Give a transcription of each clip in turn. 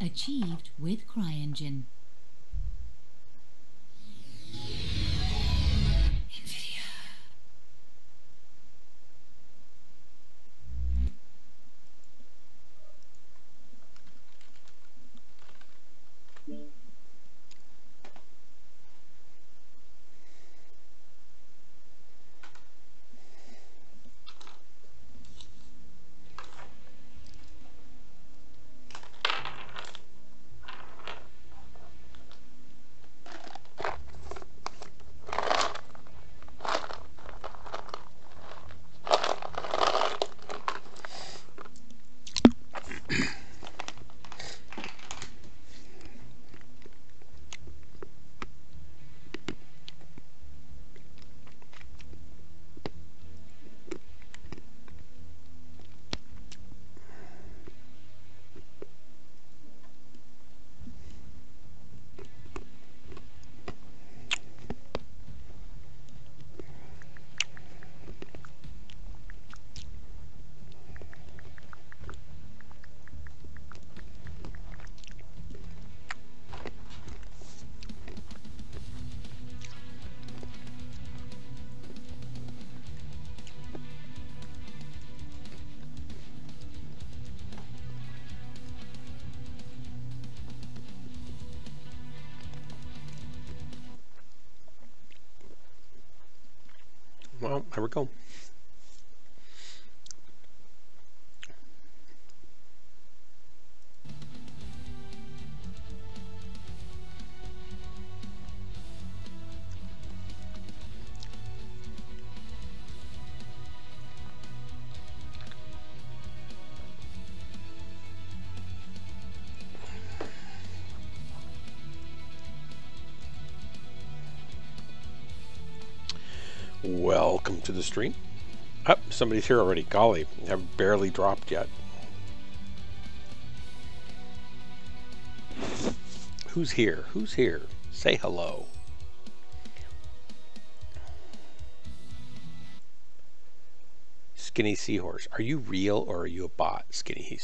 Achieved with CryEngine. Well, there we go. Welcome to the stream. Oh, somebody's here already. Golly, I've barely dropped yet. Who's here? Who's here? Say hello. Skinny Seahorse. Are you real or are you a bot, Skinny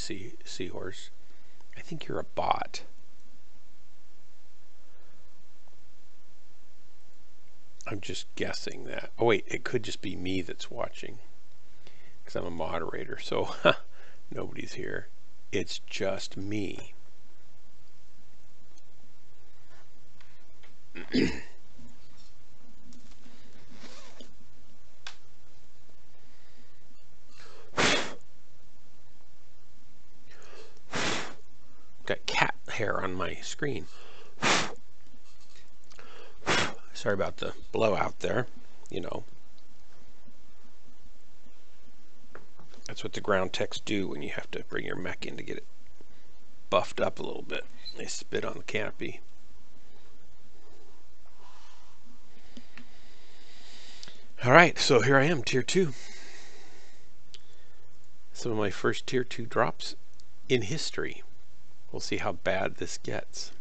Seahorse? I think you're a bot. I'm just guessing that. Oh wait, it could just be me that's watching, because I'm a moderator, so nobody's here. It's just me. Got cat hair on my screen. Sorry about the blowout there, you know. That's what the ground techs do when you have to bring your mech in to get it buffed up a little bit. They spit on the canopy. Alright, so here I am, Tier 2. Some of my first Tier 2 drops in history. We'll see how bad this gets.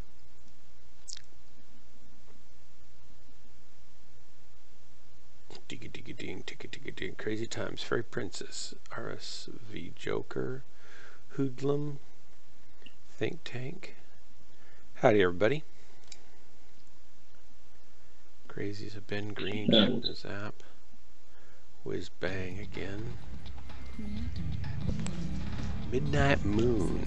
Digga-digga-ding, ticka-ticka-ding. Crazy times. Fairy Princess. RSV Joker. Hoodlum. Think Tank. Howdy, everybody. Crazy's a Ben Green. Getting his app. Whiz Bang again. Midnight Moon.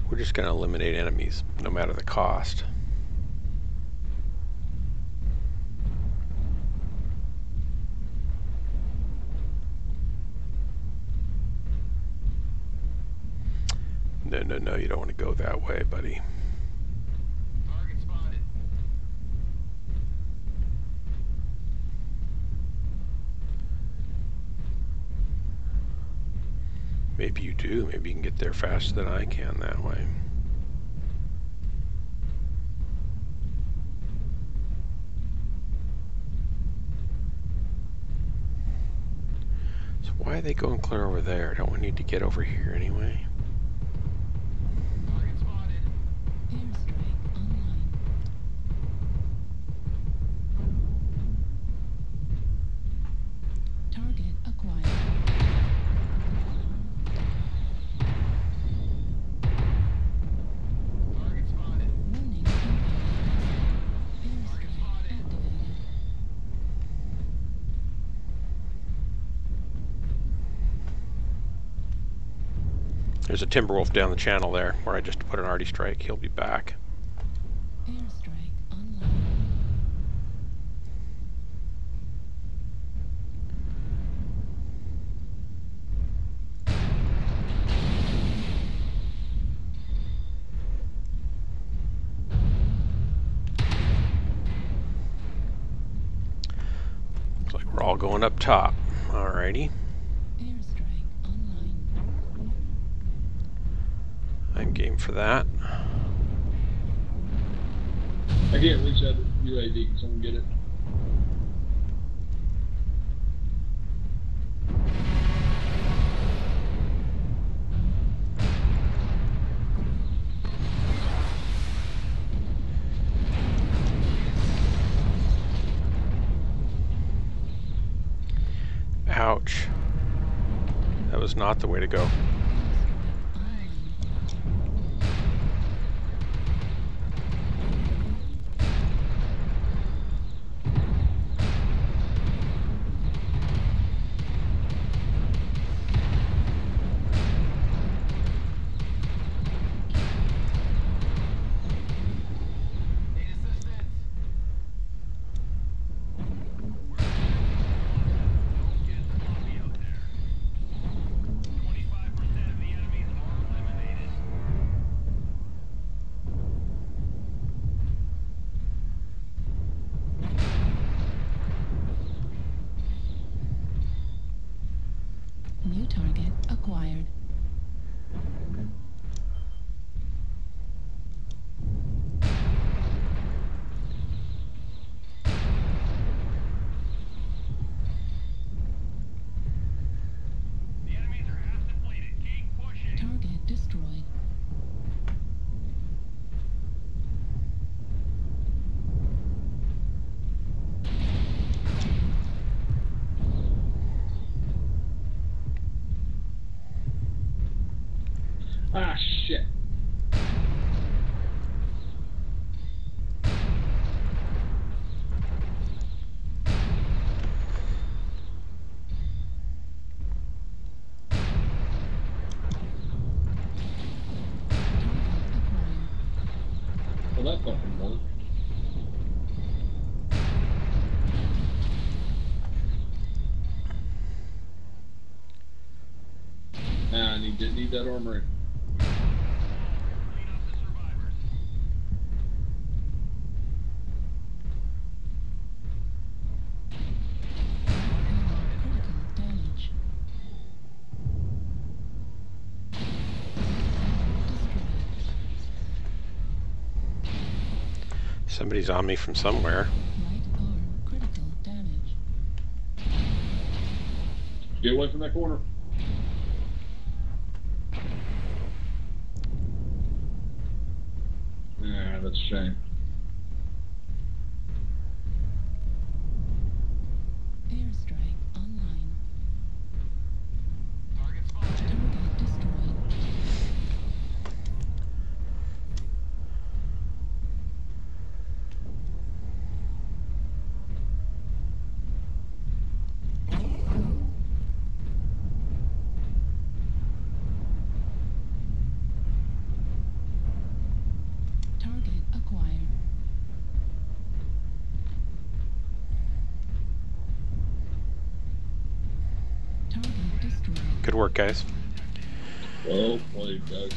We're just going to eliminate enemies, no matter the cost. No, no, no, you don't want to go that way, buddy. Target spotted. Maybe you do. Maybe you can get there faster than I can that way. So why are they going clear over there? Don't we need to get over here anyway? There's a Timberwolf down the channel there, where I just put an arty strike. He'll be back. Airstrike online. Looks like we're all going up top. Alrighty. Airstrike online. I'm game for that. I can't reach that UAV. Can someone get it? Ouch. That was not the way to go. Need assistance. Don't get sloppy out there. 25% of the enemies are eliminated. New target acquired. The enemies are half depleted. Keep pushing. Target destroyed. Ah, shit. Well, that fucking one. Nah, I need that armory. Clean up the survivors. Critical damage. Somebody's on me from somewhere. Right arm critical damage. Get away from that corner. Yeah, that's a shame. Airstrike online. Target spotted. Target destroyed. Target acquired. Target destroyed. Good work, guys. Well played, guys.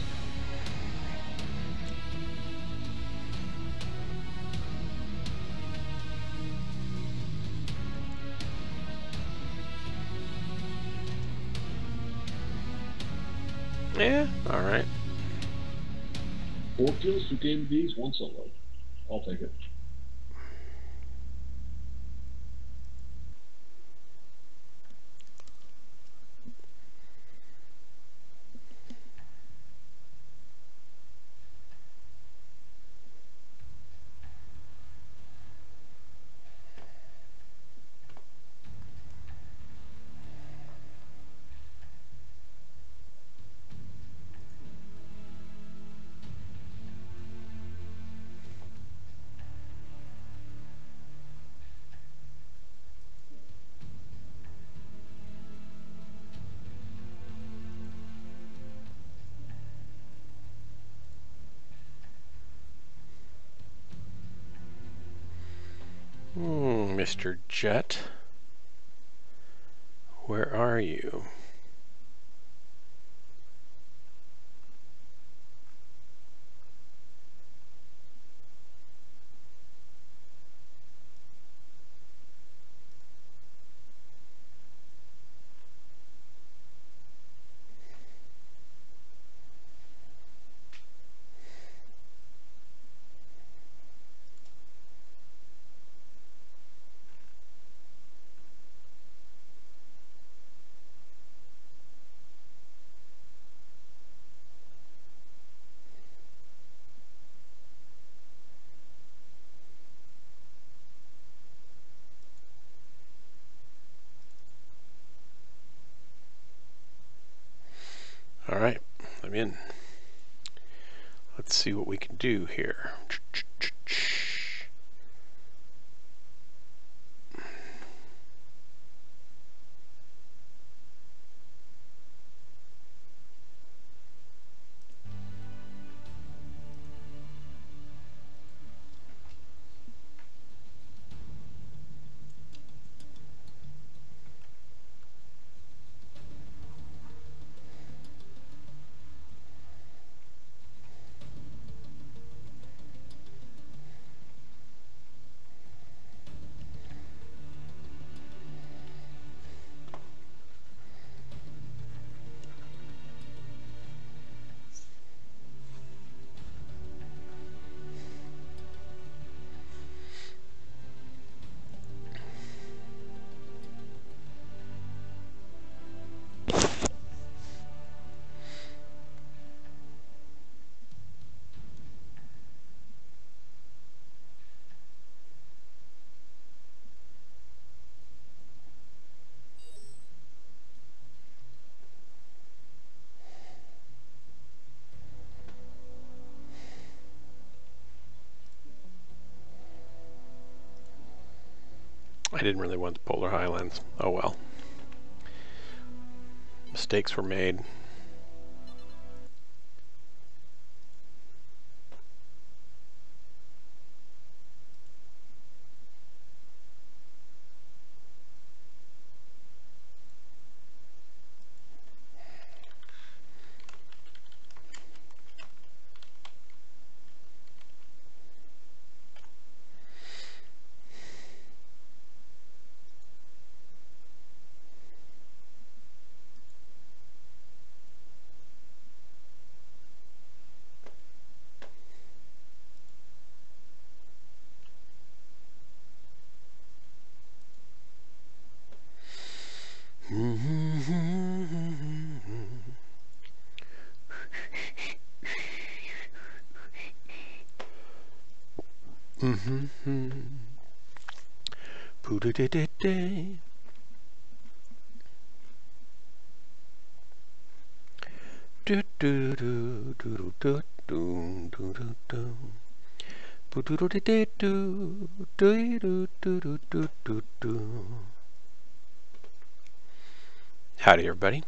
Yeah, alright. 4 kills, 2 KMDs, 1 solo. I'll take it. Mr. Jet. Where are you? All right, I'm in. Let's see what we can do here. I didn't really want the Polar Highlands. Oh well. Mistakes were made. Poo-doo-doo-doo-doo. Howdy, everybody.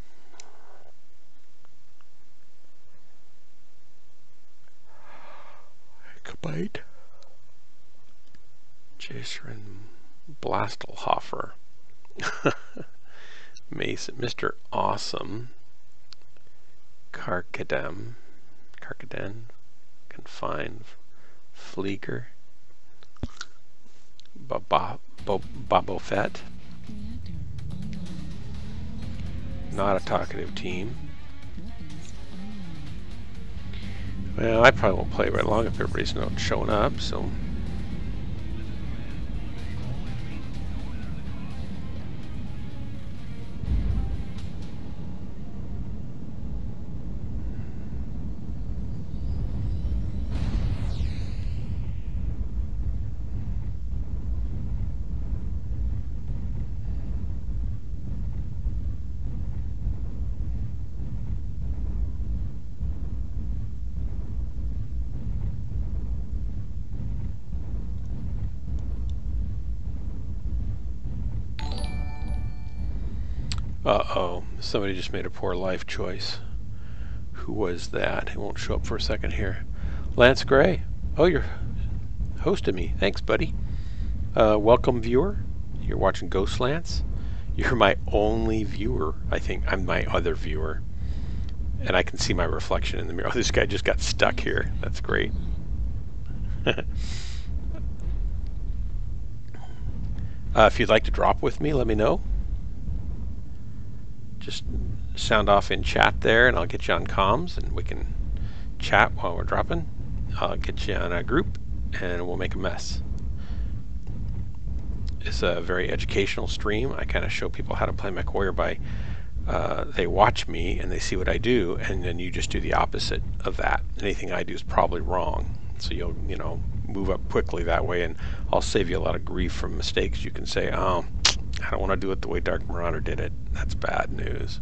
Bite. Jason Blastelhofer. Mason, Mr. Awesome. Karkaden, Confine, Flieger, Bobo Fett. Not a talkative team. Well, I probably won't play very long if everybody's not showing up, so. Uh-oh, somebody just made a poor life choice. Who was that? He won't show up for a second here. Lance Gray. Oh, you're hosting me. Thanks, buddy. Welcome, viewer. You're watching Ghostlands. You're my only viewer. I think I'm my other viewer. And I can see my reflection in the mirror. Oh, this guy just got stuck here. That's great. If you'd like to drop with me, let me know. Just sound off in chat there, and I'll get you on comms, and we can chat while we're dropping. I'll get you on a group, and we'll make a mess. It's a very educational stream. I kind of show people how to play MWOrline by they watch me and they see what I do, and then you just do the opposite of that. Anything I do is probably wrong, so you'll move up quickly that way, and I'll save you a lot of grief from mistakes. You can say, oh, I don't want to do it the way Dark Marauder did it. That's bad news.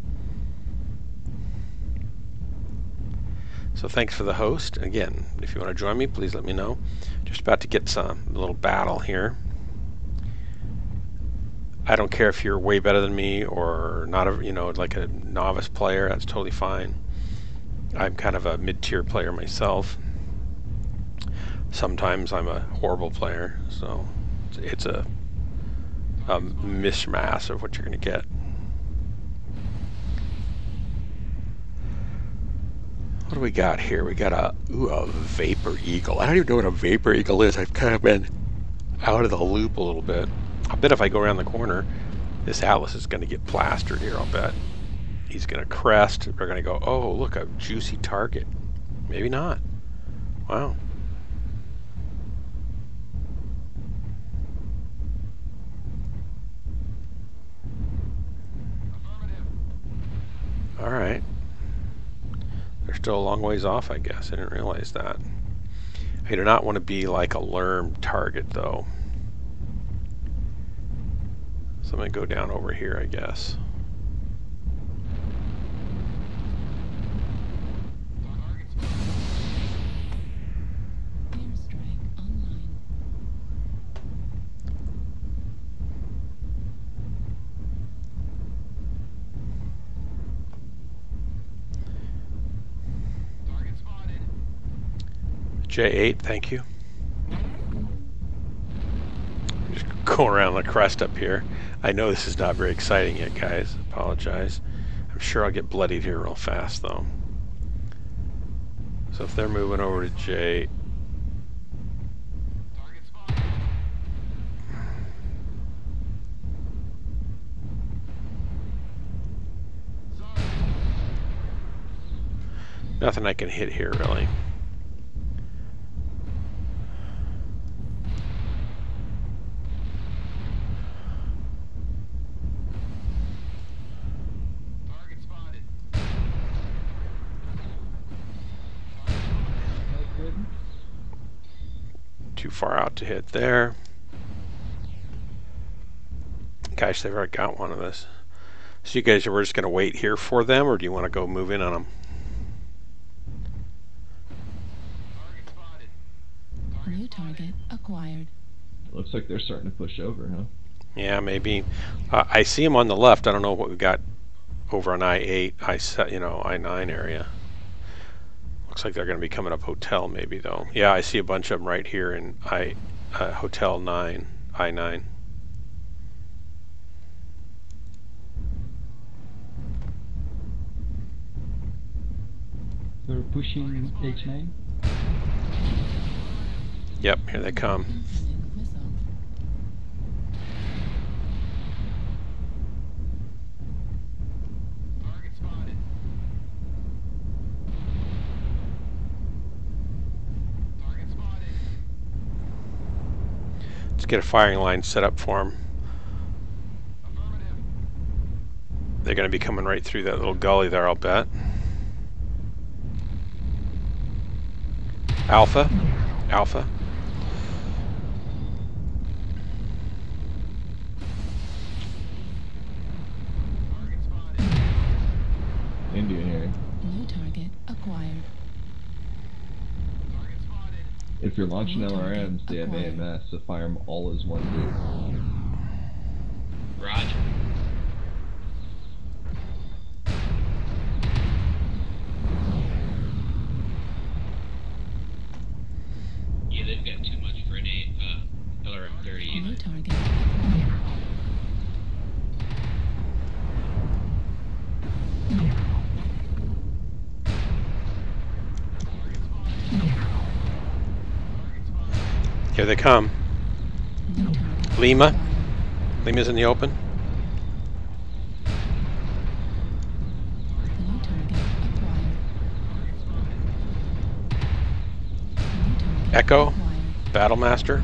So thanks for the host. Again, if you want to join me, please let me know. Just about to get a little battle here. I don't care if you're way better than me or not, like a novice player. That's totally fine. I'm kind of a mid-tier player myself. Sometimes I'm a horrible player, so it's a mishmash of what you're going to get. What do we got here? We got a Vapor Eagle. I don't even know what a Vapor Eagle is. I've kind of been out of the loop a little bit. I bet if I go around the corner, this Atlas is going to get plastered here, I'll bet. He's going to crest. We're going to go, oh, look, a juicy target. Maybe not. Wow. All right. They're still a long ways off, I guess. I didn't realize that. I do not want to be like a lerm target, though. So I'm going to go down over here, I guess. Airstrike online. Target spotted. J8, thank you. Just going around the crest up here. I know this is not very exciting yet, guys. Apologize. I'm sure I'll get bloodied here real fast, though. So if they're moving over to J... Target spotted. Sorry. Nothing I can hit here, really. Target spotted. Too far out to hit there. Gosh, they've already got one of this. So you guys, we're just going to wait here for them, or do you want to go move in on them? Target spotted. New target acquired. It looks like they're starting to push over, huh? Yeah, maybe. I see them on the left. I don't know what we got over on I-8, I-9 area. Looks like they're going to be coming up Hotel, maybe, though. Yeah, I see a bunch of them right here in Hotel 9, I-9. They're pushing H9. Yep, here they come. Incoming missile. Target spotted. Target spotted. Let's get a firing line set up for them. Affirmative. They're going to be coming right through that little gully there, I'll bet. Alpha. Alpha. Target spotted. Indian here. New target acquired. Target spotted. If you're launching New target LRMs, they have acquired. AMS, so fire them all as one group. Roger. Yeah, they've got too much for an LRM-30. New target Here they come. New target. Lima. Acquired. Lima's in the open. New target. Acquired. New target. Echo. Acquired. Battlemaster.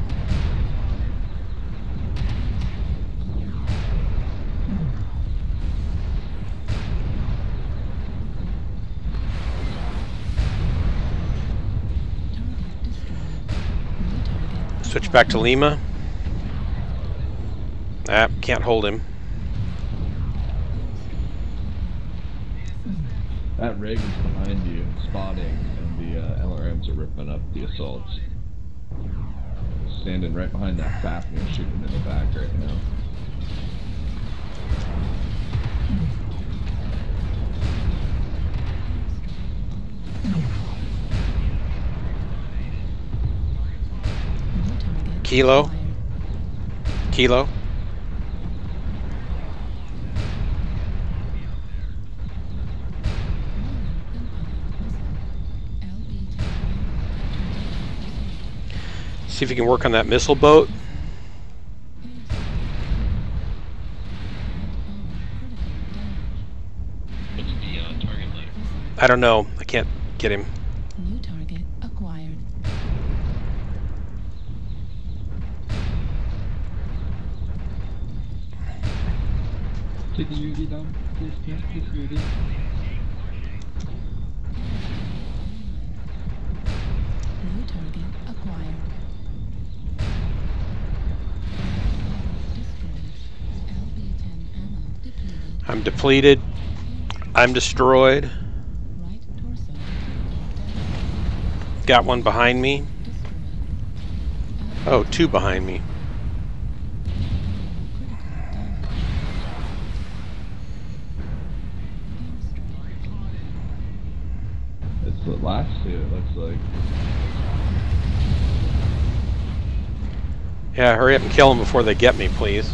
Target destroyed. New target. Switch back to Lima. Ah, can't hold him. That rig is behind you, spotting, and the LRMs are ripping up the assaults. Standing right behind that Fafnir, shooting in the back right now. New target. Kilo. Acquired. Kilo. See if you can work on that missile boat. What's the target letter? I don't know. I can't get him. New target acquired. Take the UV down, please, please, UV. New target acquired. Destroyed. LB-10 ammo depleted. I'm depleted. I'm destroyed. Right torso. Got one behind me. Destroyed. Oh, two behind me. It's the last two, it looks like. Yeah, hurry up and kill them before they get me, please.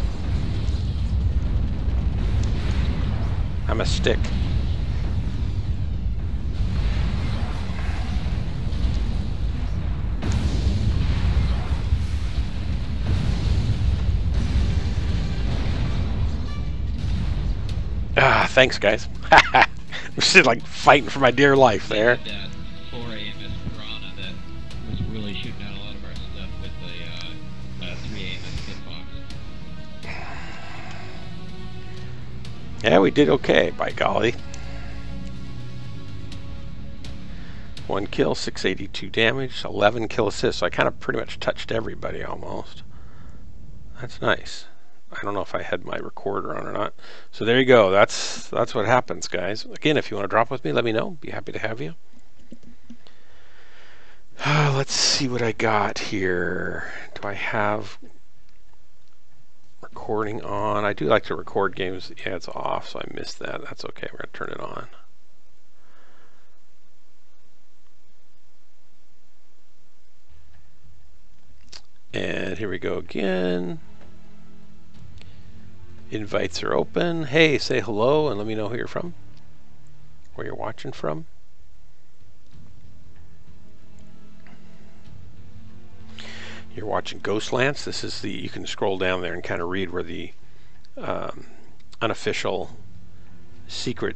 I'm a stick. Ah, thanks, guys. I'm just like fighting for my dear life there. That 4 AMS Piranha that was really shooting out a lot of our stuff with the 3 AMS Hitbox. Yeah, we did okay, by golly. 1 kill, 682 damage, 11 kill assists. So I kind of pretty much touched everybody almost. That's nice. I don't know if I had my recorder on or not. So there you go. That's what happens, guys. Again, if you want to drop with me, let me know. Be happy to have you. Let's see what I got here. Do I have recording on? I do like to record games. Yeah, it's off, so I missed that. That's okay. We're going to turn it on. And here we go again. Invites are open. Hey, say hello and let me know who you're from, where you're watching from. You're watching Ghostlands. This is the, you can scroll down there and kind of read where the unofficial secret,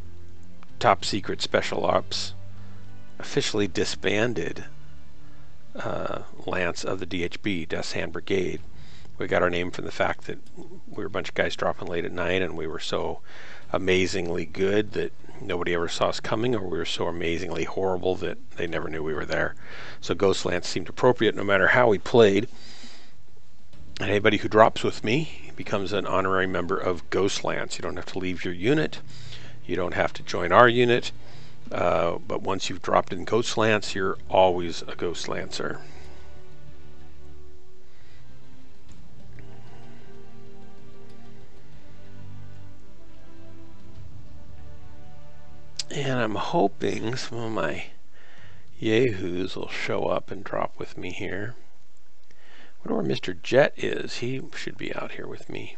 top secret special ops officially disbanded Lance of the DHB, Death's Hand Brigade. We got our name from the fact that we were a bunch of guys dropping late at night, and we were so amazingly good that nobody ever saw us coming, or we were so amazingly horrible that they never knew we were there. So Ghostlands seemed appropriate no matter how we played. And anybody who drops with me becomes an honorary member of Ghostlands. You don't have to leave your unit. You don't have to join our unit. But once you've dropped in Ghostlands, you're always a Ghostlancer. And I'm hoping some of my yahoos will show up and drop with me here. I wonder where Mr. Jet is. He should be out here with me.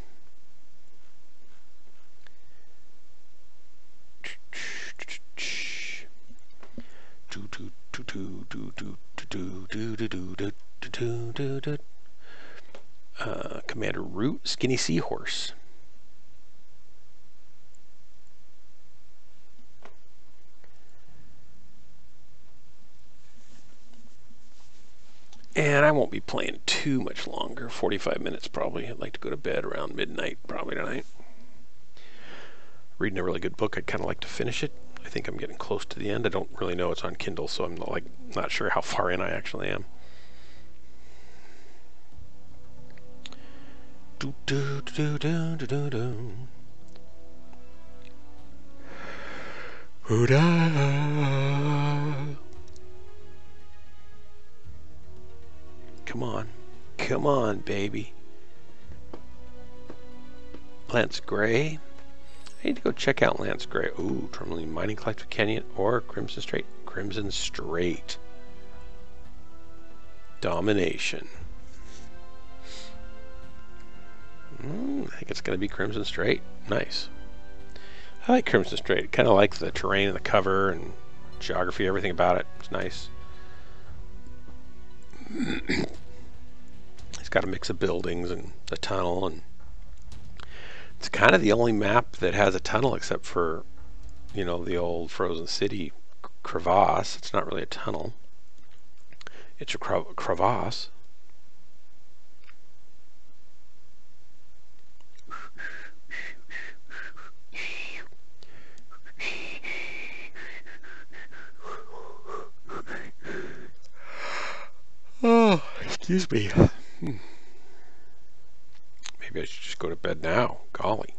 Commander Root, Skinny Seahorse. And I won't be playing too much longer, 45 minutes probably. I'd like to go to bed around midnight probably tonight. Reading a really good book, I'd kind of like to finish it. I think I'm getting close to the end. I don't really know it's on Kindle, so I'm not sure how far in I actually am. Do, do, do, do, do, do, do. Come on. Come on, baby. Lance Gray. I need to go check out Lance Gray. Ooh, Tourmaline Mining Collective Canyon or Crimson Strait. Crimson Strait. Domination. I think it's going to be Crimson Strait. Nice. I like Crimson Strait. Kind of like the terrain and the cover and geography, everything about it. It's nice. It's got a mix of buildings and a tunnel, and it's kind of the only map that has a tunnel except for, you know, the old Frozen City crevasse. It's not really a tunnel. It's a crevasse. Oh, excuse me. Maybe I should just go to bed now. Golly.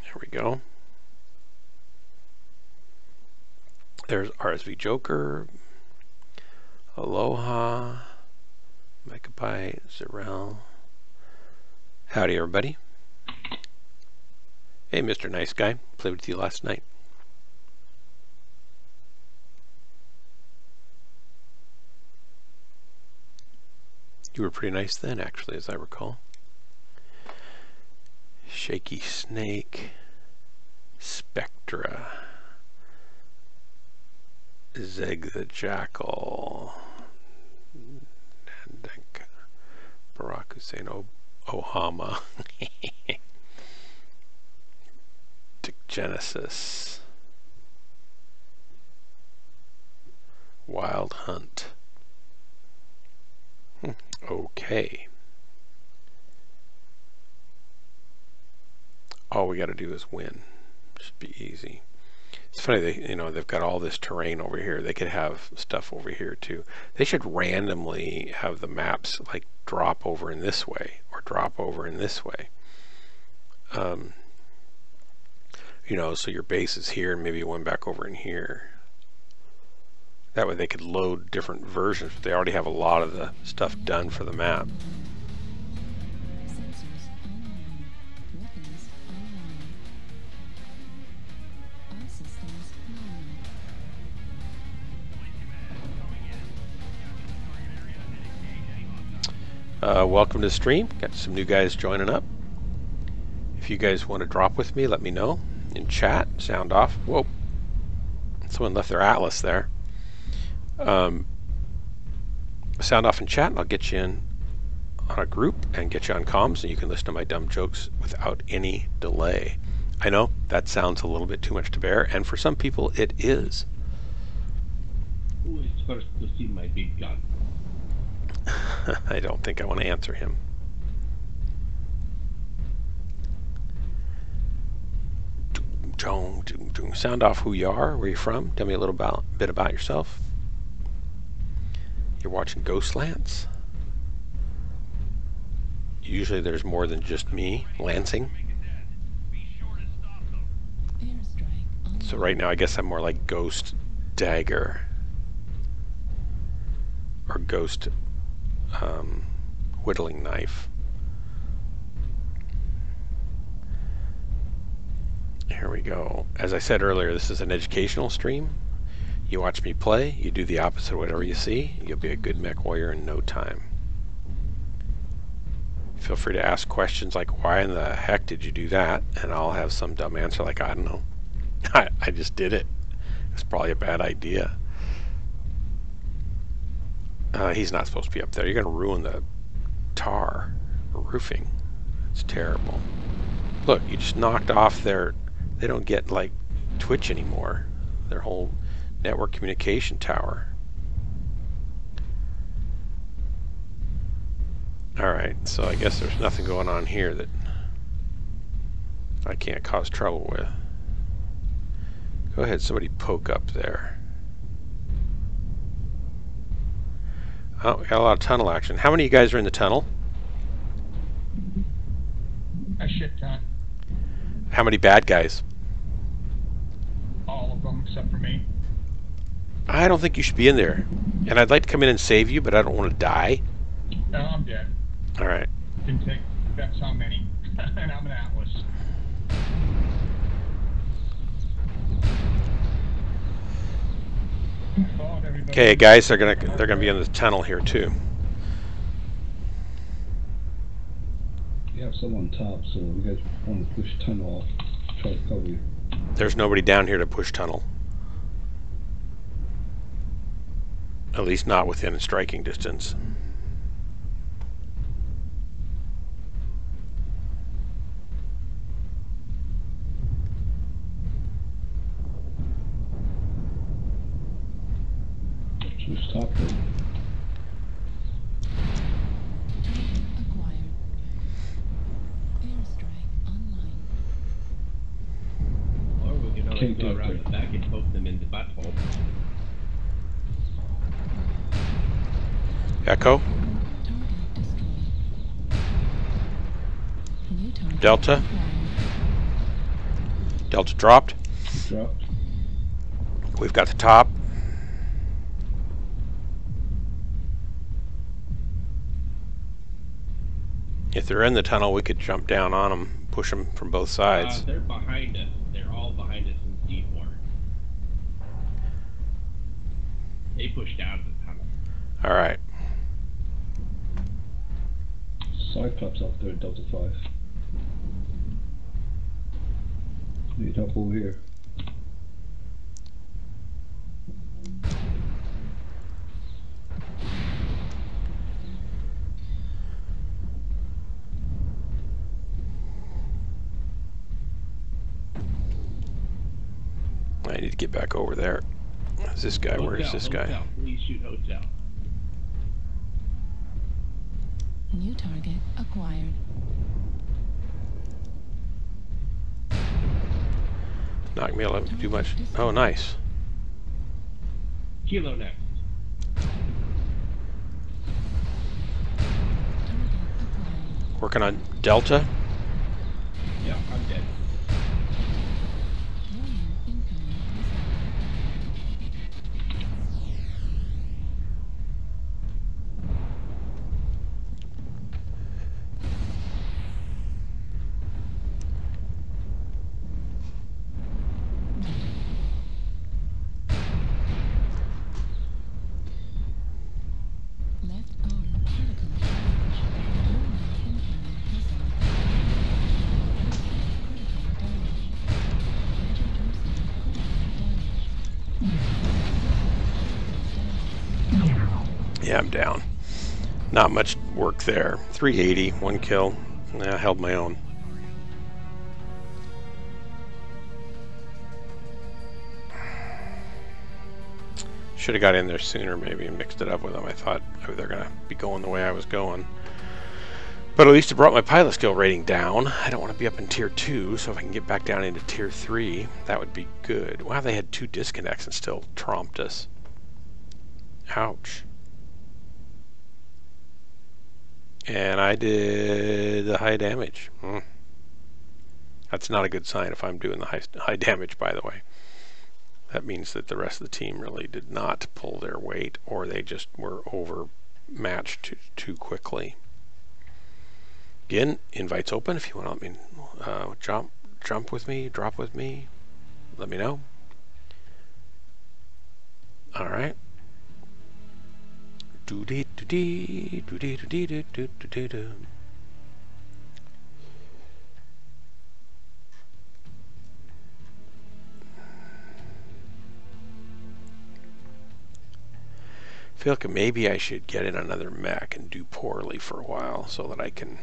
There we go. There's RSV Joker. Aloha. Megabyte. Zerel. Howdy, everybody. Hey, Mr. Nice Guy. Played with you last night. You were pretty nice then, actually, as I recall. Shaky Snake. Spectra. Zeg the Jackal. Barack Hussein Ohama. Dick Genesis. Wild Hunt. Okay. All we got to do is win. Should be easy. It's funny, they've got all this terrain over here. They could have stuff over here too. They should randomly have the maps like drop over in this way or drop over in this way. So your base is here and maybe one back over in here. That way they could load different versions, but they already have a lot of the stuff done for the map. Sensors online. Weapons online. All systems online. Welcome to the stream. Got some new guys joining up. If you guys want to drop with me, let me know in chat. Sound off. Whoa. Someone left their atlas there. Sound off in chat and I'll get you in on a group and get you on comms and you can listen to my dumb jokes without any delay. I know that sounds a little bit too much to bear, and for some people it is. Who is first to see my big gun? I don't think I want to answer him. Sound off who you are, where you're from. Tell me a little bit about yourself. You're watching Ghostlands. Usually there's more than just me lancing. Airstrike So right now I guess I'm more like Ghost Dagger. Or Ghost Whittling Knife. Here we go. As I said earlier, this is an educational stream. You watch me play, you do the opposite of whatever you see, you'll be a good mech warrior in no time. Feel free to ask questions like, why in the heck did you do that? And I'll have some dumb answer like, I don't know. I just did it. It's probably a bad idea. He's not supposed to be up there. You're going to ruin the tar roofing. It's terrible. Look, you just knocked off their... They don't get, like, Twitch anymore. Their whole network communication tower. Alright, so I guess there's nothing going on here that I can't cause trouble with. Go ahead, somebody poke up there. Oh, we got a lot of tunnel action. How many of you guys are in the tunnel? A shit ton. How many bad guys? All of them except for me. I don't think you should be in there. And I'd like to come in and save you, but I don't want to die. No, I'm dead. Alright. Didn't take that's how many. And I'm an Atlas. Okay, guys, they're gonna be in the tunnel here too. You have someone on top, so you guys want to push tunnel off, try to cover you. There's nobody down here to push tunnel. At least not within striking distance. Just stop it. Acquired. Airstrike online. Or we can always Can't go do it around there. the back and poke them in the butthole. Echo? Target destroyed. New target Delta? acquired. Delta dropped. Dropped. We've got the top. If they're in the tunnel, we could jump down on them, push them from both sides. They're behind us. They're all behind us in D4. They pushed out of the tunnel. All right. Cyclops up there, Delta 5. Need help over here. I need to get back over there. Where's this guy? Where's Hotel, this guy? hotel. Please shoot hotel. New target acquired. Not gonna be able to do much. Oh, nice. Kilo next. Target acquired. Working on Delta. Yeah, I'm dead. Warning incoming missile. Left arm critical damage. Warning incoming missile. Critical damage. Introducing critical damage. Yeah, I'm down. Not much work there. 380, 1 kill. Yeah, I held my own. Should have got in there sooner maybe and mixed it up with them. I thought they're going to be going the way I was going. But at least it brought my pilot skill rating down. I don't want to be up in tier 2, so if I can get back down into tier 3, that would be good. Wow, they had 2 disconnects and still tromped us. Ouch. And I did the high damage. That's not a good sign if I'm doing the high damage, by the way. That means that the rest of the team really did not pull their weight, or they just were overmatched too quickly. Again, invites open. If you want to let me jump with me, drop with me, let me know. All right. Doody doody doody doody doody doody. feel like maybe I should get in another mech and do poorly for a while so that I can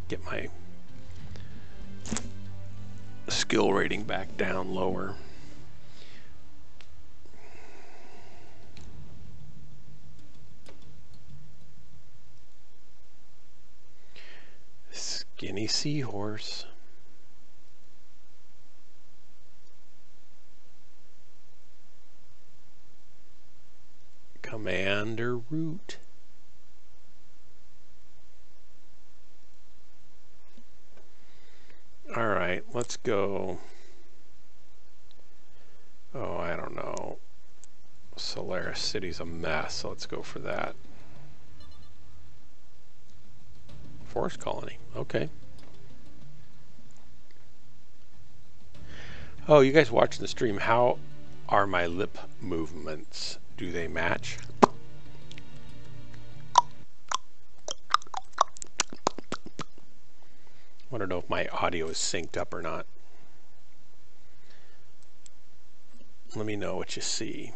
get my skill rating back down lower. Skinny seahorse. Commander Root. All right, let's go. Oh, I don't know. Solaris City's a mess, so let's go for that. Forest Colony, okay. Oh, you guys watching the stream, how are my lip movements? Do they match? I don't know if my audio is synced up or not. Let me know what you see.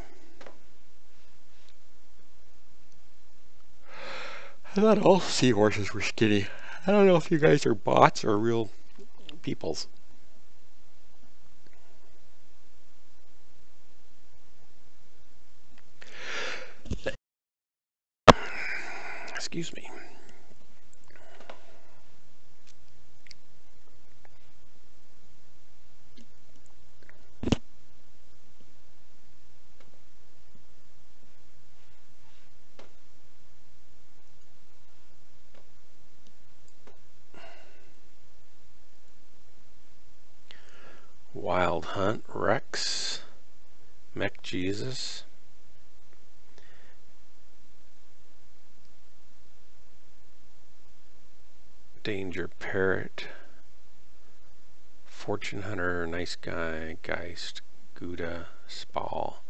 I thought all seahorses were skinny. I don't know if you guys are bots or real peoples. Excuse me. Wild Hunt, Rex, Mech Jesus. Danger Parrot, Fortune Hunter, Nice Guy, Geist, Gouda, Spall,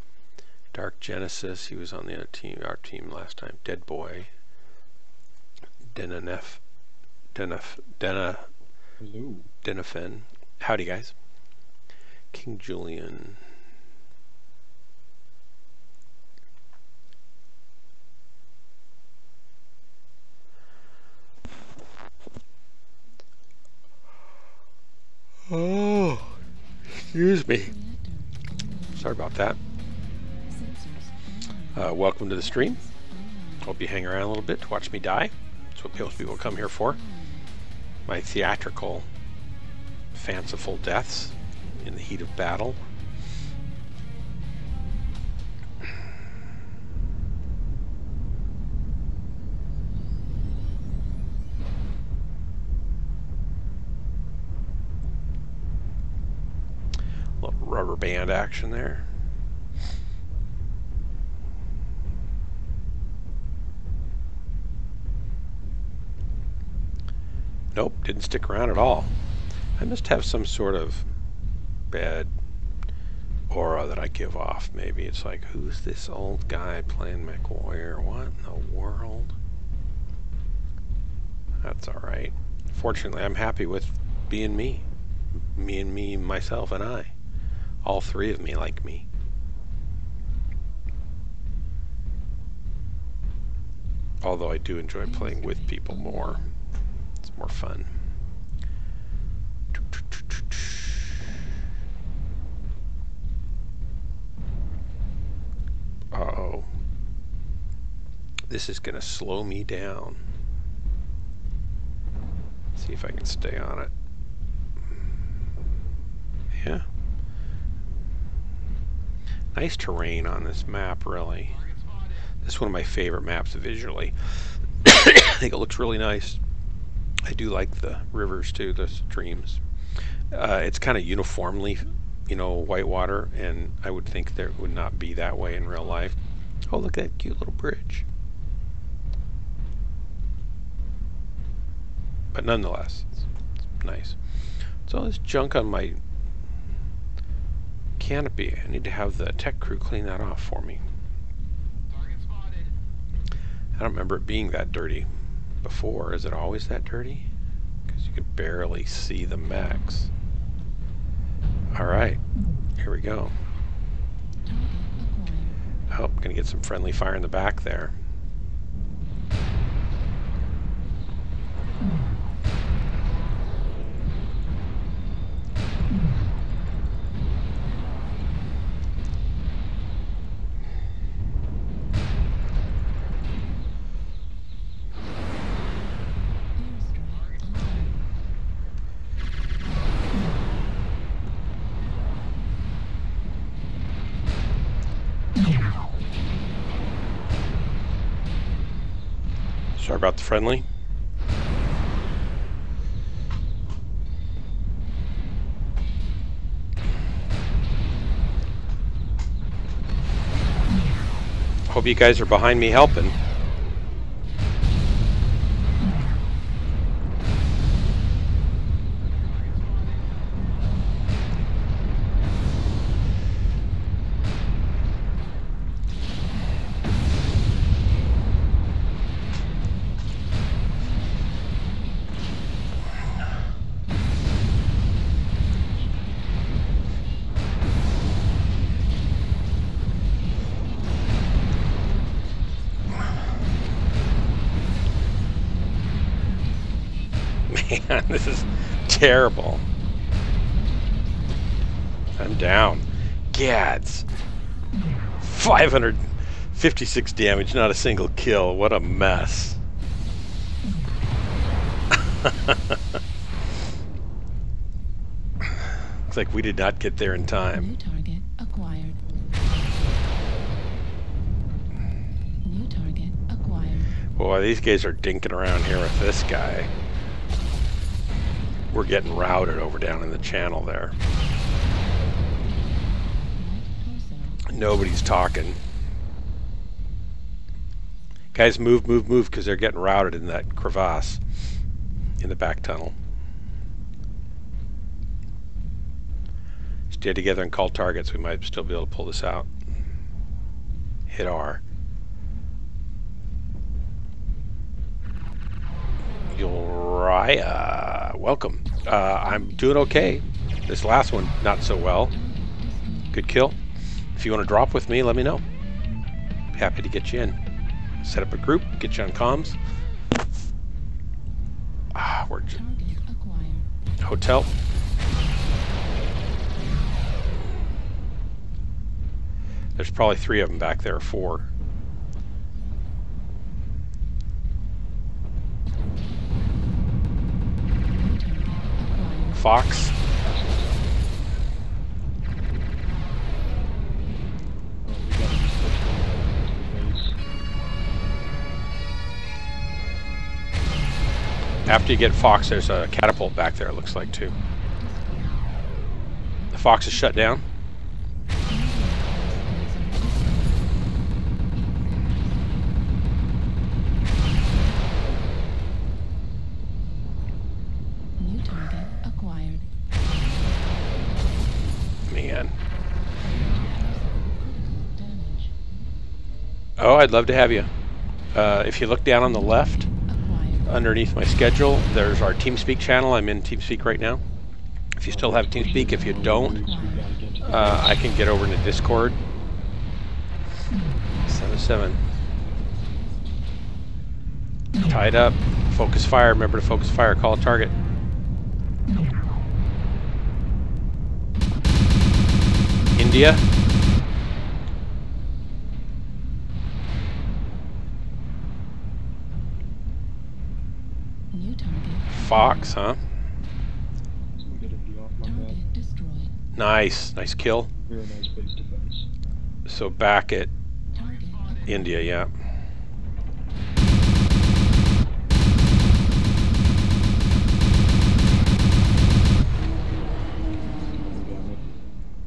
Dark Genesis, he was on the other team, our team last time, Dead Boy, Denafin. Howdy guys. King Julian. Oh, excuse me. Sorry about that. Welcome to the stream. Hope you hang around a little bit to watch me die. That's what most people come here for. My theatrical, fanciful deaths in the heat of battle. Little rubber band action there. Nope, didn't stick around at all. I must have some sort of bad aura that I give off. Maybe it's like, who's this old guy playing MWOnline? What in the world? That's alright. Fortunately, I'm happy with being me. Me and me, myself, and I. All three of me like me. Although I do enjoy playing with people more. It's more fun. Uh-oh. This is going to slow me down. See if I can stay on it. Yeah. Nice terrain on this map, really. This is one of my favorite maps visually. I think it looks really nice. I do like the rivers too, the streams. It's kind of uniformly, you know, whitewater, and I would think there would not be that way in real life. Oh, look at that cute little bridge. But nonetheless, it's nice. So all this junk on my canopy. I need to have the tech crew clean that off for me. I don't remember it being that dirty before. Is it always that dirty? Because you could barely see the mechs. Alright, here we go. Oh, gonna get some friendly fire in the back there. Sorry about the friendly. Hope you guys are behind me helping. Man, this is terrible. I'm down. Gads. 556 damage, not a single kill. What a mess. Looks like we did not get there in time. New target acquired. New target acquired. Boy, these guys are dinking around here with this guy. We're getting routed over down in the channel there. Nobody's talking. Guys, move, move, move, because they're getting routed in that crevasse in the back tunnel. Stay together and call targets. We might still be able to pull this out. Hit R. Uriah, welcome. I'm doing okay. This last one, not so well. Good kill. If you want to drop with me, let me know. Happy to get you in. Set up a group, get you on comms. We're hotel. There's probably 3 of them back there, 4. Fox. After you get Fox, there's a catapult back there, it looks like, too. The Fox is shut down. New target acquired. Man. Damage. Oh, I'd love to have you. If you look down on the left, underneath my schedule, there's our TeamSpeak channel. I'm in TeamSpeak right now. If you still have TeamSpeak, if you don't, I can get over into Discord. 7-7. Tied up. Focus fire. Remember to focus fire. Call a target. India. New target. Fox, huh? Target destroyed. Nice. Nice kill. Very nice base defense. So back at Target acquired. India, yeah.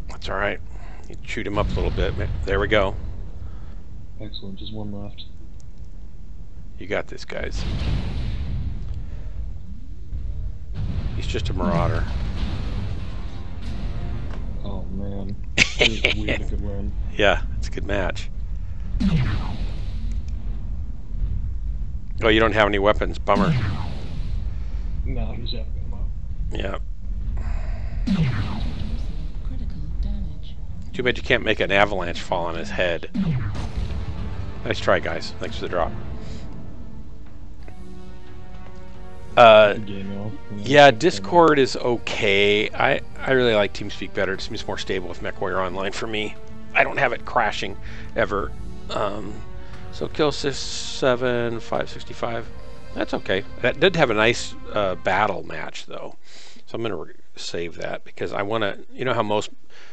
That's alright. You shoot him up a little bit. There we go. Excellent, just one left. You got this, guys. He's just a Marauder. Oh man. We had a good win. Yeah, it's a good match. Oh, you don't have any weapons. Bummer. No, he's having them up. Yeah. Critical damage. Did Too bad you can't make an avalanche fall on his head. Nice try, guys. Thanks for the drop. Yeah, Discord is okay. I really like TeamSpeak better. It seems more stable with MWOnline for me. I don't have it crashing ever. So kill 7, 565. That's okay. That did have a nice battle match though. So I'm going to save that because I want to, you know how most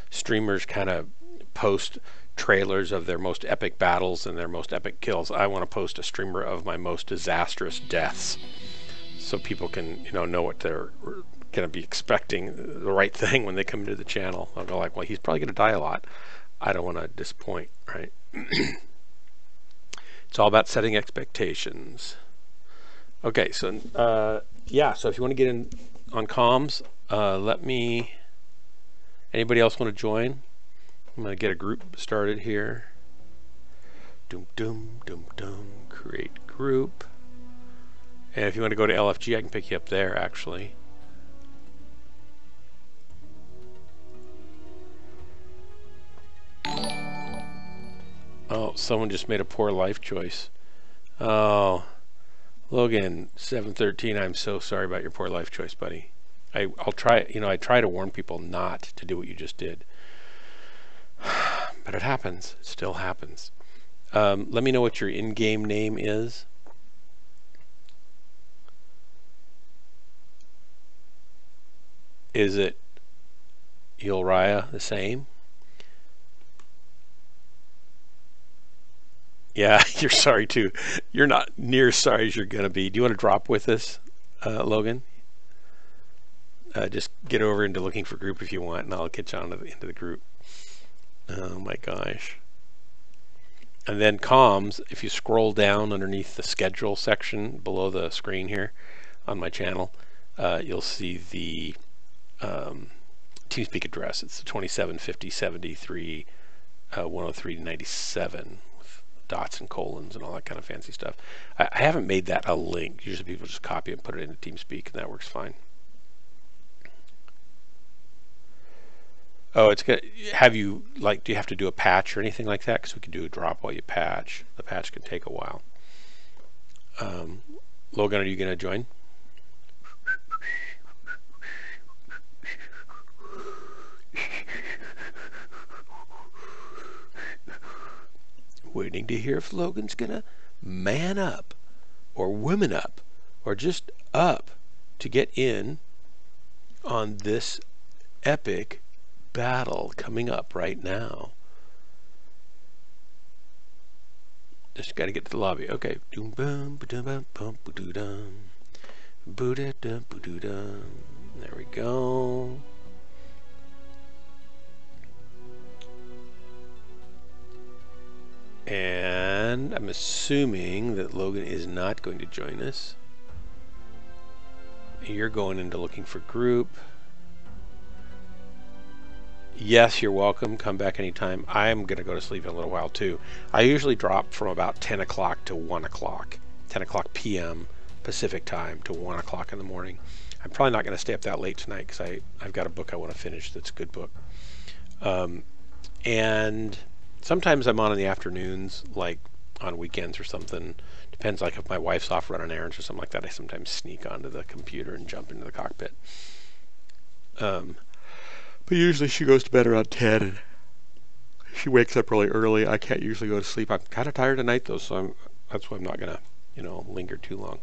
streamers kind of post trailers of their most epic battles and their most epic kills. I want to post a streamer of my most disastrous deaths, so people can, you know what they're going to be expecting, the right thing when they come into the channel. I'll go like, well, he's probably going to die a lot. I don't want to disappoint, right? It's all about setting expectations. Okay, so yeah, so if you want to get in on comms, let me, anybody else want to join? I'm going to get a group started here. Doom, doom, doom, doom, create group. And if you want to go to LFG, I can pick you up there, actually. Oh, someone just made a poor life choice. Oh, Logan, 713, I'm so sorry about your poor life choice, buddy. I'll try, I try to warn people not to do what you just did. But it happens. It still happens. Let me know what your in-game name is. Is it Uriah the same? Yeah, you're sorry too. You're not near as sorry as you're going to be. Do you want to drop with us, Logan? Just get over into looking for group if you want, and I'll get you on into the group. Oh my gosh. And then comms, if you scroll down underneath the schedule section below the screen here on my channel, you'll see the TeamSpeak address. It's 275073 10397 with dots and colons and all that kind of fancy stuff. I haven't made that a link. Usually people just copy and put it into TeamSpeak, and that works fine. Oh, it's good. Have you, like, do you have to do a patch or anything like that? Because we can do a drop while you patch. The patch can take a while. Logan, are you going to join? Waiting to hear if Logan's going to man up or woman up or just up to get in on this epic battle coming up right now. Just got to get to the lobby. Okay. Doom bum ba-dum bum bum ba-doo-dum. Boo-da-dum ba-doo-dum. There we go. And I'm assuming that Logan is not going to join us. You're going into looking for group. Yes, you're welcome. Come back anytime. I'm going to go to sleep in a little while too. I usually drop from about 10 o'clock to 1 o'clock. 10 o'clock p.m. Pacific time to 1 o'clock in the morning. I'm probably not going to stay up that late tonight because I've got a book I want to finish that's a good book. And sometimes I'm on in the afternoons, like on weekends or something. Depends, like if my wife's off running errands or something like that, I sometimes sneak onto the computer and jump into the cockpit. But usually she goes to bed around 10 and she wakes up really early. I can't usually go to sleep. I'm kind of tired tonight though, so that's why I'm not gonna, linger too long.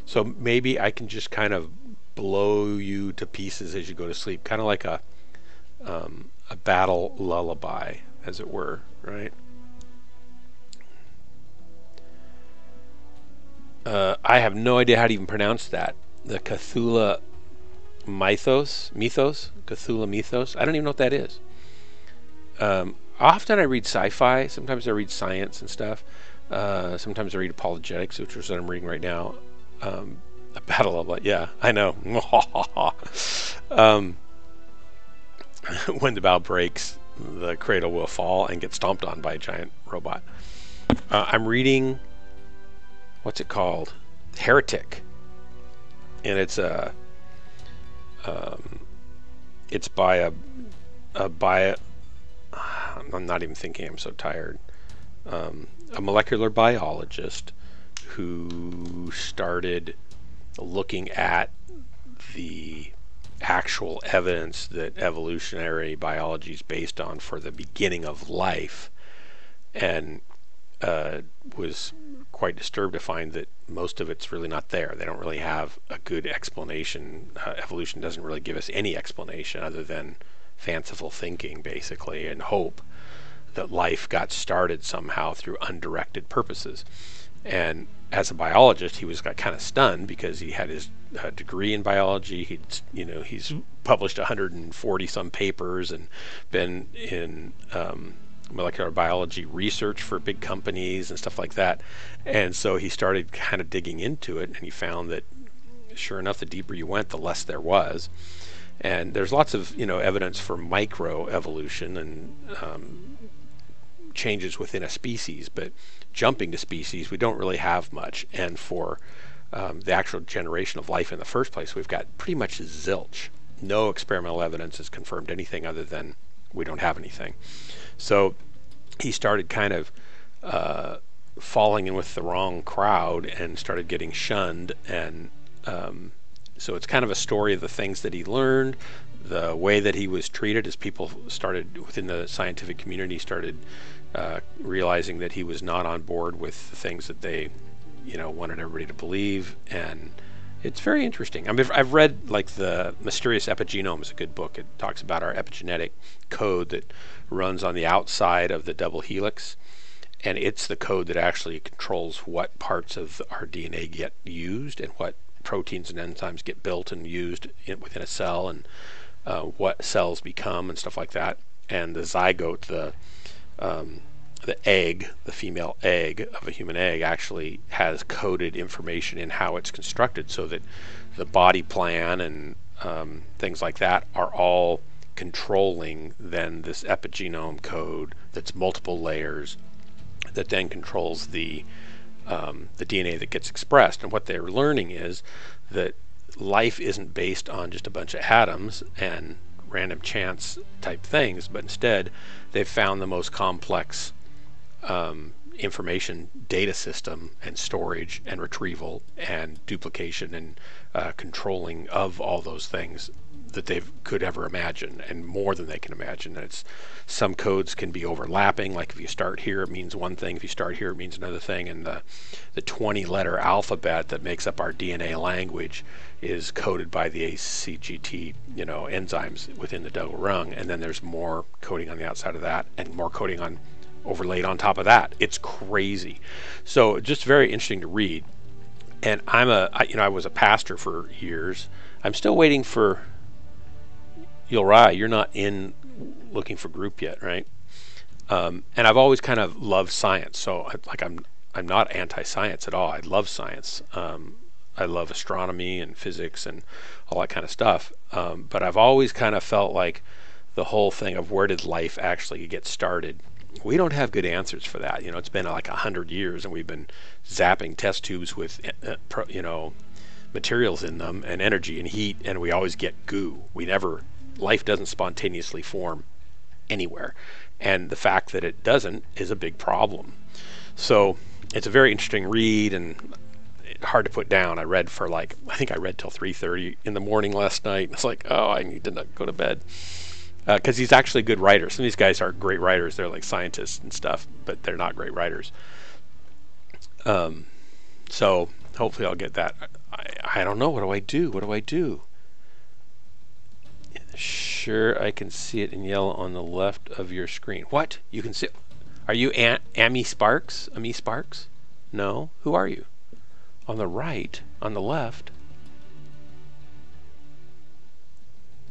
So maybe I can just kind of blow you to pieces as you go to sleep, kind of like a battle lullaby, as it were, right? I have no idea how to even pronounce that. The Cthulhu mythos, Cthulhu mythos. I don't even know what that is. Often I read sci-fi. Sometimes I read science and stuff. Sometimes I read apologetics, which is what I'm reading right now. A battle of, yeah, I know. When the bow breaks, the cradle will fall and get stomped on by a giant robot. I'm reading, what's it called? Heretic. And it's it's by a I'm not even thinking, I'm so tired. A molecular biologist who started looking at the actual evidence that evolutionary biology is based on for the beginning of life, and was quite disturbed to find that most of it's really not there. They don't really have a good explanation. Evolution doesn't really give us any explanation other than fanciful thinking, basically, and hope that life got started somehow through undirected purposes. And as a biologist, he was kind of stunned because he had his degree in biology. He's published 140 some papers and been in molecular biology research for big companies and stuff like that. And so he started kind of digging into it, and he found that sure enough, the deeper you went, the less there was. And there's lots of evidence for microevolution and changes within a species, but jumping to species, we don't really have much. And for the actual generation of life in the first place, we've got pretty much zilch. No experimental evidence has confirmed anything other than we don't have anything. So he started kind of falling in with the wrong crowd and started getting shunned. And so it's kind of a story of the things that he learned, the way that he was treated as people started within the scientific community started realizing that he was not on board with the things that they wanted everybody to believe. And it's very interesting. I mean, I've read like the Mysterious Epigenome is a good book. It talks about our epigenetic code that runs on the outside of the double helix, and it's the code that actually controls what parts of our DNA get used and what proteins and enzymes get built and used within a cell, and what cells become and stuff like that. And the zygote, the egg, the female egg of a human egg, actually has coded information in how it's constructed, so that the body plan and things like that are all controlling then this epigenome code that's multiple layers that then controls the DNA that gets expressed. And what they're learning is that life isn't based on just a bunch of atoms and random chance type things, but instead they've found the most complex information data system and storage and retrieval and duplication and controlling of all those things that they could ever imagine, and more than they can imagine. And it's some codes can be overlapping, like if you start here it means one thing, if you start here it means another thing. And the 20-letter alphabet that makes up our DNA language is coded by the ACGT enzymes within the double rung, and then there's more coding on the outside of that and more coding on overlaid on top of that. It's crazy. So just very interesting to read. And I was a pastor for years. I'm still waiting for Uri. You're not in looking for group yet, right? And I've always kind of loved science. So I'm not anti-science at all. I love science. I love astronomy and physics and all that kind of stuff. But I've always kind of felt like the whole thing of where did life actually get started? We don't have good answers for that. It's been like 100 years, and we've been zapping test tubes with, materials in them and energy and heat, and we always get goo. Life doesn't spontaneously form anywhere, and the fact that it doesn't is a big problem. So it's a very interesting read and hard to put down. I think I read till 3:30 in the morning last night. It's like, oh, I need to not go to bed. Because he's actually a good writer. Some of these guys aren't great writers. They're like scientists and stuff, but they're not great writers. So hopefully I'll get that. I don't know. What do I do? Sure, I can see it in yellow on the left of your screen. What? You can see? Are you Amy Sparks? Amy Sparks? No. Who are you? On the right, on the left.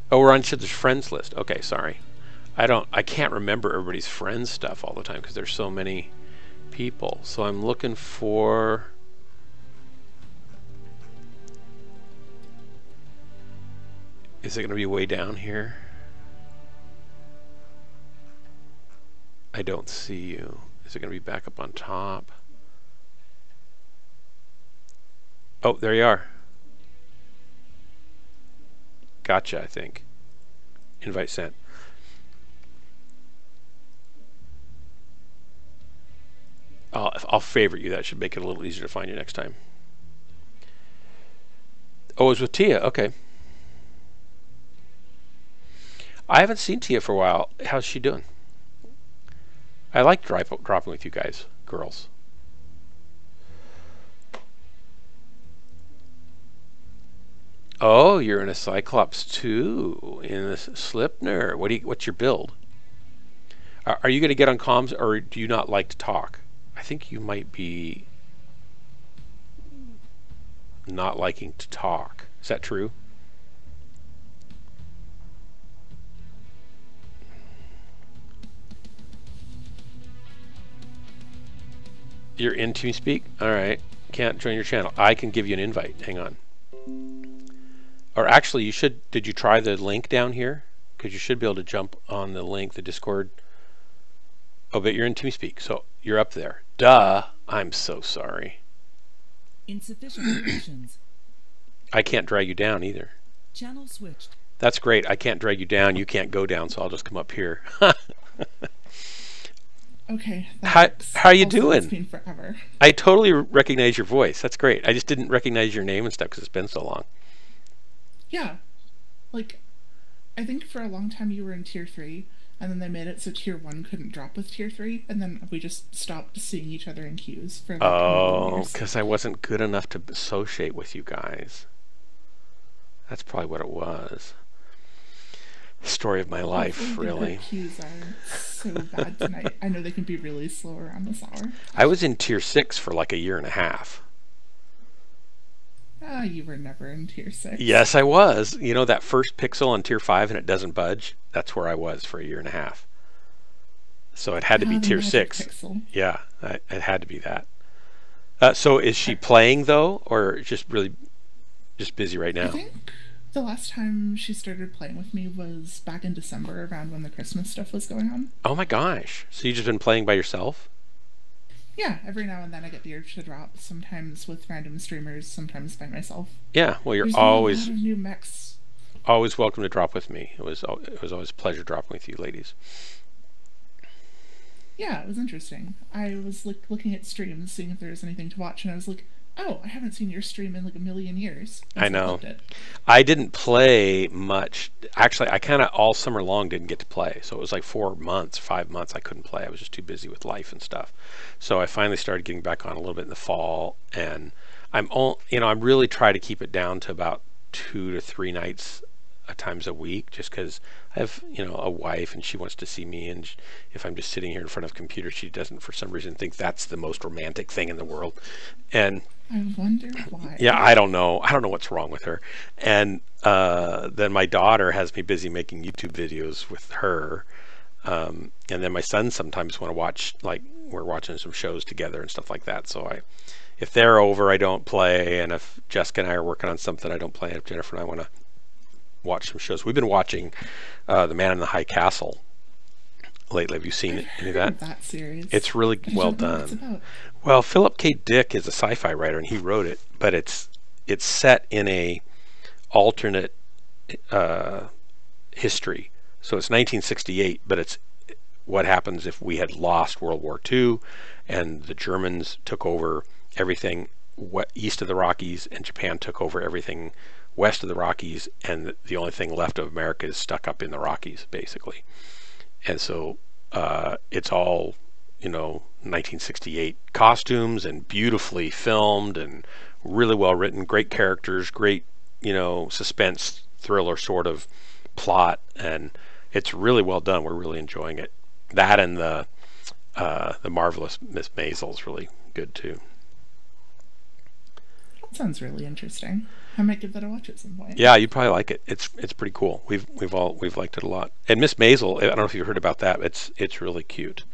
Oh, we're on each other's friends list. Okay, sorry. I can't remember everybody's friends stuff all the time because there's so many people. So I'm looking for... Is it going to be way down here? I don't see you. Is it going to be back up on top? Oh, there you are. Gotcha, I think. Invite sent. I'll favorite you. That should make it a little easier to find you next time. Oh, it was with Tia. Okay. I haven't seen Tia for a while. How's she doing? I like dropping with you guys, girls. Oh, you're in a Cyclops too, in a Slipner. What's your build? Are you going to get on comms, or do you not like to talk? I think you might be not liking to talk. Is that true? You're in TeamSpeak? All right. Can't join your channel. I can give you an invite. Hang on. Or actually, you should. Did you try the link down here? Because you should be able to jump on the link, the Discord. Oh, but you're in TeamSpeak, so you're up there. Duh. I'm so sorry. Insufficient permissions. I can't drag you down either. Channel switched. That's great. I can't drag you down. You can't go down, so I'll just come up here. Okay. How are you also, doing? It's been forever. I totally recognize your voice. That's great. I just didn't recognize your name and stuff because it's been so long. Yeah. Like, I think for a long time you were in Tier 3, and then they made it so Tier 1 couldn't drop with Tier 3, and then we just stopped seeing each other in queues for like a million Oh, years. because I wasn't good enough to associate with you guys. That's probably what it was. Story of my life, Hopefully the really. group queues are so bad tonight. I know they can be really slow around this hour. I was in Tier 6 for like a year and a half. Ah, you were never in Tier 6. Yes, I was. You know that first pixel on Tier 5 and it doesn't budge? That's where I was for a year and a half. So it had to be Ah, the Tier magic 6. pixel. Yeah, it had to be that. So is she playing though, or just really just busy right I now? think the last time she started playing with me was back in December, around when the Christmas stuff was going on. Oh my gosh. So you've just been playing by yourself? Yeah, every now and then I get the urge to drop, sometimes with random streamers, sometimes by myself. Yeah, well, you're There's been a always lot of new mechs. always welcome to drop with me. It was always a pleasure dropping with you ladies. Yeah, it was interesting. I was looking at streams, seeing if there was anything to watch, and I was like, oh, I haven't seen your stream in like a million years. And I so know. loved it. I didn't play much. Actually, I kind of all summer long didn't get to play. So it was like 4 months, 5 months I couldn't play. I was just too busy with life and stuff. So I finally started getting back on a little bit in the fall, and I'm really trying to keep it down to about 2 to 3 nights times a week, just because I have a wife and she wants to see me, and if I'm just sitting here in front of a computer, she doesn't for some reason think that's the most romantic thing in the world. And I wonder why. yeah, I don't know what's wrong with her. And then my daughter has me busy making YouTube videos with her, and then my sons sometimes want to watch, like we're watching some shows together and stuff like that. So if they're over, I don't play, and if Jessica and I are working on something, I don't play. If Jennifer and I want to watch some shows, we've been watching The Man in the High Castle lately. Have you seen any of that? That series. It's really I well don't know what it's done. about. Well, Philip K. Dick is a sci-fi writer, and he wrote it, but it's set in a alternate history. So it's 1968, but it's what happens if we had lost World War II, and the Germans took over everything east of the Rockies, and Japan took over everything west of the Rockies, and the only thing left of America is stuck up in the Rockies, basically. And so it's all 1968 costumes and beautifully filmed and really well written, great characters, great suspense thriller sort of plot, and it's really well done. We're really enjoying it. That and the Marvelous Miss Maisel is really good too. That sounds really interesting. I might give that a watch at some point. Yeah, you'd probably like it. It's pretty cool. We've liked it a lot. And Miss Maisel, I don't know if you've heard about that. It's really cute.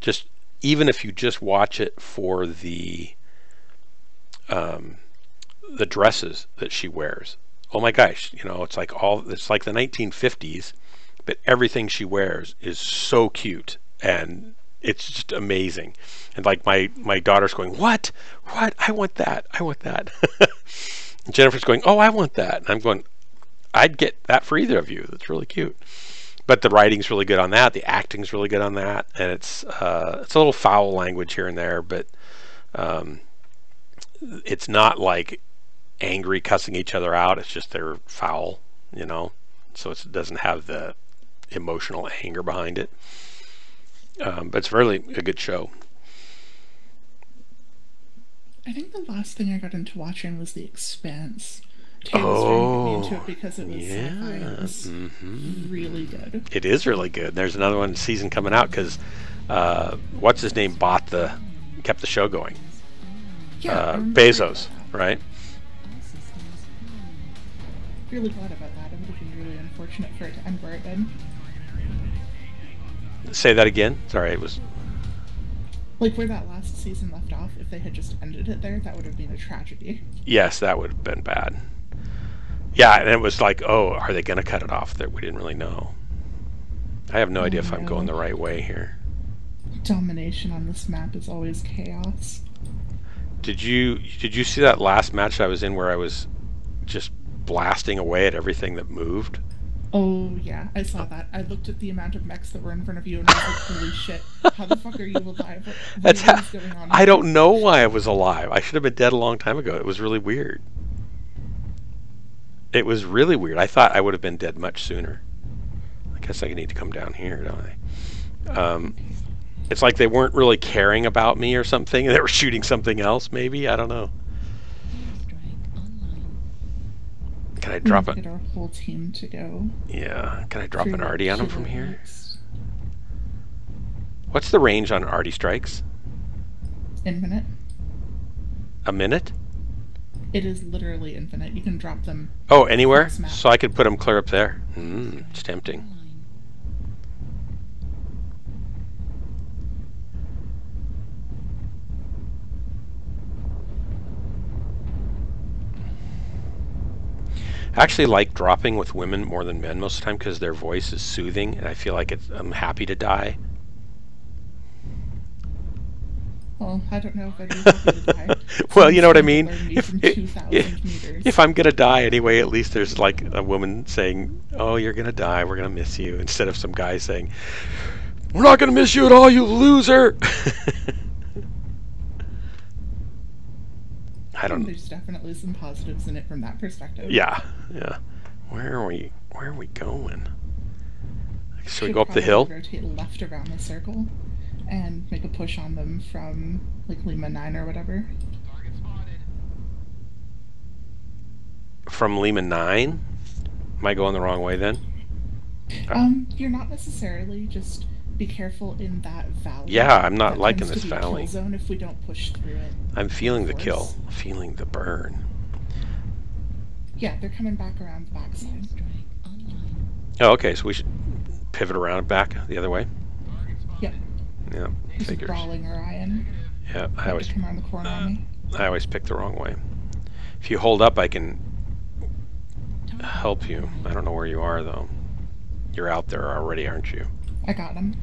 Just even if you just watch it for the dresses that she wears. Oh my gosh, it's like the 1950s, but everything she wears is so cute, and it's just amazing. And like my daughter's going, what? I want that. Jennifer's going, oh, I want that. And I'm going, I'd get that for either of you. That's really cute. but the writing's really good on that. The acting's really good on that, and it's a little foul language here and there, but it's not like angry cussing each other out. It's just they're foul, you know. So it doesn't have the emotional anger behind it. But it's really a good show. I think the last thing I got into watching was The Expanse. Taylor's trying to get me into it because it was sci-fi. It was really good. It is really good. There's another one season coming out because what's his name kept the show going. Yeah, Bezos, right? Really glad about that. It would have been really unfortunate for it to end where it did. Say that again. Sorry, it was Like where that last season left off. If they had just ended it there, that would have been a tragedy. yes, that would have been bad. Yeah, and it was like, oh, are they going to cut it off? That we didn't really know. I have no idea if I'm going the right way here. Domination on this map is always chaos. Did you see that last match I was in where I was just blasting away at everything that moved? Oh yeah, I saw that. I looked at the amount of mechs that were in front of you and I was like, holy shit, how the fuck are you alive? What is going on? I don't know why I was alive. I should have been dead a long time ago. It was really weird. It was really weird. I thought I would have been dead much sooner. I guess I need to come down here, don't I? It's like they weren't really caring about me or something. They were shooting something else, maybe. I don't know. Can I drop it? Get our whole team to go. Yeah. Can I drop an arty on them from here? What's the range on arty strikes? Infinite. A minute? It is literally infinite. You can drop them. Oh, anywhere? across map. So I could put them clear up there. It's tempting. I actually like dropping with women more than men most of the time because their voice is soothing and I feel like I'm happy to die. Well, I don't know if I'd be happy to die. Well, you know what I mean? If I'm gonna die anyway, at least there's like a woman saying, oh, you're gonna die, we're gonna miss you, instead of some guy saying, we're not gonna miss you at all, you loser. I don't know. There's definitely some positives in it from that perspective. Yeah. Where are we going? Should we go up the hill? Rotate left around the circle and make a push on them from like Lima 9 or whatever. From Lima 9? Am I going the wrong way then? You're not necessarily. Just be careful in that valley. Yeah, I'm not that liking tends this to be a valley. kill zone if we don't push through it. I'm feeling the Of kill, course. feeling the burn. Yeah, they're coming back around the backside. Oh, okay, so we should pivot around and back the other way. Yep. Yeah, Just figures. brawling Orion. Yeah, I always Come around the corner on me. pick the wrong way. If you hold up, I can help you. I don't know where you are though. You're out there already, aren't you? I got him.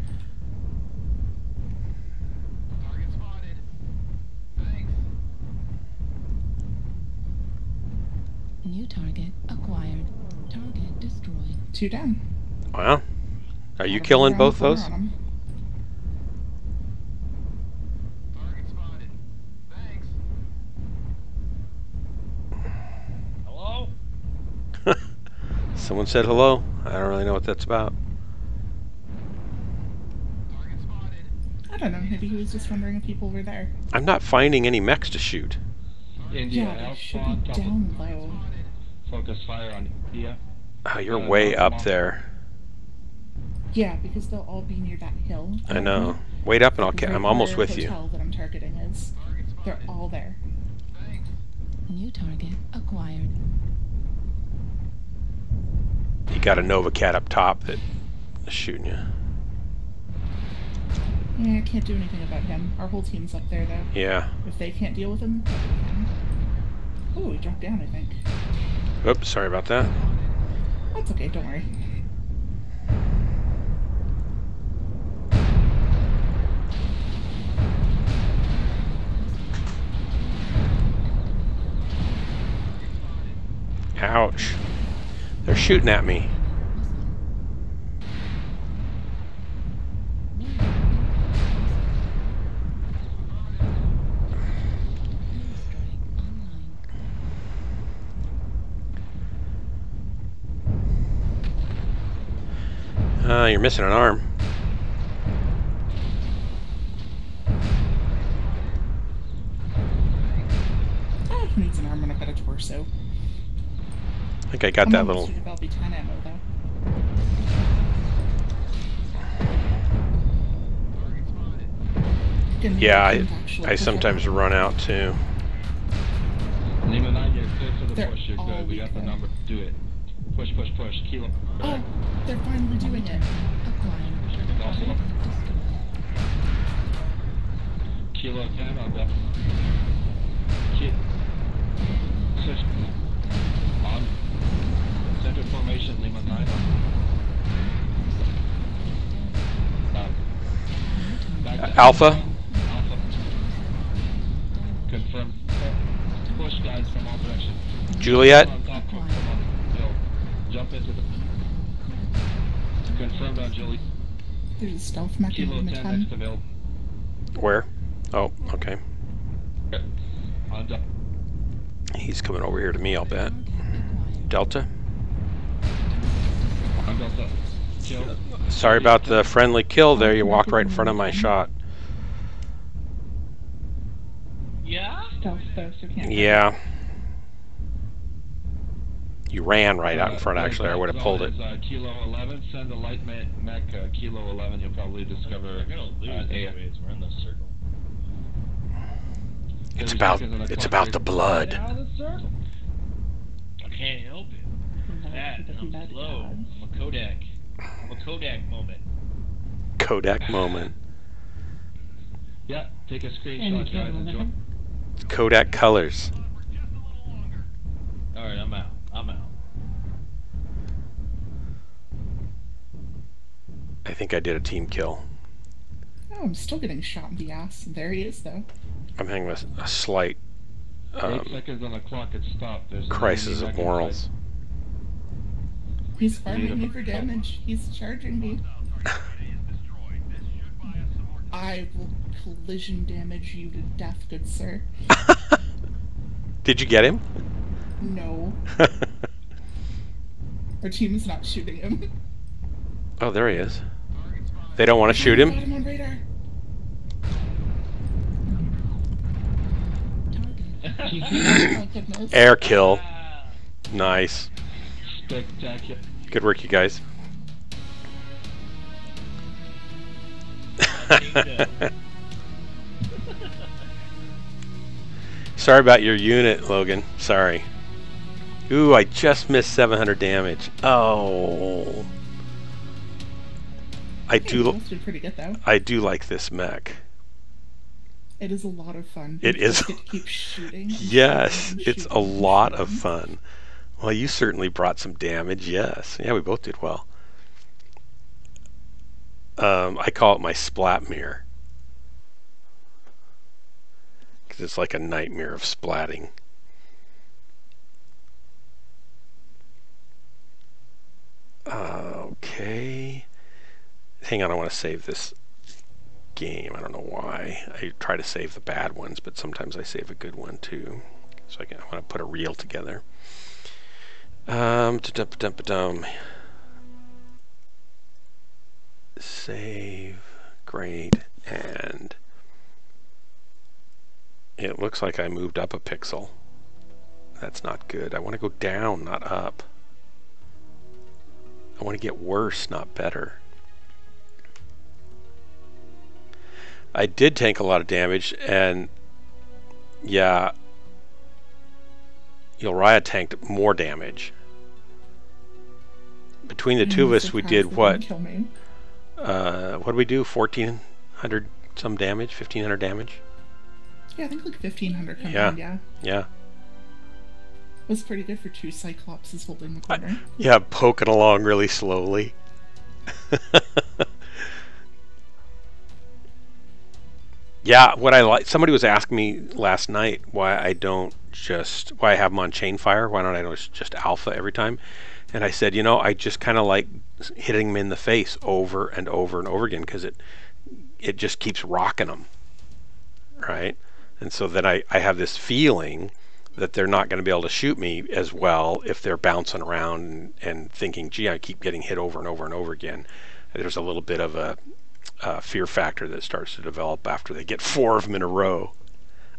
New target acquired. Target destroyed. 2 down. Wow. Are you Got him killing around both the corner those? on him. Hello? Someone said hello. I don't really know what that's about. I don't know. Maybe he was just wondering if people were there. I'm not finding any mechs to shoot. India, Yeah, they out should front, be double down low. focus fire on India. Oh, you're way up there. Yeah, because they'll all be near that hill. I know. Wait up and Right I'm almost where with you. hotel that I'm targeting is. They're all there. New target acquired. You got a Nova Cat up top that is shooting you. Yeah, I can't do anything about him. Our whole team's up there, though. Yeah. If they can't deal with him, we can. Oh, he dropped down, I think. Oops, sorry about that. That's okay, don't worry. Ouch. They're shooting at me. You're missing an arm. Oh, who needs an arm and a better torso? I think I got that little... That'll be 10 ammo, though. Yeah, I sometimes run out too. Lima 9, you're clear for the They're push. You're all good. We got the weak, number. Do it. Push, push, push. Kilo. Oh, they're finally doing it. Acquired. Kilo 10 on that. Switch. On. Center formation, Lima 9 on. Back to Alpha. Alpha. Confirm. Push guys from all directions. Juliet. On top, come on. Yo, jump into the... Confirmed on Julie. There's a stealth mech in Kilo the 10 next to Mill. Where? Oh, okay. On top. He's coming over here to me, I'll bet. Delta. On Delta. Kill. Sorry about the friendly kill there. You walked right in front of my shot. Yeah? Stealth, though, so can't. Yeah. You ran right out in front, actually. I would have pulled it. Kilo 11, send the light mech, Kilo 11, you'll probably discover We're gonna lose anyways. We're in the circle. It's about the blood. Out of the circle. I can't help it. That, I'm slow. I'm a Kodak. I'm a Kodak moment. Kodak moment. Yeah, take a screenshot, guys. Enjoy. Kodak colors. Alright, I'm out. I'm out. I think I did a team kill. Oh, I'm still getting shot in the ass. There he is, though. I'm having a slight 8 seconds on the clock, it stopped. There's crisis of morals. He's farming me for damage. He's charging me. I will collision damage you to death, good sir. Did you get him? No. Our team is not shooting him. Oh, there he is. They don't want to shoot Got him? him on radar. Oh, goodness. Air kill. Nice. Spectacular. Good work, you guys. Sorry about your unit, Logan. Sorry. Ooh, I just missed 700 damage. Oh. I do pretty good, though. I do like this mech. It is a lot of fun. It You is. just get to keep shooting. and Yes, shooting and it's a shooting and lot of shooting. fun. Well, you certainly brought some damage, yes. Yeah, we both did well. I call it my splat mirror. Because it's like a nightmare of splatting. Okay. Hang on, I want to save this game. I don't know why. I try to save the bad ones, but sometimes I save a good one too. So I want to put a reel together. Save, grade, and it looks like I moved up a pixel. That's not good. I want to go down, not up. I want to get worse, not better. I did tank a lot of damage, and yeah, Uriah tanked more damage. Between the two of us, we did what? Kill me. What did we do? 1,400 some damage? 1,500 damage? Yeah, I think like 1,500 Yeah. combined, yeah. Yeah. Was pretty good for 2 Cyclopses holding the corner. Yeah, poking along really slowly. Yeah, what I like, somebody was asking me last night why I have them on chain fire, why don't I just alpha every time? And I said, you know, I just kind of like hitting them in the face over and over and over again because it just keeps rocking them, right? And so then I have this feeling that they're not going to be able to shoot me as well if they're bouncing around and thinking, gee, I keep getting hit over and over and over again. There's a little bit of a fear factor that starts to develop after they get 4 of them in a row.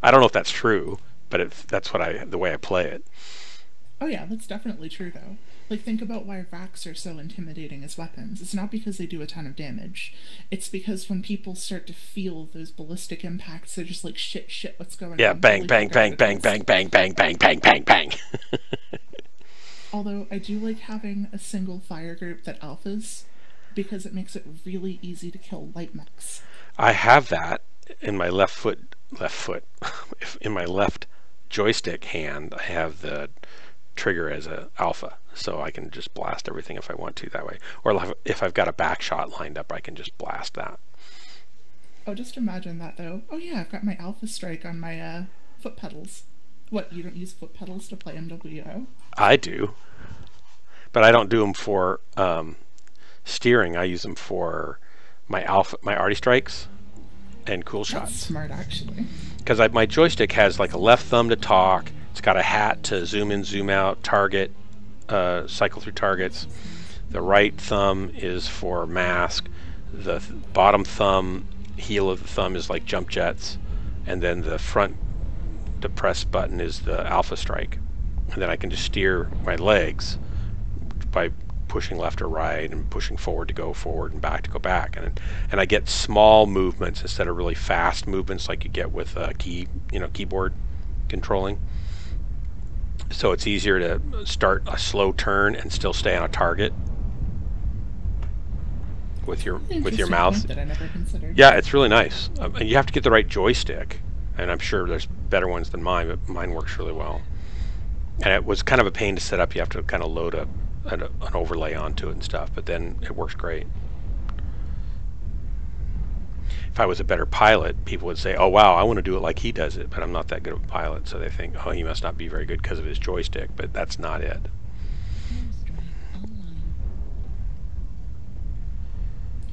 I don't know if that's true, but that's what the way I play it. Oh yeah, that's definitely true though. Like, think about why Vax are so intimidating as weapons. It's not because they do a ton of damage. It's because when people start to feel those ballistic impacts, they're just like, shit, what's going on? Yeah, bang, bang, bang, bang, bang, bang, bang, bang, bang, bang, bang. Although, I do like having a single fire group that alphas, because it makes it really easy to kill light mechs. I have that in my left foot, in my left joystick hand. I have the trigger as a alpha, so I can just blast everything if I want to that way. Or if I've got a back shot lined up, I can just blast that. Oh, just imagine that though. Oh yeah, I've got my alpha strike on my foot pedals. What, you don't use foot pedals to play MWO? I do, but I don't do them for steering. I use them for my arty strikes and cool shots. That's smart, actually. Because my joystick has like a left thumb to talk. It's got a hat to zoom in, zoom out, target, cycle through targets. The right thumb is for mask. The bottom thumb, heel of the thumb is like jump jets. And then the front depress button is the alpha strike. And then I can just steer my legs by pushing left or right and pushing forward to go forward and back to go back. And I get small movements instead of really fast movements like you get with keyboard controlling. So it's easier to start a slow turn and still stay on a target with your mouse. That I never considered. Yeah, it's really nice. And you have to get the right joystick, and I'm sure there's better ones than mine, but mine works really well. And it was kind of a pain to set up. You have to kind of load an overlay onto it and stuff, but then it works great. If I was a better pilot, people would say, oh wow, I want to do it like he does it, but I'm not that good of a pilot, so they think, oh, he must not be very good because of his joystick, but that's not it.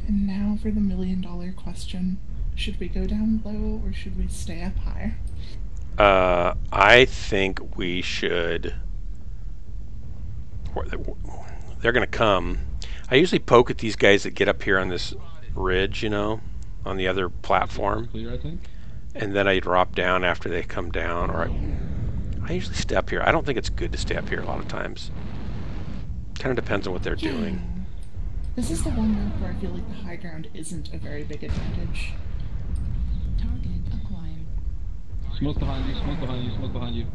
And now for the $1,000,000 question. Should we go down low or should we stay up high? I think we should... They're going to come. I usually poke at these guys that get up here on this ridge, on the other platform. Clear, I think. And then I drop down after they come down, or I usually stay up here. I don't think it's good to stay up here a lot of times. Kind of depends on what they're doing. This is the one map where I feel like the high ground isn't a very big advantage. Target acquired. Smoke behind you, smoke behind you, smoke behind you.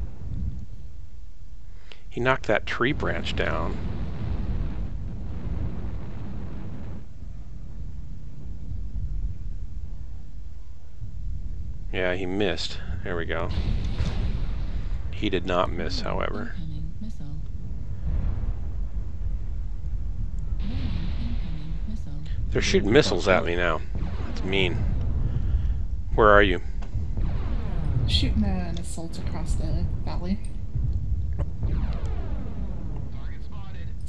He knocked that tree branch down. Yeah, he missed. There we go. He did not miss, however. Incoming missile. Incoming missile. They're shooting missiles at me now. That's mean. Where are you? Shooting an assault across the valley.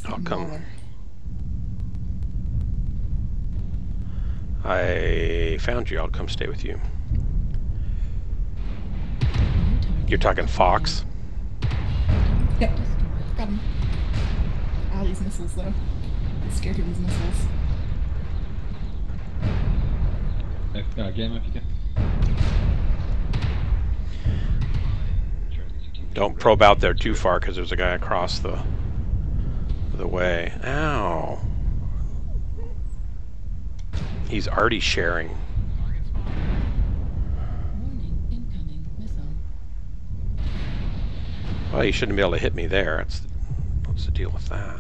I'll come. I found you. I'll come stay with you. You're talking Fox? Yep. Got him. Ah, these missiles though. I'm scared of these missiles. Game if you can. Don't probe out there too far because there's a guy across the way. Ow. He's already sharing. Warning, incoming missile. Well, he shouldn't be able to hit me there. What's the deal with that?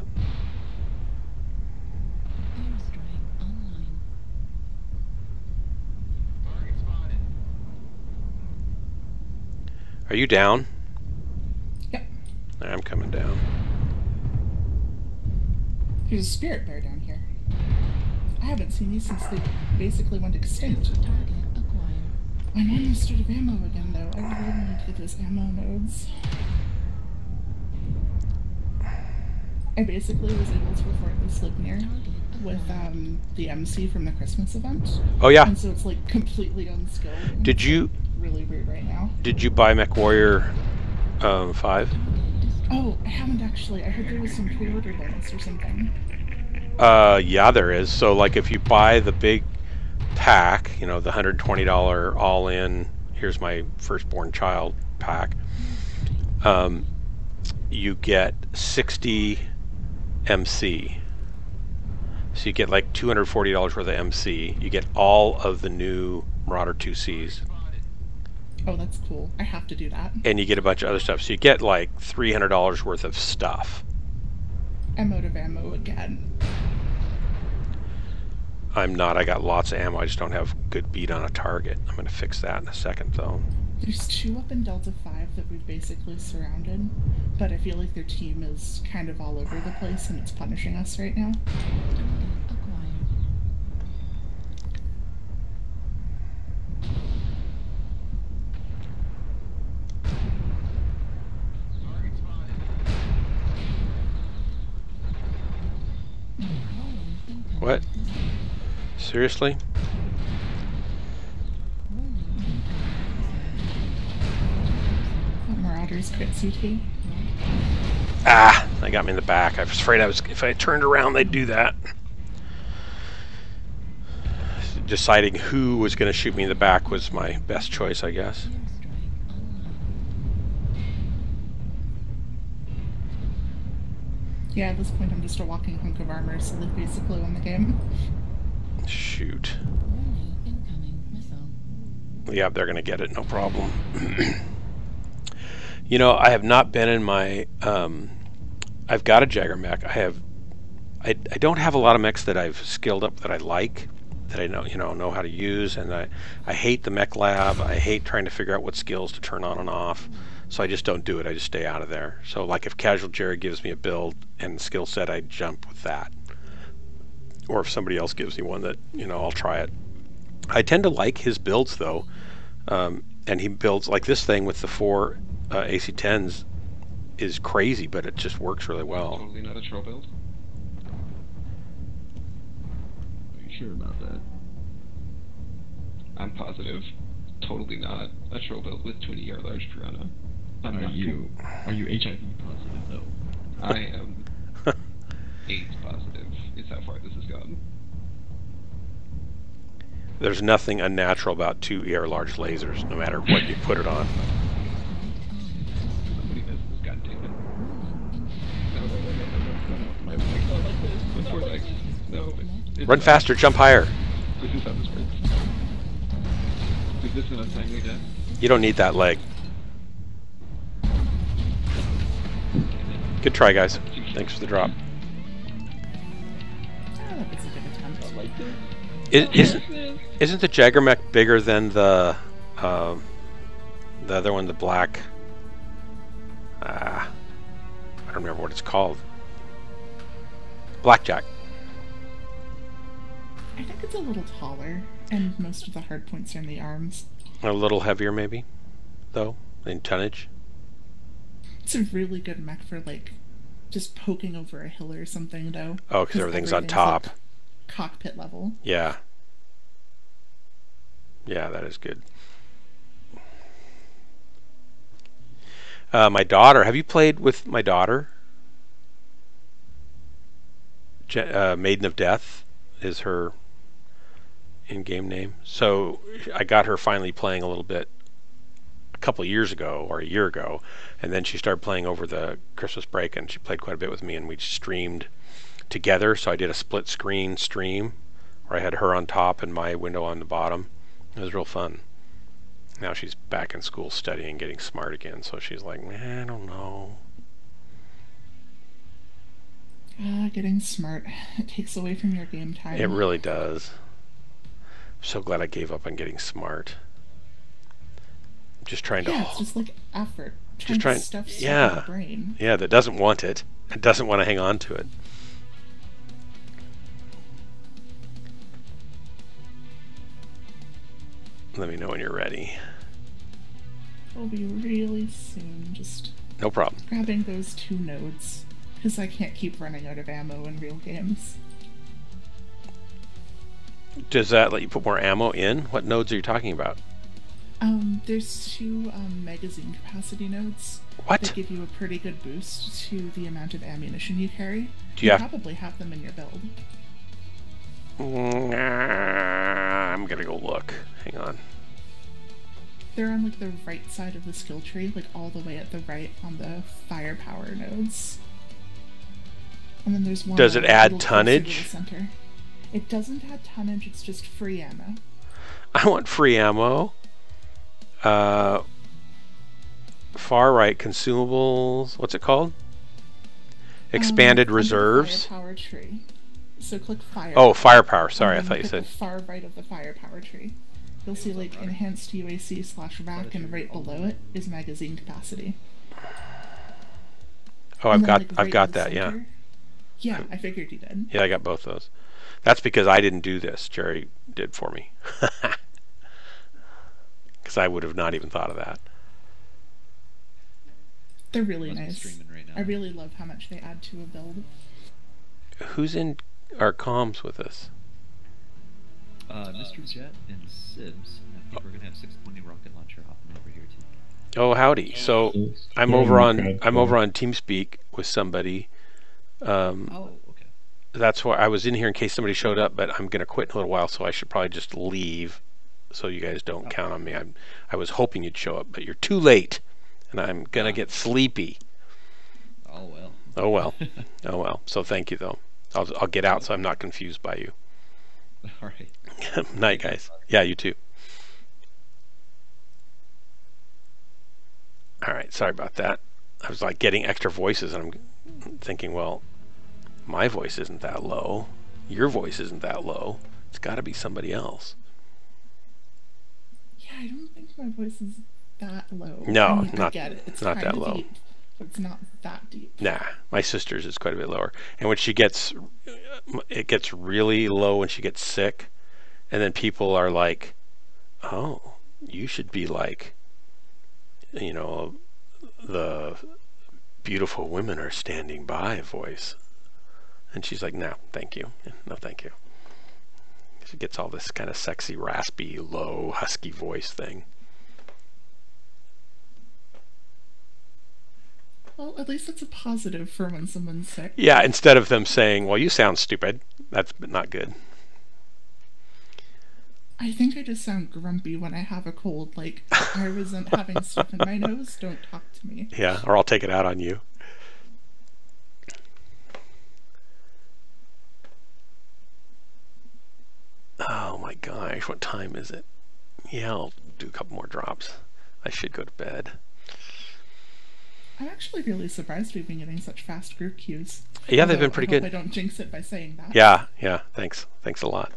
Airstrike online. Are you down? Yep. I'm coming down. There's a spirit bear down here. I haven't seen these since they basically went extinct. Target acquired. I'm almost out of ammo again though. I really need to get those ammo nodes. I basically was able to afford this live near with the MC from the Christmas event. Oh yeah. And so it's like completely unskilled. Did you really weird right now. Did you buy MechWarrior 5. Oh, I haven't actually. I heard there was some pre-order bonus or something. Yeah, there is. So, like, if you buy the big pack, you know, the $120 all-in, here's my firstborn child pack, you get 60 MC. So you get like $240 worth of MC. You get all of the new Marauder 2Cs. Oh, that's cool. I have to do that. And you get a bunch of other stuff. So you get like $300 worth of stuff. Emotive ammo again. I'm not. I got lots of ammo. I just don't have good beat on a target. I'm going to fix that in a second, though. There's 2 up in Delta 5 that we've basically surrounded, but I feel like their team is kind of all over the place and it's punishing us right now. Acquired. Rolling incoming What? missile. Seriously? Rolling incoming What, Marauders crit CT? Ah! They got me in the back. I was afraid if I turned around, they'd do that. Deciding who was going to shoot me in the back was my best choice, I guess. airstrike online. Yeah, at this point I'm just a walking hunk of armor, so they basically won the game. Shoot. Rolling incoming missile. Yeah, they're going to get it, no problem. You know, I have not been in my... I've got a Jagger mech. I don't have a lot of mechs that I've skilled up that I like, that I know how to use, and I hate the mech lab. I hate trying to figure out what skills to turn on and off, so I just don't do it. I just stay out of there. So like if Casual Jerry gives me a build and skill set, I jump with that. Or if somebody else gives me one that, I'll try it. I tend to like his builds though, and he builds like this thing with the 4 AC-10s is crazy, but it just works really well. Totally not a troll build. Are you sure about that? I'm positive. Totally not a troll build with 20-year large piranha. I'm Are not you HIV positive though? I am AIDS positive. It's how far this has gone. There's nothing unnatural about 2 ER large lasers, no matter what you put it on. Somebody missed this, goddammit. Rolling incoming. No. My leg's not like this. My poor legs. No. It's Run not. faster, jump higher. This is how this works. Is this an untimely death? You don't need that leg. Good try, guys. Thanks for the drop. Oh, that was a good attempt. I like this. Isn't the Jagger mech bigger than the other one, the black? I don't remember what it's called. Blackjack. I think it's a little taller, and most of the hard points are in the arms. A little heavier, maybe, though, in tonnage. It's a really good mech for, like, just poking over a hill or something, though. Oh, because everything's on top. Like, cockpit level. Yeah. Yeah, that is good. My daughter, have you played with my daughter? Maiden of Death is her in-game name. So I got her finally playing a little bit a couple of years ago, or a year ago, and then she started playing over the Christmas break, and she played quite a bit with me, and we streamed together. So I did a split screen stream where I had her on top and my window on the bottom. It was real fun. Now she's back in school studying, getting smart again, so she's like, I don't know. Getting smart. It takes away from your game time. It really does. I'm so glad I gave up on getting smart. I'm just trying to... Yeah, it's just like effort. Just trying... Stuff in Yeah. the brain. Yeah, that doesn't want it. It doesn't want to hang on to it. Let me know when you're ready. It'll be really soon. Just No problem. grabbing those 2 nodes. Because I can't keep running out of ammo in real games. Does that let you put more ammo in? What nodes are you talking about? There's two magazine capacity nodes What? that give you a pretty good boost to the amount of ammunition you carry. Do you have- probably have them in your build. I'm gonna go look. Hang on. They're on like the right side of the skill tree, like all the way at the right on the firepower nodes. And then there's one. Does it a add little closer to the tonnage? center. It doesn't add tonnage. It's just free ammo. I want free ammo. Far right consumables. What's it called? Expanded Under the reserves. Firepower tree. So click fire. Oh, firepower. Sorry, I and then thought you look said. at the far right of the firepower tree. You'll see like enhanced UAC/rack, and right below it is magazine capacity. Oh, And I've then, got like, I've right got in the that. Yeah, center- Yeah, I figured you did. yeah, I got both those. That's because I didn't do this. Jerry did for me. Because I would have not even thought of that. They're really Must be nice. streaming right now. I really love how much they add to a build. Who's in our comms with us? Mr. Jet and Sibs. And I think we're gonna have 620 rocket launcher hopping over here too. Oh, howdy. So I'm over on TeamSpeak with somebody. Oh, okay. That's why I was in here in case somebody showed up, but I'm gonna quit in a little while, so I should probably just leave, so you guys don't count on me. I was hoping you'd show up, but you're too late, and I'm gonna get sleepy. Oh well. Oh well, oh well. So thank you though. I'll get out so I'm not confused by you. All right. Night, guys. Yeah, you too. All right, sorry about that. I was like getting extra voices, and I'm thinking, well, my voice isn't that low. Your voice isn't that low. It's got to be somebody else. Yeah, I don't think my voice is that low. No, I mean, I not- get it. It's not kinda that low. Deep, but it's not that deep. Nah, my sister's is quite a bit lower. And when she gets, it gets really low when she gets sick, and then people are like, "Oh, you should be like, you know, the beautiful women are standing by voice." And she's like, "No, thank you. No, thank you." She gets all this kind of sexy, raspy, low, husky voice thing. Well, at least it's a positive for when someone's sick. Yeah, instead of them saying, "Well, you sound stupid," that's not good. I think I just sound grumpy when I have a cold. Like, I resent having stuff in my nose. Don't talk to me. Yeah, or I'll take it out on you. Oh my gosh, what time is it? Yeah, I'll do a couple more drops. I should go to bed. I'm actually really surprised we've been getting such fast group queues. Yeah, they've been Although pretty I hope good. I don't jinx it by saying that. Yeah, yeah, thanks. Thanks a lot.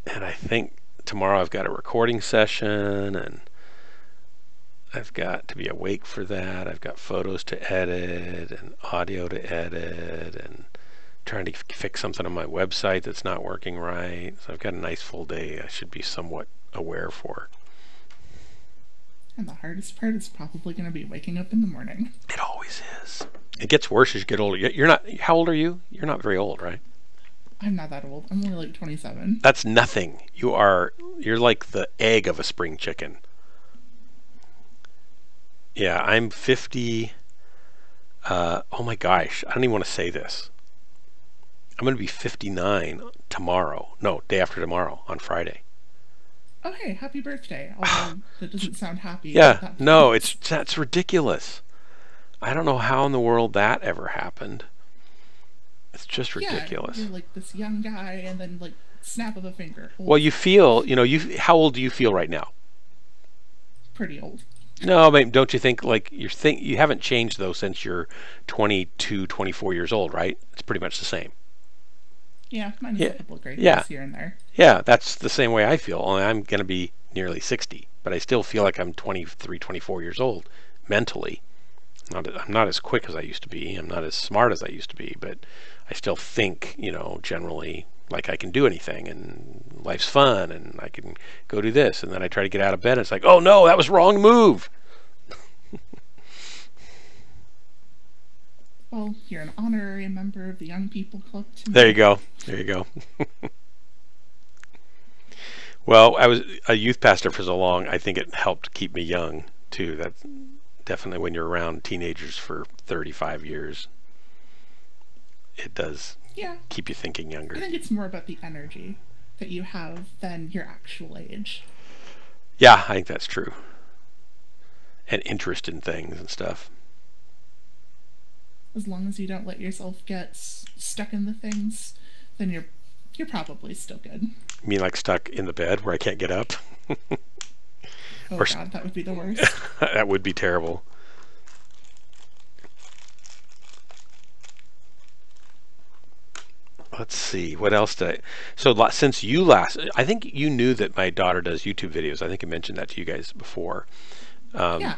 And I think tomorrow I've got a recording session, and I've got to be awake for that. I've got photos to edit and audio to edit, and trying to fix something on my website that's not working right. So I've got a nice full day I should be somewhat aware for. And the hardest part is probably going to be waking up in the morning. It always is. It gets worse as you get older. You're not, how old are you? You're not very old, right? I'm not that old. I'm only like 27. That's nothing. You're like the egg of a spring chicken. Yeah, I'm 50. Oh my gosh, I don't even want to say this. I'm going to be 59 tomorrow. No, day after tomorrow, on Friday. Oh, hey, happy birthday. Although that doesn't sound happy. Yeah, no, that's ridiculous. I don't know how in the world that ever happened. It's just ridiculous. Yeah, you're like this young guy, and then like snap of a finger. Old. Well, you feel, how old do you feel right now? Pretty old. No, I mean, don't you think, like, you haven't changed, though, since you're 22, 24 years old, right? It's pretty much the same. Yeah, minus a couple of gray yeah. hairs here and there. Yeah, that's the same way I feel. Only I'm going to be nearly 60, but I still feel like I'm 23, 24 years old mentally. I'm not as quick as I used to be. I'm not as smart as I used to be, but I still think, generally like I can do anything, and life's fun, and I can go do this. And then I try to get out of bed, and it's like, oh no, that was wrong move. Well, you're an honorary member of the Young People Club tonight. There you go. There you go. Well, I was a youth pastor for so long. I think it helped keep me young too. That's definitely when you're around teenagers for 35 years. It does Yeah. keep you thinking I younger. think it's more about the energy that you have than your actual age. Yeah, I think that's true. And interest in things and stuff. As long as you don't let yourself get stuck in the things, then you're probably still good. You mean like stuck in the bed where I can't get up? Oh Or God, that would be the worst. That would be terrible. Let's see, what else did I... So since you last... I think you knew that my daughter does YouTube videos. I think I mentioned that to you guys before. Yeah.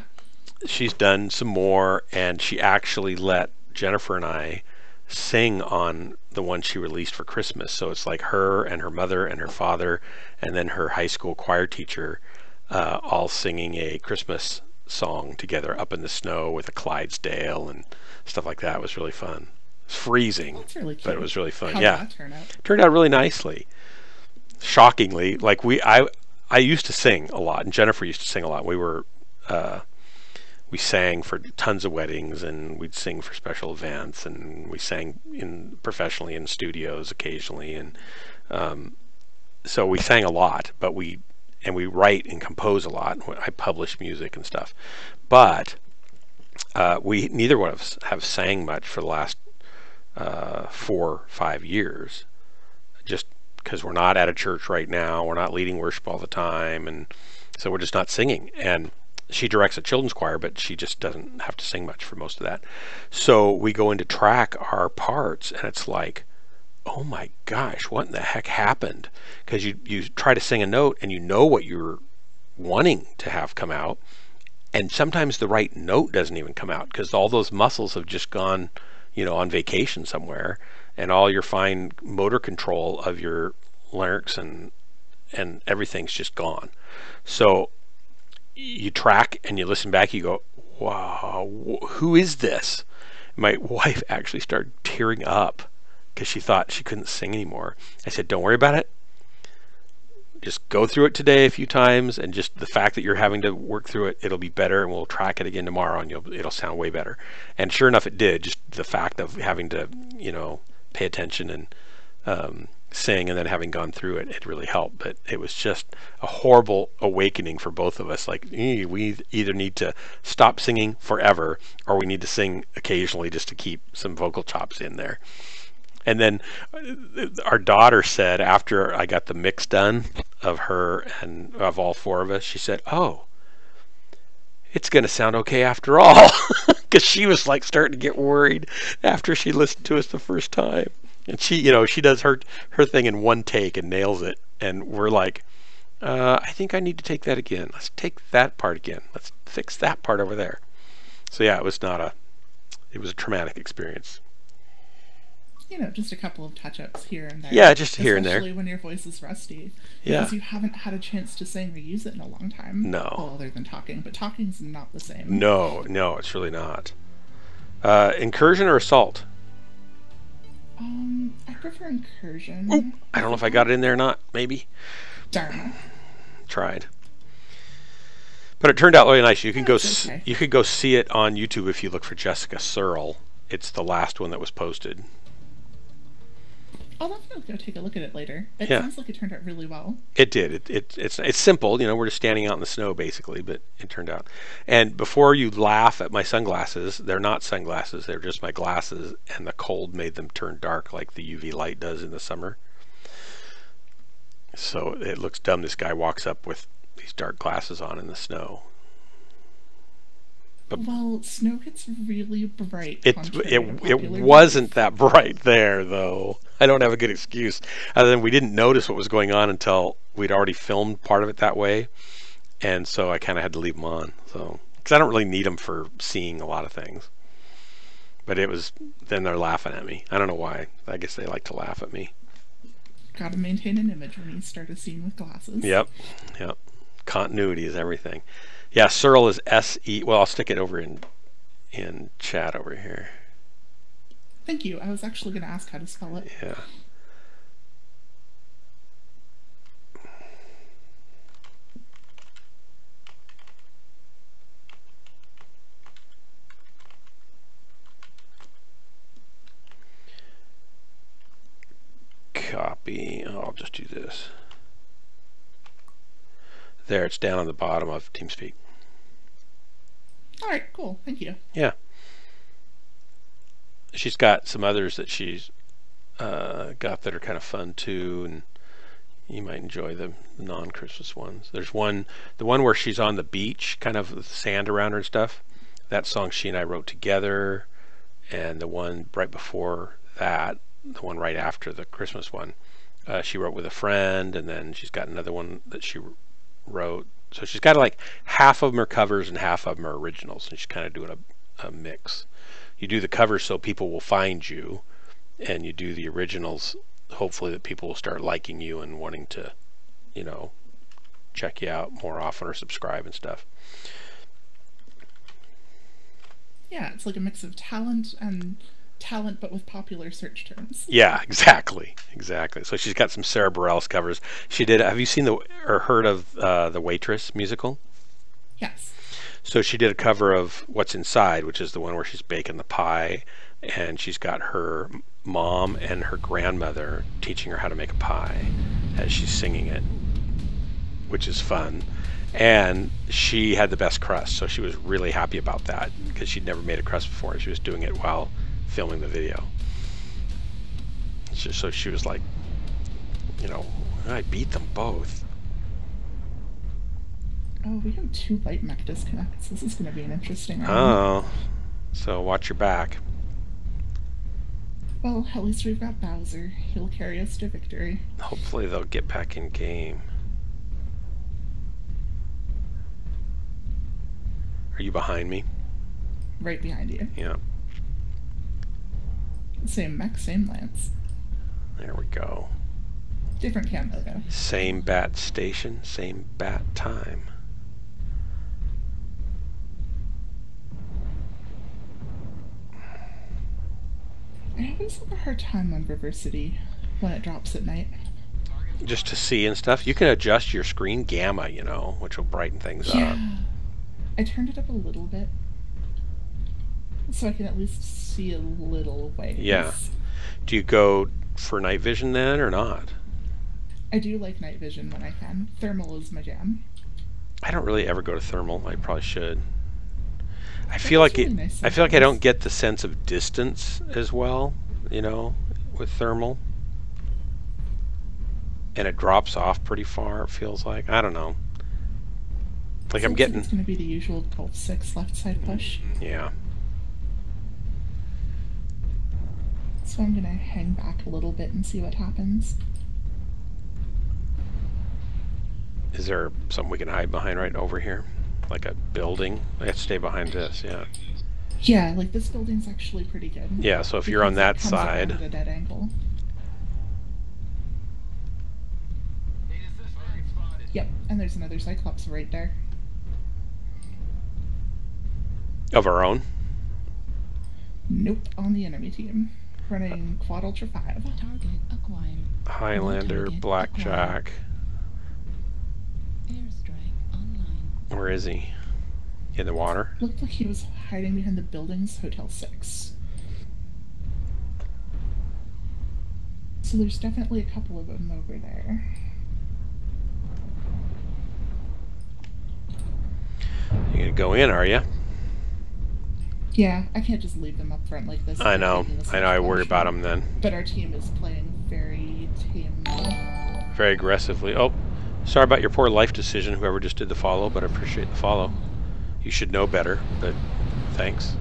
She's done some more, and she actually let Jennifer and I sing on the one she released for Christmas. So it's like her and her mother and her father and then her high school choir teacher all singing a Christmas song together up in the snow with a Clydesdale and stuff like that. It was really fun. It's freezing, That's really cute. but it was really fun. How'd Yeah, that turn out? turned out really nicely. Shockingly, like I used to sing a lot, and Jennifer used to sing a lot. We sang for tons of weddings, and we'd sing for special events, and we sang professionally in studios occasionally, and so we sang a lot. But we write and compose a lot. I publish music and stuff, but we neither one of us have sang much for the last 4-5 years, just because we're not at a church right now. We're not leading worship all the time, and so we're just not singing. And she directs a children's choir, but she just doesn't have to sing much for most of that. So we go in to track our parts, and it's like, oh my gosh, what in the heck happened? Because you try to sing a note, and you know what you're wanting to have come out, and sometimes the right note doesn't even come out because all those muscles have just gone, on vacation somewhere, and all your fine motor control of your larynx and everything's just gone. So you track and you listen back, you go, wow, who is this? My wife actually started tearing up because she thought she couldn't sing anymore. I said, don't worry about it. Just go through it today a few times, and just the fact that you're having to work through it, it'll be better, and we'll track it again tomorrow, and it'll sound way better. And sure enough, it did. Just the fact of having to, pay attention and sing, and then having gone through it, it really helped. But it was just a horrible awakening for both of us. Like, we either need to stop singing forever, or we need to sing occasionally just to keep some vocal chops in there. And then our daughter said, after I got the mix done of her and of all four of us, she said, oh, it's going to sound okay after all. Because she was like starting to get worried after she listened to us the first time. And she does her thing in one take and nails it. And we're like, I think I need to take that again. Let's take that part again. Let's fix that part over there. So yeah, it was a traumatic experience. Just a couple of touch-ups here and there. Yeah, just here and there. Especially when your voice is rusty. Yeah. Because you haven't had a chance to sing or use it in a long time. No. Well, other than talking. But talking's not the same. No, it's really not. Incursion or assault? I prefer incursion. Oop, I don't know if I got it in there or not. Maybe. Darn. Tried. But it turned out really nice. You can okay. You could go see it on YouTube if you look for Jessica Searle. It's the last one that was posted. I'll definitely go take a look at it later. It Yeah. sounds like it turned out really well. It did. It's simple. We're just standing out in the snow basically, but it turned out. And before you laugh at my sunglasses, they're not sunglasses. They're just my glasses, and the cold made them turn dark like the UV light does in the summer. So it looks dumb. This guy walks up with these dark glasses on in the snow. Well, snow gets really bright. It wasn't that bright there, though. I don't have a good excuse other than we didn't notice what was going on until we'd already filmed part of it that way, and so I kind of had to leave them on. So, because I don't really need them for seeing a lot of things. But then they're laughing at me. I don't know why. I guess they like to laugh at me. Gotta maintain an image when you start a scene with glasses. Yep. Continuity is everything. Yeah, Searle is S-E. Well, I'll stick it over in chat over here. Thank you. I was actually going to ask how to spell it. Yeah. copy. Oh, I'll just do this. There, it's down on the bottom of TeamSpeak. All right, cool. Thank you. Yeah. She's got some others that she's got that are kind of fun too, and you might enjoy the non-Christmas ones. There's one, the one where she's on the beach, kind of with sand around her and stuff. That song she and I wrote together, and the one right before that, the one right after the Christmas one, she wrote with a friend, and then she's got another one that she wrote. So she's got like half of them are covers and half of them are originals, and she's kind of doing a mix. You do the covers so people will find you, and you do the originals hopefully that people will start liking you and wanting to, you know, check you out more often or subscribe and stuff. Yeah, it's like a mix of talent but with popular search terms. Yeah, exactly. So she's got some Sarah Bareilles covers. She did. Have you seen or heard of the Waitress musical? Yes. So she did a cover of What's Inside, which is the one where she's baking the pie, and she's got her mom and her grandmother teaching her how to make a pie as she's singing it, which is fun. And she had the best crust, so she was really happy about that because she'd never made a crust before. She was doing it while filming the video. So she was like, you know, I beat them both. Oh, we have 2 light mech disconnects. This is going to be an interesting round. Oh, so watch your back. Well, at least we've got Bowser. He'll carry us to victory. Hopefully they'll get back in game. Are you behind me? Right behind you. Yeah. Same mech, same lance. There we go. Different camo though. Same bat station, same bat time. I always have a hard time on River City when it drops at night. Just to see and stuff. You can adjust your screen gamma, you know, which will brighten things up. I turned it up a little bit so I can at least see a little ways. Yeah. Do you go for night vision then or not? I do like night vision when I can. Thermal is my jam. I don't really ever go to thermal. I probably should. I feel like really nice I don't get the sense of distance as well, you know, with thermal. And it drops off pretty far, it feels like. I don't know. Like I'm getting... It's going to be the usual Gulf 6 left side push. Yeah. So I'm going to hang back a little bit and see what happens. Is there something we can hide behind right over here? Like a building? I have to stay behind this, yeah. Yeah, like this building's actually pretty good. Yeah, so if you're on that side... At a dead angle. Yep, and there's another Cyclops right there. Of our own? Nope, on the enemy team. Running Quad Ultra 5. Target acquired. Highlander, Target Blackjack. Airstrike online. Where is he? In the water? Looked like he was hiding behind the buildings, Hotel 6. So there's definitely a couple of them over there. You're gonna go in, are you? Yeah, I can't just leave them up front like this. I know. I worry about them then. But our team is playing very tamely. Very aggressively. Oh, sorry about your poor life decision, whoever just did the follow, but I appreciate the follow. You should know better, but thanks.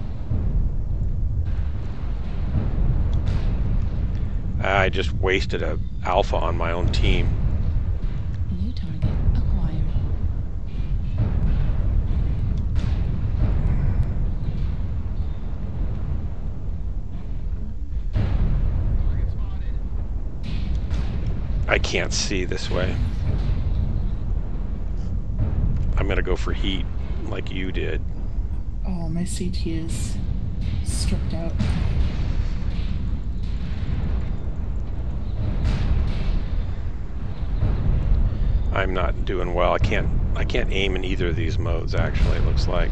I just wasted a alpha on my own team. New target acquired. I can't see this way. I'm gonna go for heat like you did. Oh, my CT is stripped out. I'm not doing well. I can't aim in either of these modes actually, it looks like.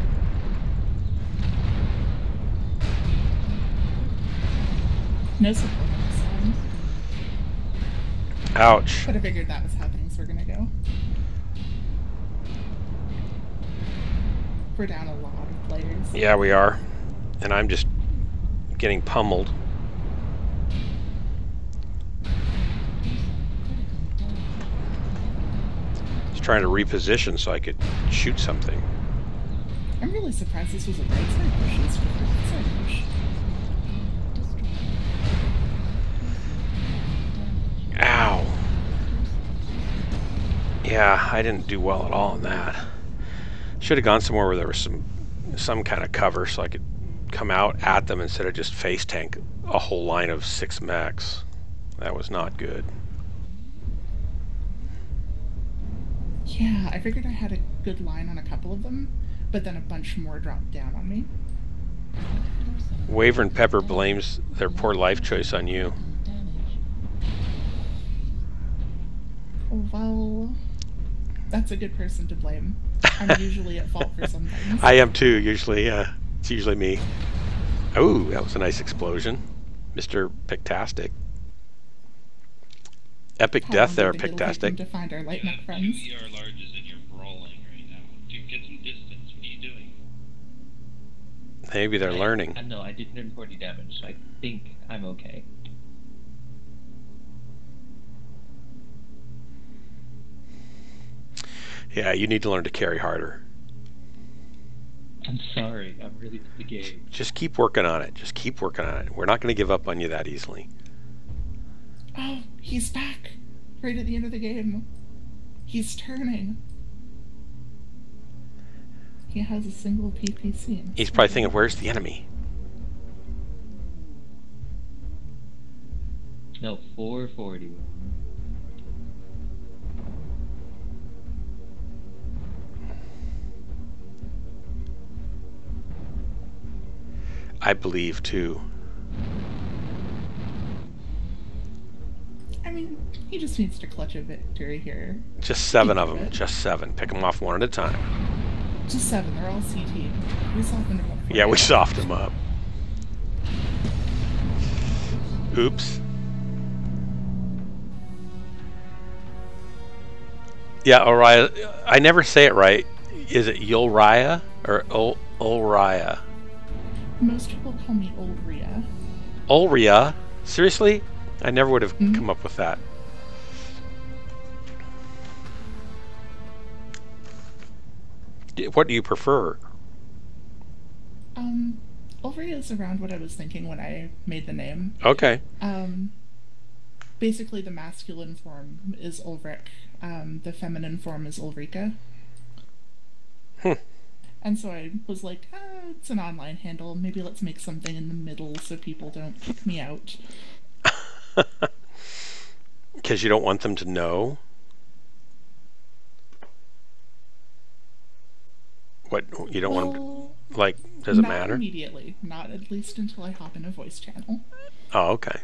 No support on the side. Ouch. But I figured that was how things were gonna go. We're down a lot of players. Yeah, we are. And I'm just getting pummeled. Just trying to reposition so I could shoot something. I'm really surprised this was a right side push instead of a left side push. Ow. Yeah, I didn't do well at all on that. Should have gone somewhere where there was some kind of cover so I could come out at them instead of just face tank a whole line of 6 mechs. That was not good. Yeah, I figured I had a good line on a couple of them, but then a bunch more dropped down on me. Waver and Pepper blames their poor life choice on you. Well, that's a good person to blame. I'm usually at fault for some things. I am too, usually. It's usually me. Oh, that was a nice explosion. Mr. Pictastic. Epic How death there, long did it take them Pictastic. to find our light mech friends? 2 ER larges and you're brawling right now. Dude, get some distance. What are you doing? Maybe they're learning. No, I did 140 damage, so I think I'm okay. Yeah, you need to learn to carry harder. I'm sorry, I'm really the game. Just keep working on it. Just keep working on it. We're not going to give up on you that easily. Oh, he's back! Right at the end of the game. He's turning. He has a single PPC. He's probably thinking, where's the enemy? No, 440. I believe, too. I mean, he just needs to clutch a victory here. Just 7 of them. Just 7. Pick them off one at a time. Just 7, they're all CT. We softened him up. Yeah, we softened them up. Oops. Yeah, Oriah. I never say it right. Is it Yulraya or Ulraya? Most people call me Old Rhea. Ulria? Seriously? I never would have come up with that. What do you prefer? Old Rhea is around what I was thinking when I made the name. Okay. Basically the masculine form is Ulrich. The feminine form is Ulrika. And so I was like, it's an online handle. Maybe let's make something in the middle so people don't kick me out. Because you don't want them to know? What, you don't want them, like, does it matter? Not immediately. Not at least until I hop in a voice channel. Oh, okay.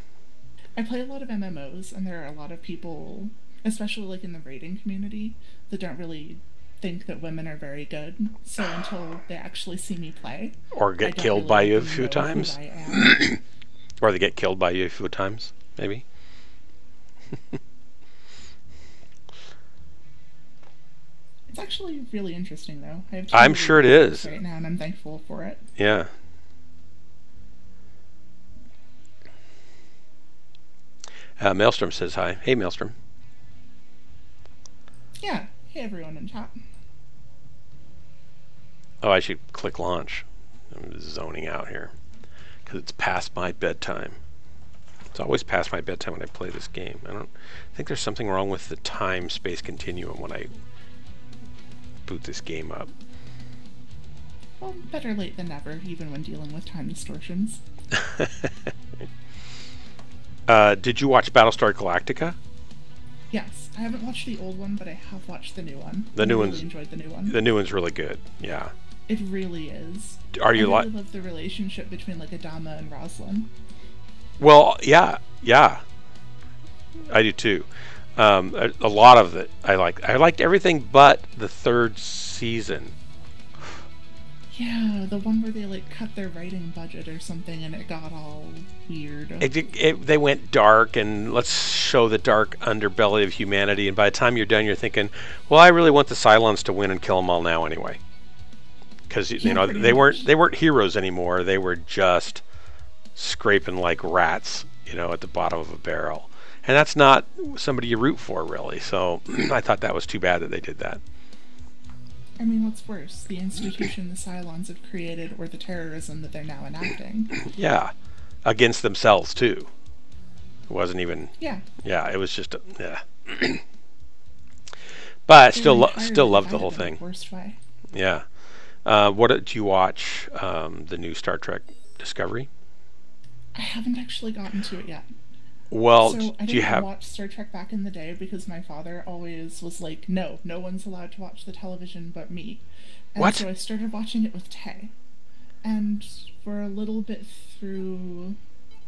I play a lot of MMOs, and there are a lot of people, especially like in the raiding community, that don't really think that women are very good. So until they actually see me play, or get killed by you a few times, or they get killed by you a few times, maybe. It's actually really interesting, though. I have I'm sure it is right now, and I'm thankful for it. Yeah. Maelstrom says hi. Hey, Maelstrom. Yeah. Hey, everyone in chat. Oh, I should click launch. I'm zoning out here because it's past my bedtime. It's always past my bedtime when I play this game. I think there's something wrong with the time-space continuum when I boot this game up. Well, better late than never, even when dealing with time distortions. Did you watch Battlestar Galactica? Yes, I haven't watched the old one, but I have watched the new one. The new one's really enjoyed the new one. The new one's really good. Yeah. It really is. Are you I really love the relationship between like Adama and Roslyn. Well, yeah. I do too. A lot of it I liked. I liked everything but the 3rd season. Yeah, the one where they like cut their writing budget or something, and it got all weird. They went dark, and let's show the dark underbelly of humanity. And by the time you're done, you're thinking, well, I really want the Cylons to win and kill them all now anyway. Because you know they weren't heroes anymore. They were just scraping like rats, you know, at the bottom of a barrel. And that's not somebody you root for, really. So I thought that was too bad that they did that. I mean, what's worse, the institution the Cylons have created or the terrorism that they're now enacting? Yeah, against themselves, too. It wasn't even... Yeah. Yeah, it was just... yeah. But I still love the whole thing. Worst way. Yeah. What do you watch, the new Star Trek Discovery? I haven't actually gotten to it yet. Well, so I do you have... watch Star Trek back in the day because my father always was like, no one's allowed to watch the television but me. And What? So I started watching it with Tay. And we're a little bit through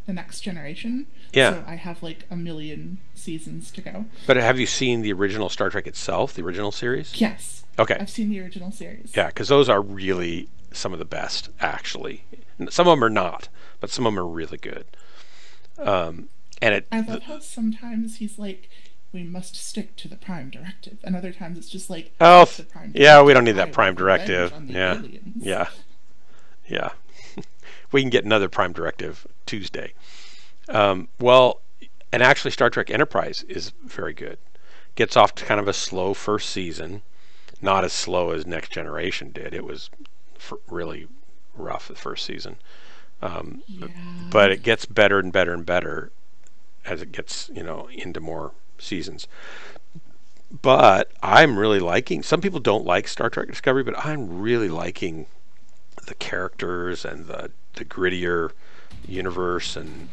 the Next Generation. Yeah. So I have like a million seasons to go. But have you seen the original Star Trek itself, the original series? Yes. Okay. I've seen the original series. Yeah, because those are really some of the best, actually. Some of them are not, but some of them are really good. I love how sometimes he's like, we must stick to the Prime Directive, and other times it's just like, oh, the Prime yeah, we don't need that Directive. Prime Directive. Yeah, Aliens. yeah. We can get another Prime Directive Tuesday. Well, and actually Star Trek Enterprise is very good. Gets off to kind of a slow first season, not as slow as Next Generation did. It was really rough the first season. But it gets better and better and better as it gets, you know, into more seasons. But I'm really liking, some people don't like Star Trek Discovery, but I'm really liking the characters and the grittier universe, and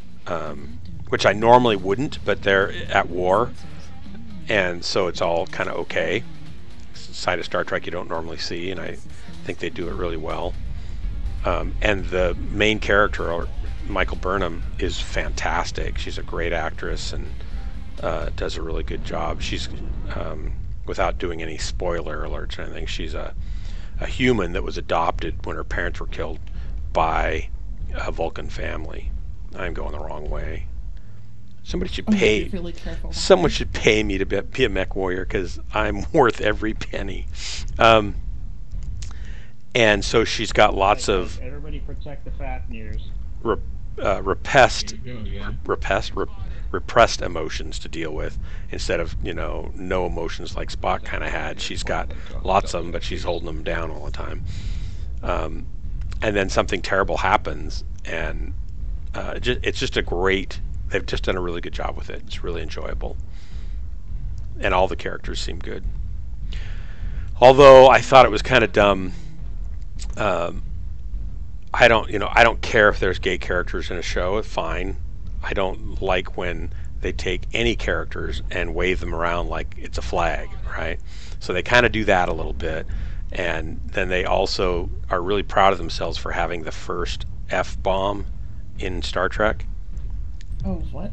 which I normally wouldn't, but they're at war, and so it's all kind of okay. Side of Star Trek you don't normally see, and I think they do it really well. And the main character, Michael Burnham, is fantastic. She's a great actress and does a really good job. She's, without doing any spoiler alerts or anything, she's a human that was adopted when her parents were killed by a Vulcan family. I'm going the wrong way. Somebody should pay. Really careful. Someone should pay me to be a mech warrior, because I'm worth every penny. And so she's got lots of Everybody protect the Fafnirs. repressed emotions to deal with, instead of, you know, no emotions like Spock kind of had. She's got lots of them, but she's holding them down all the time. And then something terrible happens, and it's just a great... They've just done a really good job with it. It's really enjoyable. And all the characters seem good. Although I thought it was kind of dumb. I don't care if there's gay characters in a show. It's fine. I don't like when they take any characters and wave them around like it's a flag, right? So they kind of do that a little bit. And then they also are really proud of themselves for having the first F-bomb in Star Trek. Oh, what?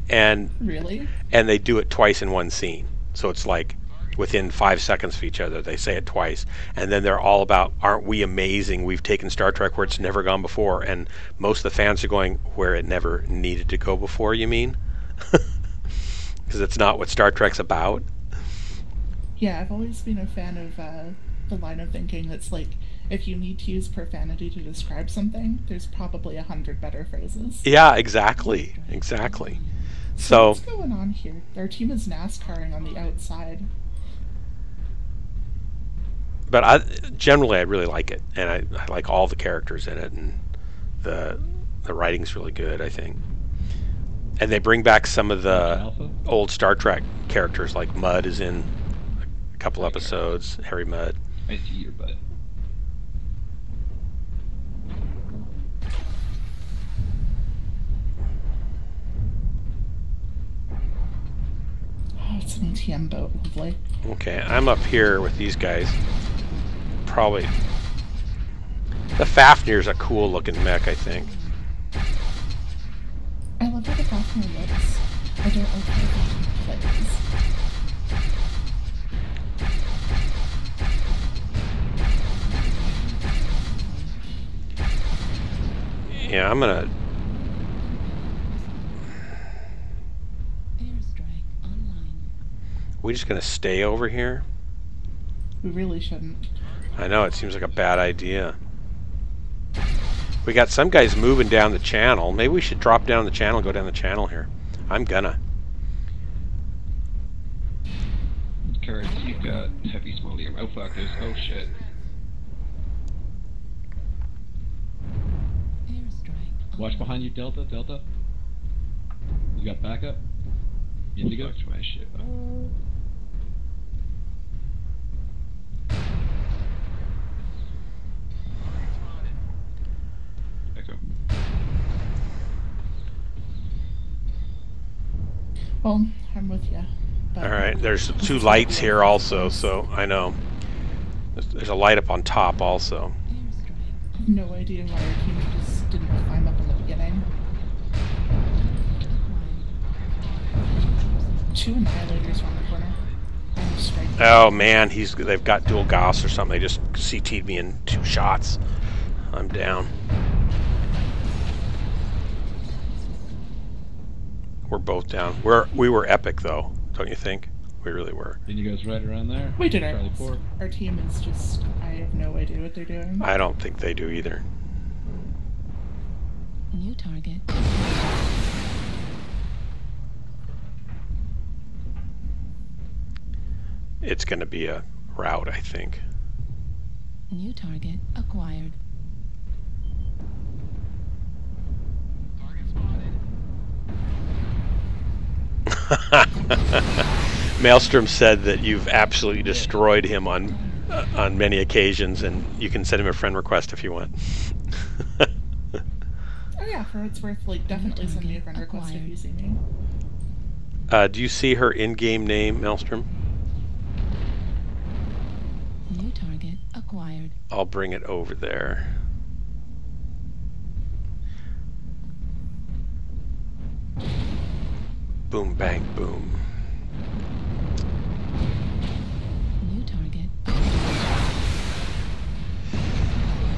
And really? And they do it twice in one scene. So it's like within 5 seconds of each other, they say it twice. And then they're all about, aren't we amazing? We've taken Star Trek where it's never gone before. And most of the fans are going, where it never needed to go before, you mean? Because it's not what Star Trek's about. Yeah, I've always been a fan of the line of thinking that's like, if you need to use profanity to describe something, there's probably 100 better phrases. Yeah, exactly. So what's going on here? Our team is NASCARing on the outside. But generally I really like it, and I like all the characters in it, and the writing's really good, I think. And they bring back some of the old Star Trek characters, like Mudd is in a couple episodes, Harry Mudd. I see your butt. Oh, it's an ATM boat, lovely. Okay, I'm up here with these guys. Probably the Fafnir's a cool looking mech, I think. I love how the Fafnir looks. I don't like how the Fafnir plays. Yeah, I'm gonna. Airstrike online. We just gonna stay over here? We really shouldn't. I know, it seems like a bad idea. We got some guys moving down the channel. Maybe we should drop down the channel and go down the channel here. I'm gonna. Courage, you've got heavy smolium. Oh fuck, there's. Oh shit. Airstrike. Watch behind you, Delta. Delta. You got backup? Indigo? Fucked my shit. Echo. Well, I'm with you. All right, there's 2 lights here also, so I know. There's a light up on top also. Airstrike. No idea why our team just didn't climb up in the beginning. 2 annihilators around the corner. I'm striking. Oh man, they've got dual Gauss or something. They just CT'd me in 2 shots. I'm down. We're both down. We were epic though, don't you think? We really were. Indigo's right around there. We did Charlie 4. our team is just, I have no idea what they're doing. I don't think they do either. New target. It's going to be a rout, I think. New target acquired. Maelstrom said that you've absolutely destroyed him on many occasions, and you can send him a friend request if you want. Oh yeah, for what it's worth, like, definitely send me a friend request if you see me. Do you see her in-game name, Maelstrom? New target acquired. I'll bring it over there. Boom, bang, boom. New target.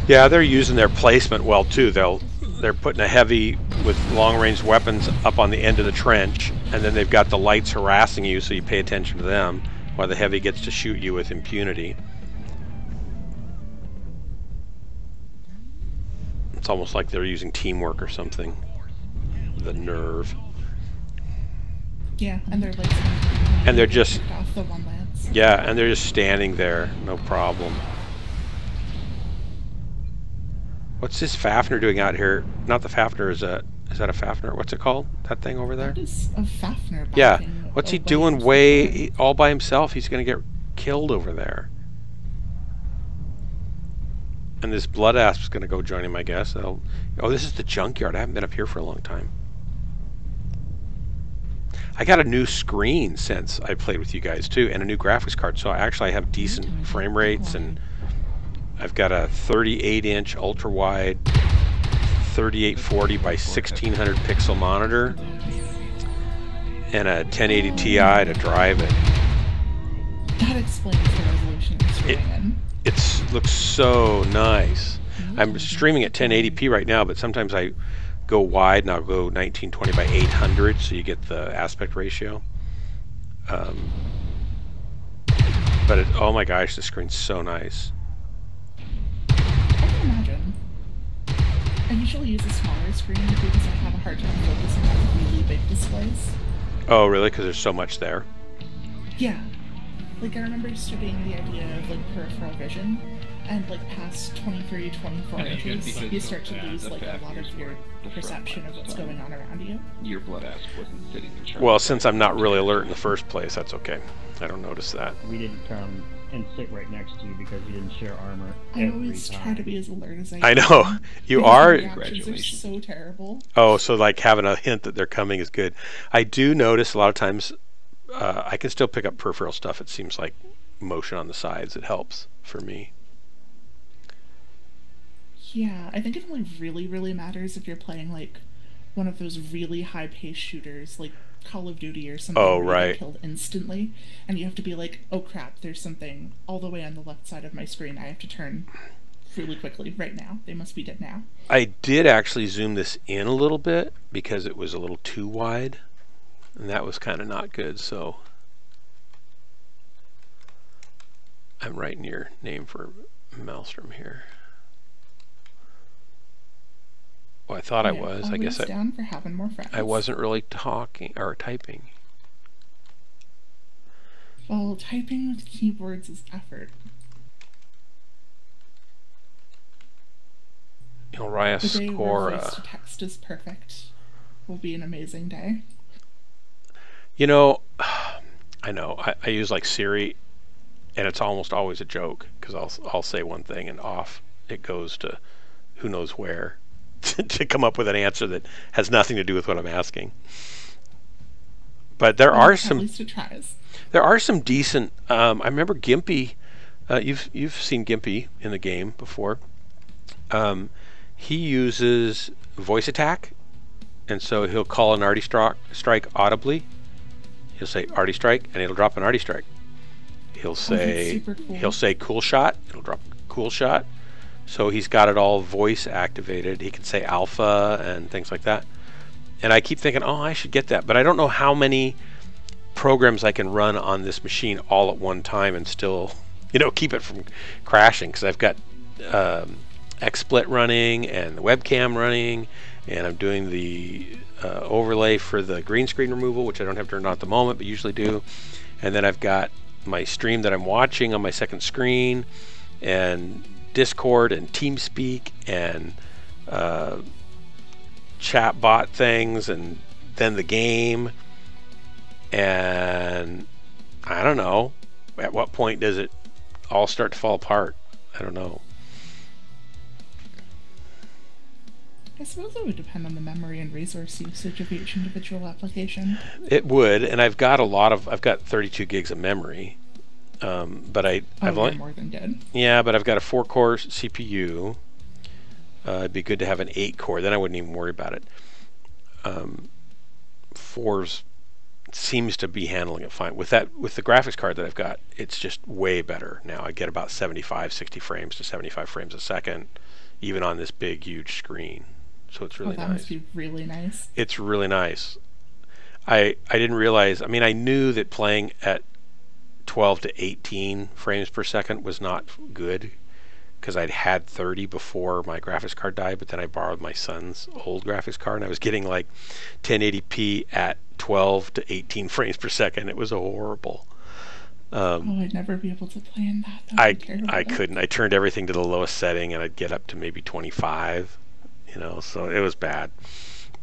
Yeah, they're using their placement well too. They're putting a heavy with long-range weapons up on the end of the trench, and then they've got the lights harassing you, so you pay attention to them, while the heavy gets to shoot you with impunity. It's almost like they're using teamwork or something. The nerve. Yeah, and they're like, And they're just, off the 1 lance. yeah, and they're just standing there, no problem. What's this Fafnir doing out here? Not the Fafnir, is that a Fafnir? What's it called? That thing over there? What is a Fafnir? Yeah, backing what's he away doing from all by himself? He's gonna get killed over there. And this blood asp's gonna go join him, I guess. Oh, this is the junkyard. I haven't been up here for a long time. I got a new screen since I played with you guys too, and a new graphics card, so I actually have decent frame rates, and I've got a 38-inch ultra-wide 3840 by 1600 pixel monitor and a 1080 Ti to drive it. That explains the resolution it's running in. It looks so nice. I'm streaming at 1080p right now, but sometimes I go wide and I'll go 1920 by 800, so you get the aspect ratio. But oh my gosh, the screen's so nice. I can imagine. I usually use a smaller screen because I have a hard time focusing on really big displays. Oh really? Because there's so much there? Yeah. Like, I remember studying the idea of, like, peripheral vision, and, like, past 23, 24 inches, you start to lose, like, a lot of your perception of what's going on around you. Your blood asp wasn't sitting in Charlie. Well, since I'm not really alert in the first place, that's okay. I don't notice that. We didn't come and sit right next to you because you didn't share armor. I always try to be as alert as I can. I know. You because are. the reactions are so terrible. Oh, so like having a hint that they're coming is good. I do notice a lot of times I can still pick up peripheral stuff. It seems like motion on the sides. It helps for me. Yeah, I think it only really, really matters if you're playing, like, one of those really high-paced shooters, like Call of Duty or something. Oh, where you right. get killed instantly, and you have to be like, oh crap, there's something all the way on the left side of my screen. I have to turn really quickly right now. They must be dead now. I did actually zoom this in a little bit because it was a little too wide, and that was kind of not good. So I'm right near name for Maelstrom here. Well, I thought I was. I guess down for having more friends. I wasn't really talking or typing. Well, typing with keyboards is effort. Uriah The day where Scora. voice to text is perfect will be an amazing day. You know, I know. I use like Siri, and it's almost always a joke because I'll say one thing and off it goes to who knows where to come up with an answer that has nothing to do with what I'm asking. But there are some. At least it tries. There are some decent. I remember Gimpy. You've seen Gimpy in the game before. He uses voice attack, and so he'll call an arty strike audibly. He'll say arty strike, and it'll drop an arty strike. He'll say cool. He'll say cool shot. It'll drop cool shot. So he's got it all voice activated. He can say alpha and things like that. And I keep thinking, oh, I should get that, but I don't know how many programs I can run on this machine all at one time and still, keep it from crashing, because I've got XSplit running and the webcam running, and I'm doing the overlay for the green screen removal, which I don't have turned on at the moment, but usually do. And then I've got my stream that I'm watching on my second screen, and Discord and TeamSpeak and chat bot things, and then the game. And I don't know, at what point does it all start to fall apart? I don't know. I suppose it would depend on the memory and resource usage of each individual application. It would, and I've got 32 gigs of memory, but I've only more than good. Yeah, but I've got a 4-core CPU. It'd be good to have an 8-core. Then I wouldn't even worry about it. 4's seems to be handling it fine. With the graphics card that I've got, it's just way better now. I get about 60 frames to 75 frames a second, even on this big, huge screen. So it's really nice. That must be really nice. It's really nice. I didn't realize. I mean, I knew that playing at 12 to 18 frames per second was not good, because I'd had 30 before my graphics card died, but then I borrowed my son's old graphics card, and I was getting like 1080p at 12 to 18 frames per second. It was horrible. I'd never be able to play in that. I couldn't. I turned everything to the lowest setting, and I'd get up to maybe 25, so it was bad.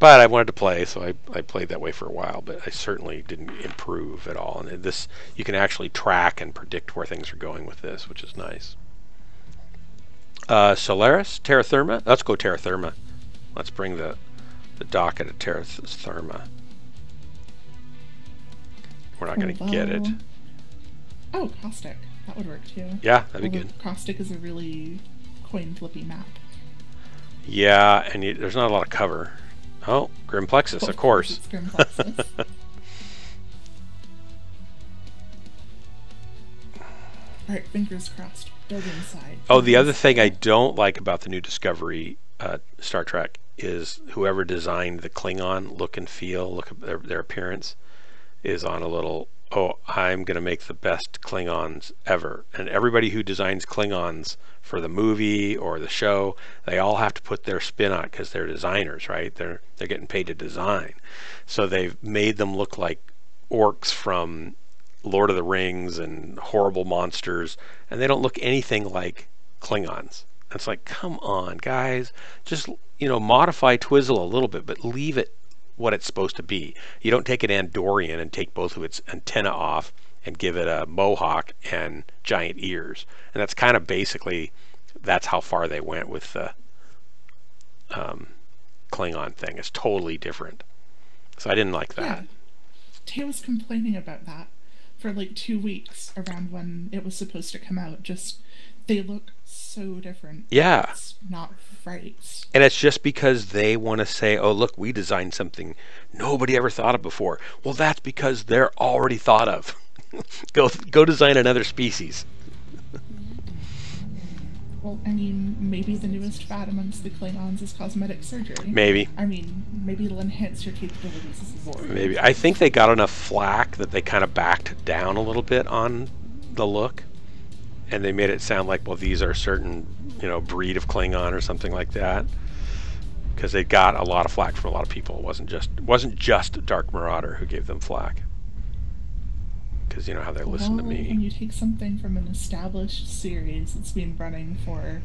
But I wanted to play, so I played that way for a while, but I certainly didn't improve at all. And this, you can actually track and predict where things are going with this, which is nice. Solaris, Terra Therma. Let's go Terra Therma. Let's bring the docket of Terra Therma. We're not going to get it. Oh, Caustic. That would work too. Yeah, that'd be good. Caustic is a really coin flippy map. Yeah, and there's not a lot of cover. Oh, Grimplexus, of course. It's Grimplexus. Alright, fingers crossed. Building side. Oh, the other thing I don't like about the new Discovery Star Trek is whoever designed the Klingon look and feel, look at their appearance, is on a little, oh, I'm going to make the best Klingons ever. And everybody who designs Klingons for the movie or the show, they all have to put their spin on it because they're designers, right? They're getting paid to design. So they've made them look like orcs from Lord of the Rings and horrible monsters, and they don't look anything like Klingons. It's like, come on, guys. Just, modify Twizzle a little bit, but leave it what it's supposed to be. You don't take an Andorian and take both of its antenna off and give it a mohawk and giant ears. And that's kind of basically, that's how far they went with the Klingon thing. It's totally different. So I didn't like that. Yeah. Tay was complaining about that for like 2 weeks around when it was supposed to come out. Just, they look so different. Yeah. It's not right. And it's just because they want to say, oh, look, we designed something nobody ever thought of before. Well, that's because they're already thought of. Go design another species. Well, I mean, maybe the newest fad amongst the Klingons is cosmetic surgery. Maybe. I mean, maybe it'll enhance your capabilities as a warrior. Maybe. I think they got enough flack that they kind of backed down a little bit on the look. And they made it sound like, well, these are certain, you know, breed of Klingon or something like that. Because they got a lot of flack from a lot of people. It wasn't just Dark Marauder who gave them flack. Because you know how they listen to me. When you take something from an established series that's been running for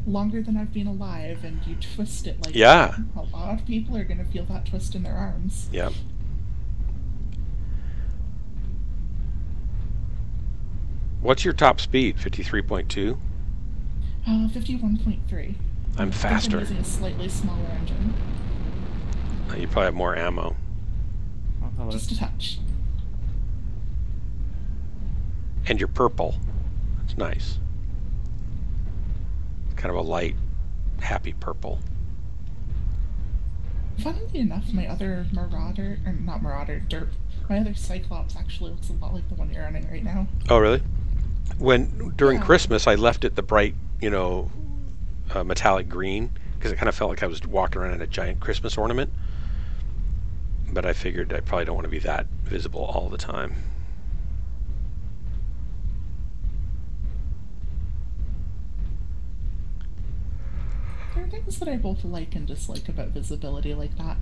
longer than I've been alive, and you twist it like yeah, that, a lot of people are going to feel that twist in their arms. Yep. What's your top speed? 53.2? 51.3. I'm faster. I'm using a slightly smaller engine. You probably have more ammo. Just a touch. And you're purple. That's nice. Kind of a light, happy purple. Funnily enough, my other Marauder, or not Marauder, Derp, my other Cyclops actually looks a lot like the one you're running right now. Oh, really? During Christmas, I left it the bright, you know, metallic green, because it kind of felt like I was walking around in a giant Christmas ornament. But I figured I probably don't want to be that visible all the time. There are things that I both like and dislike about visibility like that.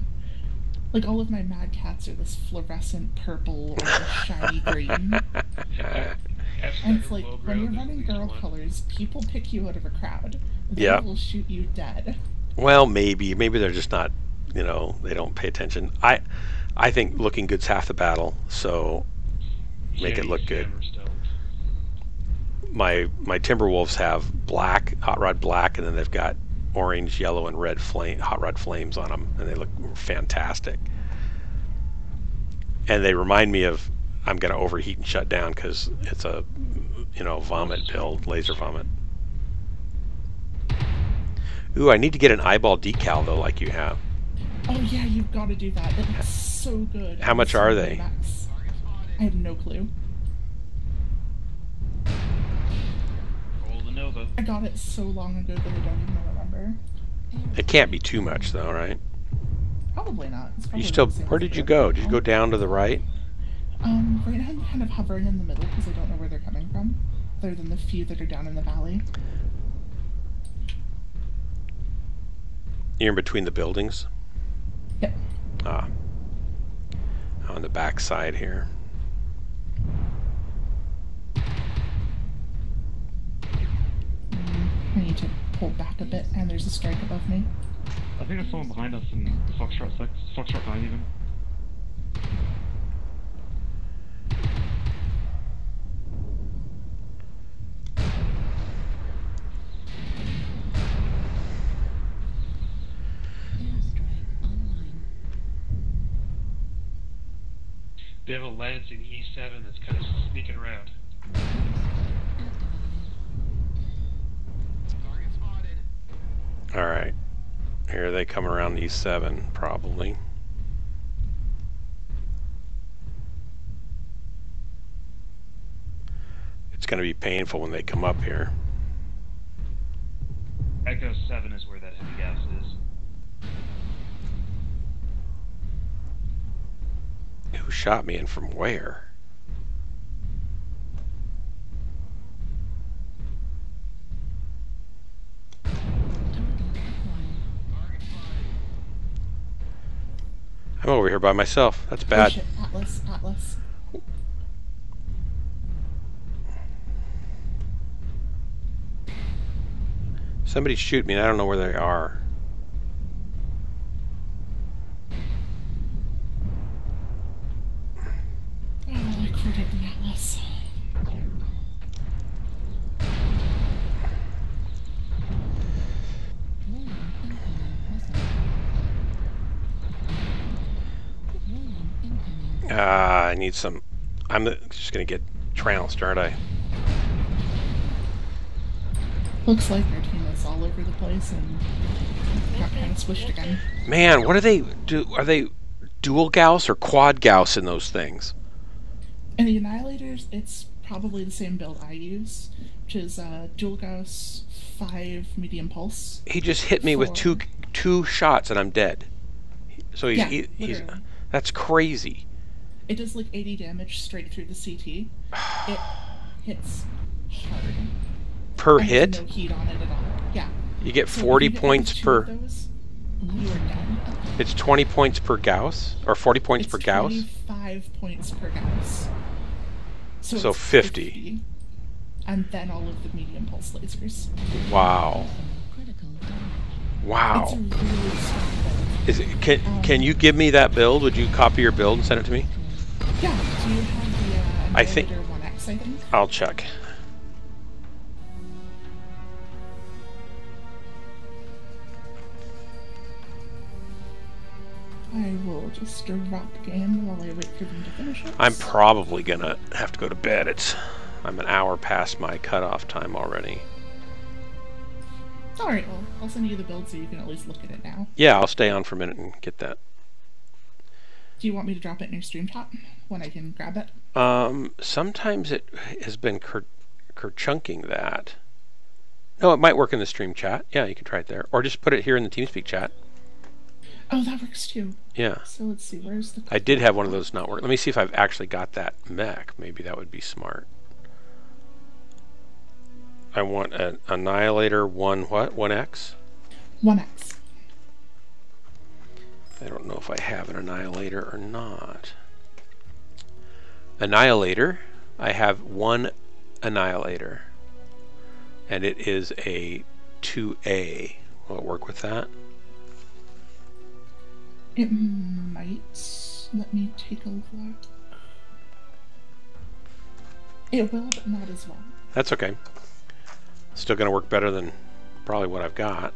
Like, all of my Mad Cats are this fluorescent purple or shiny green. And it's like, when you're running girl colors, people pick you out of a crowd. They will shoot you dead. Well, maybe they're just not, you know, they don't pay attention. I think looking good's half the battle, so make it look good. My Timberwolves have black, hot rod black, and then they've got orange, yellow, and red hot rod flames on them, and they look fantastic. And they remind me of, I'm going to overheat and shut down because it's a, you know, vomit build, laser vomit. Ooh, I need to get an eyeball decal though, like you have. Oh yeah, you've got to do that. It looks so good. How much are they? I have no clue. Nova. I got it so long ago that I don't even remember. It can't be too much though, right? Probably not. It's probably you still? Where did you go? Did you go down to the right? Right now I'm kind of hovering in the middle because I don't know where they're coming from, other than the few that are down in the valley. You're in between the buildings? Yep. Ah. On the back side here. I need to pull back a bit, and there's a strike above me. I think there's someone behind us in Foxtrot 6, Foxtrot 5 even. They have a lens in E7 that's kind of sneaking around. Alright. Here they come around E7, probably. It's going to be painful when they come up here. Echo 7 is where that heavy gas is. Who shot me and from where? I'm over here by myself. That's bad. Oh shit, Atlas. Somebody shoot me and I don't know where they are. Oh, I critted the Atlas. I need some. I'm just gonna get trounced, aren't I? Looks like our team is all over the place and got kind of swished again. Man, what do they do? Are they dual Gauss or quad Gauss in those things? In the Annihilators, it's probably the same build I use, which is dual Gauss 5 medium pulse. He just hit me with two shots and I'm dead. So he's literally. That's crazy. It does like 80 damage straight through the CT. It hits hard. Per and hit? There's no heat on it at all. Yeah. You get So 40 if you points get per. those, you are dead. It's 20 points per Gauss, or 40 points per Gauss. 25 points per Gauss. So it's 50. And then all of the medium pulse lasers. Wow. Critical damage. Wow. It's a really strong build. Can you give me that build? Would you copy your build and send it to me? Yeah. Do you have the I think Marauder 1X, I think? I'll check. I will just drop game while I wait for them to finish it. I'm probably gonna have to go to bed. I'm an hour past my cutoff time already. Alright, well, I'll send you the build so you can at least look at it now. Yeah, I'll stay on for a minute and get that. Do you want me to drop it in your stream chat when I can grab it? Sometimes it has been chunking that. No, it might work in the stream chat. Yeah, you can try it there. Or just put it here in the TeamSpeak chat. Oh, that works too. Yeah. So let's see, where's the... I did have one of those not work. Let me see if I've actually got that mech. Maybe that would be smart. I want an Annihilator 1X? 1X. I don't know if I have an Annihilator or not. Annihilator, I have one Annihilator. And it is a 2A. Will it work with that? It might. Let me take a look. It will, but not as well. That's okay. Still going to work better than probably what I've got,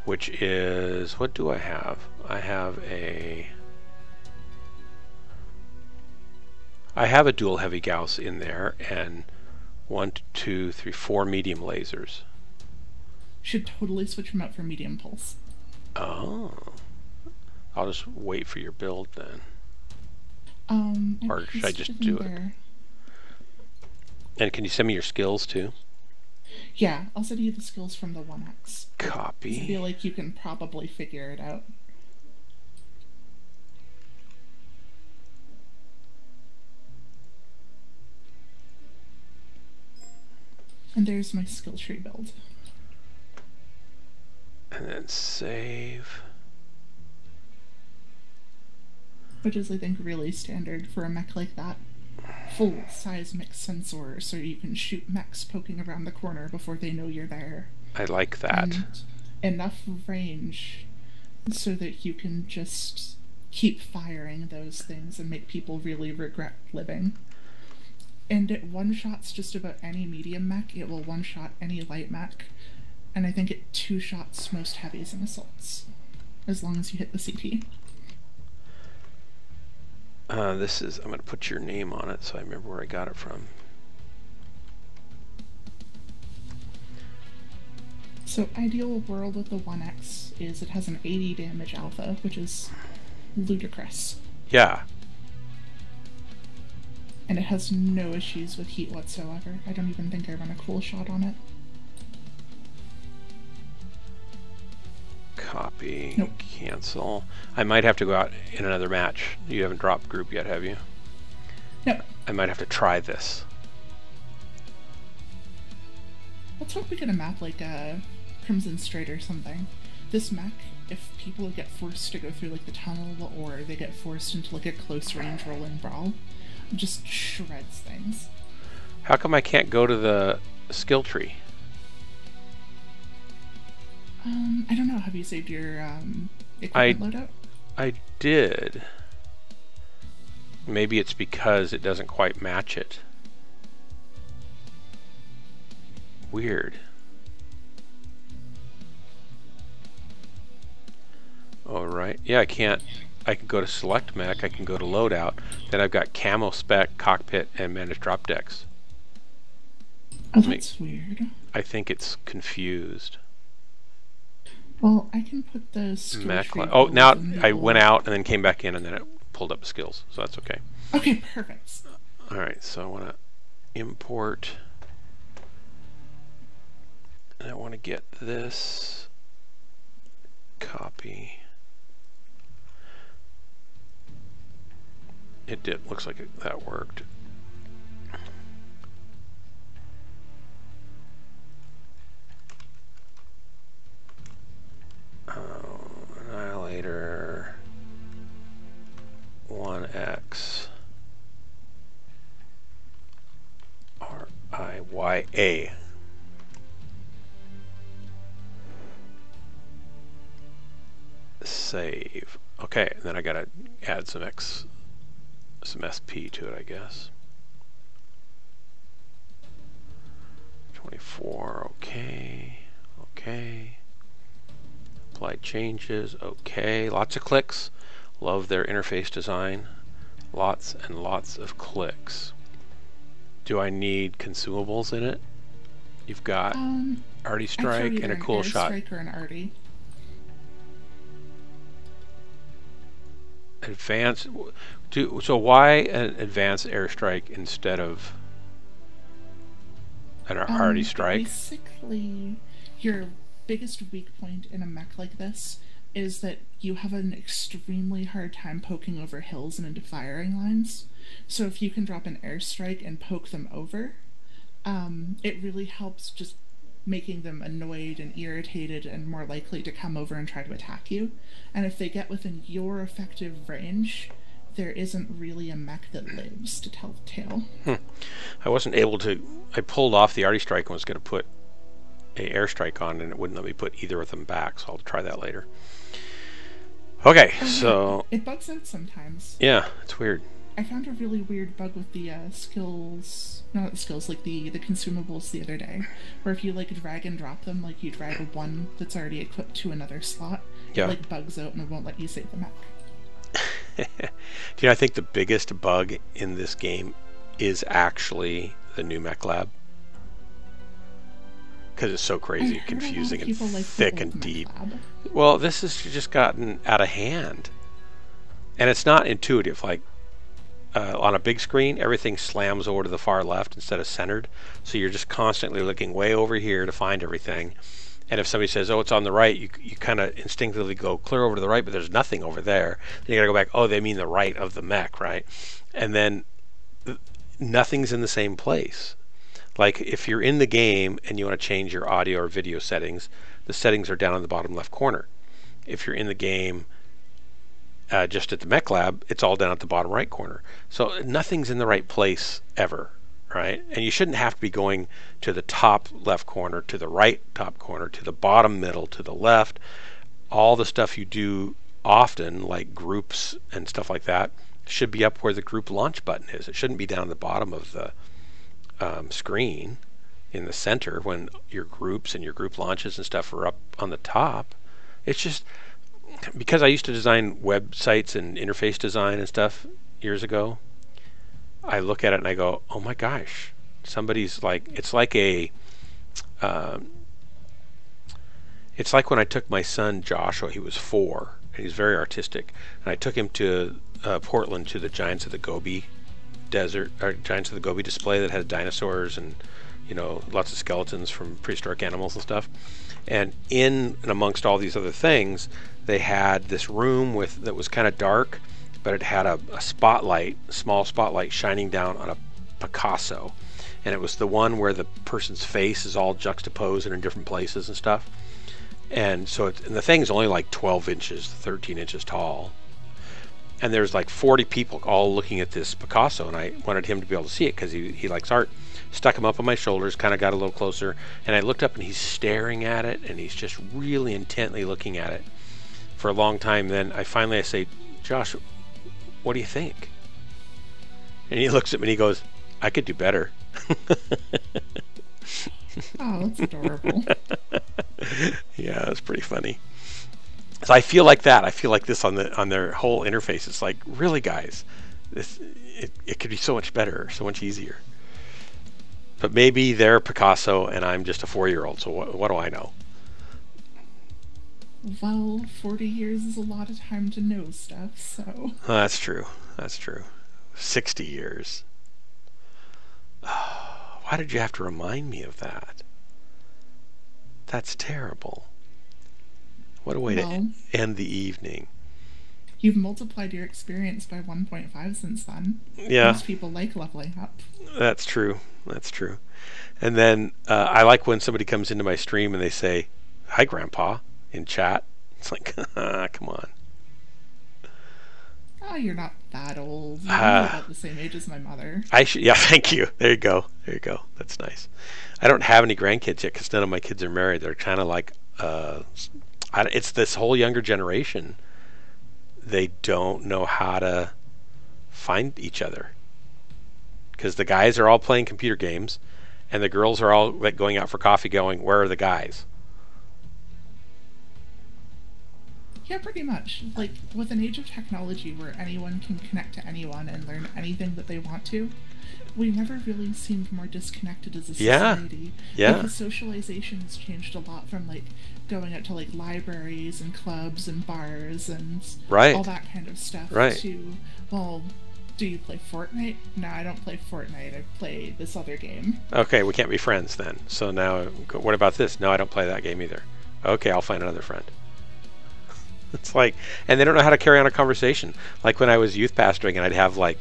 which is, what do I have? I have a dual heavy Gauss in there, and 1, 2, 3, 4 medium lasers. Should totally switch them out for medium pulse. Oh. I'll just wait for your build then. Or should I just do it? And can you send me your skills too? Yeah, I'll send you the skills from the 1X. Copy. I feel like you can probably figure it out. And there's my skill tree build. And then save. Which is, I think, really standard for a mech like that. Full seismic sensor, so you can shoot mechs poking around the corner before they know you're there. I like that. And enough range so that you can just keep firing those things and make people really regret living. And it one-shots just about any medium mech. It will one-shot any light mech. And I think it two-shots most heavies and assaults. As long as you hit the CT. I'm going to put your name on it so I remember where I got it from. So ideal world with the 1X is it has an 80 damage alpha, which is ludicrous. Yeah. And it has no issues with heat whatsoever. I don't even think I run a cool shot on it. Copy. Nope. Cancel. I might have to go out in another match. You haven't dropped group yet, have you? Nope. I might have to try this. Let's hope we get a map like Crimson Strait or something. This mech, if people get forced to go through like the tunnel or they get forced into like a close range rolling brawl, just shreds things. How come I can't go to the skill tree? I don't know. Have you saved your equipment loadout? I did. Maybe it's because it doesn't quite match it. Weird. Alright. Yeah, I can't. I can go to select mech, I can go to loadout, then I've got camo spec, cockpit, and managed drop decks. Oh, that's weird. I think it's confused. Well, I can put the skill tree. Oh, now I went out and then came back in and then it pulled up skills, so that's okay. Okay, perfect. Alright, so I want to import. And I want to get this copy. It did. Looks like that worked. Annihilator 1X RIYA. Save. Okay, and then I gotta add some SP to it, I guess. 24. Okay. Okay. Apply changes. Okay. Lots of clicks. Love their interface design. Lots and lots of clicks. Do I need consumables in it? You've got Arty Strike and a cool shot. Strike or an Arty. Advanced. So why an advanced airstrike instead of an Arty Strike? Basically, your biggest weak point in a mech like this is that you have an extremely hard time poking over hills and into firing lines. So if you can drop an airstrike and poke them over, it really helps just making them annoyed and irritated and more likely to come over and try to attack you. And if they get within your effective range, there isn't really a mech that lives to tell the tale. I wasn't able to. I pulled off the Arty Strike and was going to put a airstrike on, and it wouldn't let me put either of them back, so I'll try that later. Okay, so it bugs out sometimes. Yeah, it's weird. I found a really weird bug with the skills, not the skills, like the consumables the other day, where if you like drag and drop them, like you drag one that's already equipped to another slot, yeah, it like bugs out and it won't let you save the mech. Do you know, I think the biggest bug in this game is actually the new mech lab. Because it's so crazy, confusing, and thick and deep. Well, this has just gotten out of hand. And it's not intuitive. Like, on a big screen, everything slams over to the far left instead of centered. So you're just constantly looking way over here to find everything. And if somebody says, oh, it's on the right, you kind of instinctively go clear over to the right, but there's nothing over there. Then you got to go back, oh, they mean the right of the mech, right? And then nothing's in the same place. Like if you're in the game and you want to change your audio or video settings, the settings are down in the bottom left corner. If you're in the game just at the mech lab, it's all down at the bottom right corner. So nothing's in the right place ever, right? And you shouldn't have to be going to the top left corner, to the right top corner, to the bottom middle, to the left. All the stuff you do often, like groups and stuff like that, should be up where the group launch button is. It shouldn't be down at the bottom of the screen in the center when your groups and your group launches and stuff are up on the top. It's just because I used to design websites and interface design and stuff years ago, I look at it and I go, oh my gosh, somebody's like, it's like when I took my son Joshua, he was 4 and he's very artistic, and I took him to Portland to the Giants of the Gobi Desert, or Giants of the Gobi display that had dinosaurs and, you know, lots of skeletons from prehistoric animals and stuff. And in and amongst all these other things, they had this room that was kind of dark, but it had a spotlight, a small spotlight shining down on a Picasso. And it was the one where the person's face is all juxtaposed and in different places and stuff. And so and the thing's only like 12 inches, 13 inches tall. And there's like 40 people all looking at this Picasso, and I wanted him to be able to see it because he likes art. Stuck him up on my shoulders, kind of got a little closer, and I looked up and he's staring at it, and he's just really intently looking at it for a long time. Then I say, Josh, what do you think? And he looks at me and he goes, I could do better. Oh, that's adorable. Yeah, that's pretty funny. So I feel like that. I feel like this on their whole interface. It's like, really, guys, it could be so much better, so much easier. But maybe they're Picasso and I'm just a 4-year-old. So what do I know? Well, 40 years is a lot of time to know stuff. So that's true. That's true. 60 years. Oh, why did you have to remind me of that? That's terrible. What a way Well, to end the evening. You've multiplied your experience by 1.5 since then. Yeah. Most people like leveling up. That's true. That's true. And then I like when somebody comes into my stream and they say, "Hi, Grandpa," in chat. It's like, come on. Oh, you're not that old. You're only about the same age as my mother. Yeah, thank you. There you go. There you go. That's nice. I don't have any grandkids yet because none of my kids are married. They're kind of like, it's this whole younger generation. They don't know how to find each other because the guys are all playing computer games and the girls are all like going out for coffee going, where are the guys? Yeah, pretty much. Like, with an age of technology where anyone can connect to anyone and learn anything that they want to, we never really seemed more disconnected as a society. Yeah. Because socialization has changed a lot from, like, going out to, like, libraries and clubs and bars and all that kind of stuff to, well, do you play Fortnite? No, I don't play Fortnite. I play this other game. Okay, we can't be friends then. So now, what about this? No, I don't play that game either. Okay, I'll find another friend. It's like, and they don't know how to carry on a conversation. Like when I was youth pastoring and I'd have like,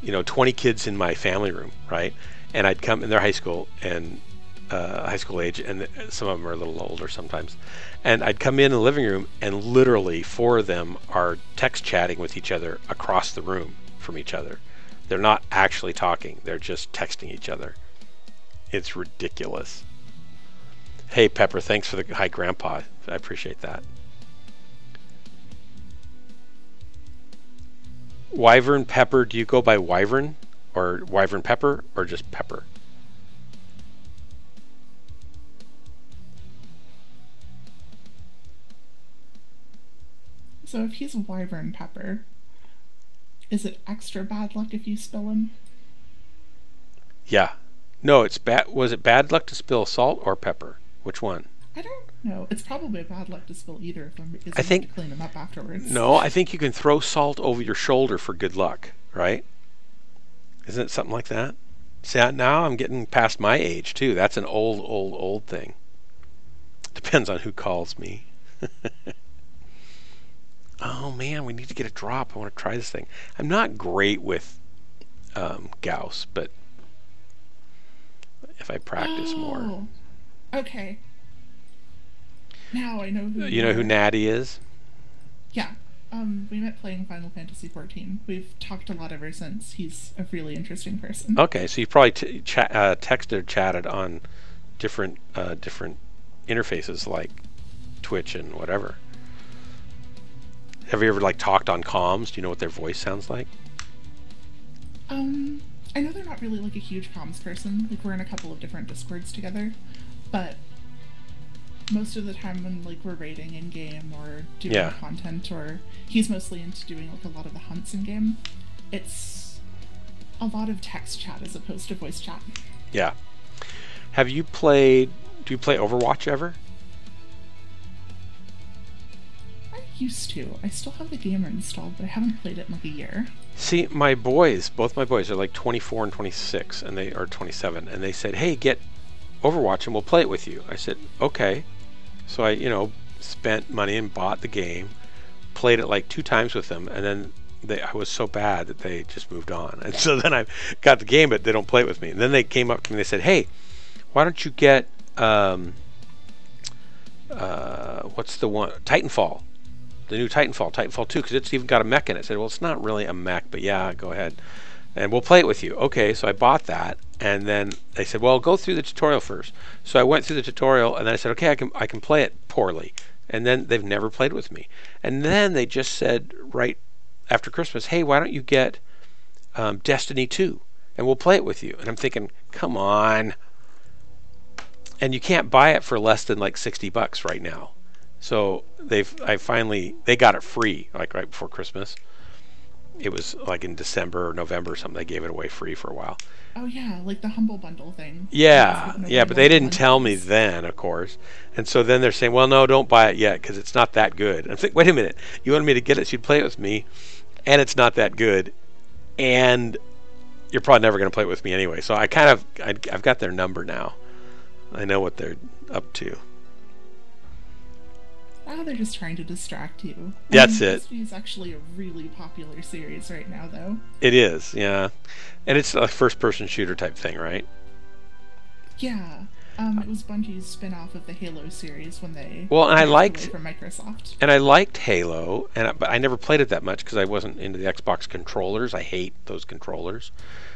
20 kids in my family room, right? And I'd come in their high school and high school age, and some of them are a little older sometimes. And I'd come in the living room and literally 4 of them are text chatting with each other across the room from each other. They're not actually talking. They're just texting each other. It's ridiculous. Hey, Pepper, thanks for the hi, Grandpa. I appreciate that. Wyvern Pepper, do you go by Wyvern or Wyvern Pepper or just Pepper? So if he's Wyvern Pepper, is it extra bad luck if you spill him? Yeah. No, it's bad. Was it bad luck to spill salt or pepper? Which one? I don't know. It's probably bad luck to spill either of them because I think, you have to clean them up afterwards. No, I think you can throw salt over your shoulder for good luck, right? Isn't it something like that? See, now I'm getting past my age too. That's an old thing. Depends on who calls me. Oh man, we need to get a drop. I want to try this thing. I'm not great with Gauss, but if I practice more. Okay. Now I know who you know who Natty is? Yeah. We met playing Final Fantasy XIV. We've talked a lot ever since. He's a really interesting person. Okay, so you've probably texted or chatted on different interfaces like Twitch and whatever. Have you ever like talked on comms? Do you know what their voice sounds like? I know they're not really like a huge comms person. Like we're in a couple of different Discords together, but most of the time when like we're raiding in game or doing content, or he's mostly into doing like a lot of the hunts in game, it's a lot of text chat as opposed to voice chat. Yeah. Do you play Overwatch ever? I used to. I still have the game installed, but I haven't played it in like a year. See, both my boys are like 24 and 26, and they are 27, and they said, "Hey, get Overwatch and we'll play it with you." I said, "Okay." So I, spent money and bought the game, played it like 2 times with them, and then I was so bad that they just moved on. And so then I got the game, but they don't play it with me. And then they came up to me and they said, "Hey, why don't you get what's the one? Titanfall, the new Titanfall 2, because it's even got a mech in it." I said, "Well, it's not really a mech, but yeah, go ahead, and we'll play it with you." Okay, so I bought that, and then they said, "Well, go through the tutorial first." So I went through the tutorial, and then I said, "Okay, I can play it poorly." And then they've never played with me. And then they just said right after Christmas, "Hey, why don't you get Destiny 2, and we'll play it with you?" And I'm thinking, come on. And you can't buy it for less than like $60 right now. So they got it free like right before Christmas. It was like in December or November or something. They gave it away free for a while. Oh yeah, like the Humble Bundle thing. Yeah, but they didn't tell me then, of course. And so then they're saying, "Well, no, don't buy it yet because it's not that good." And I'm thinking, wait a minute, you wanted me to get it so you'd play it with me, and it's not that good, and you're probably never going to play it with me anyway. So I've got their number now. I know what they're up to. now they're just trying to distract you. That's it. Destiny is actually a really popular series right now, though. It is, yeah. And it's a first-person shooter type thing, right? Yeah. It was Bungie's spin-off of the Halo series when they well, and I liked away from Microsoft. And I liked Halo, but I never played it that much because I wasn't into the Xbox controllers. I hate those controllers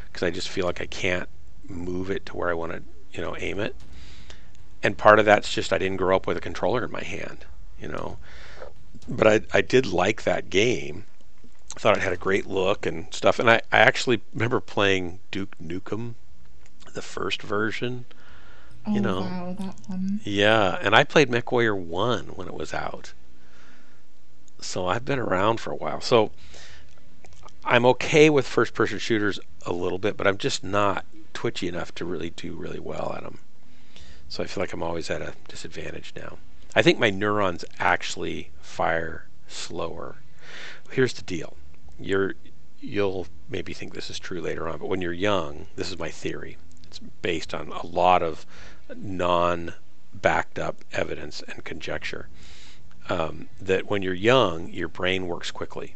because I just feel like I can't move it to where I want to, you know, aim it. And part of that's just I didn't grow up with a controller in my hand, you know. But I did like that game. I thought it had a great look and stuff. And I actually remember playing Duke Nukem, the first version. Oh, you know, wow, that one. Yeah, and I played MechWarrior 1 when it was out. So I've been around for a while. So I'm okay with first-person shooters a little bit, but I'm just not twitchy enough to really do really well at them. So I feel like I'm always at a disadvantage now. I think my neurons actually fire slower. Here's the deal. You'll maybe think this is true later on, but when you're young, this is my theory. It's based on a lot of non-backed up evidence and conjecture. That when you're young, your brain works quickly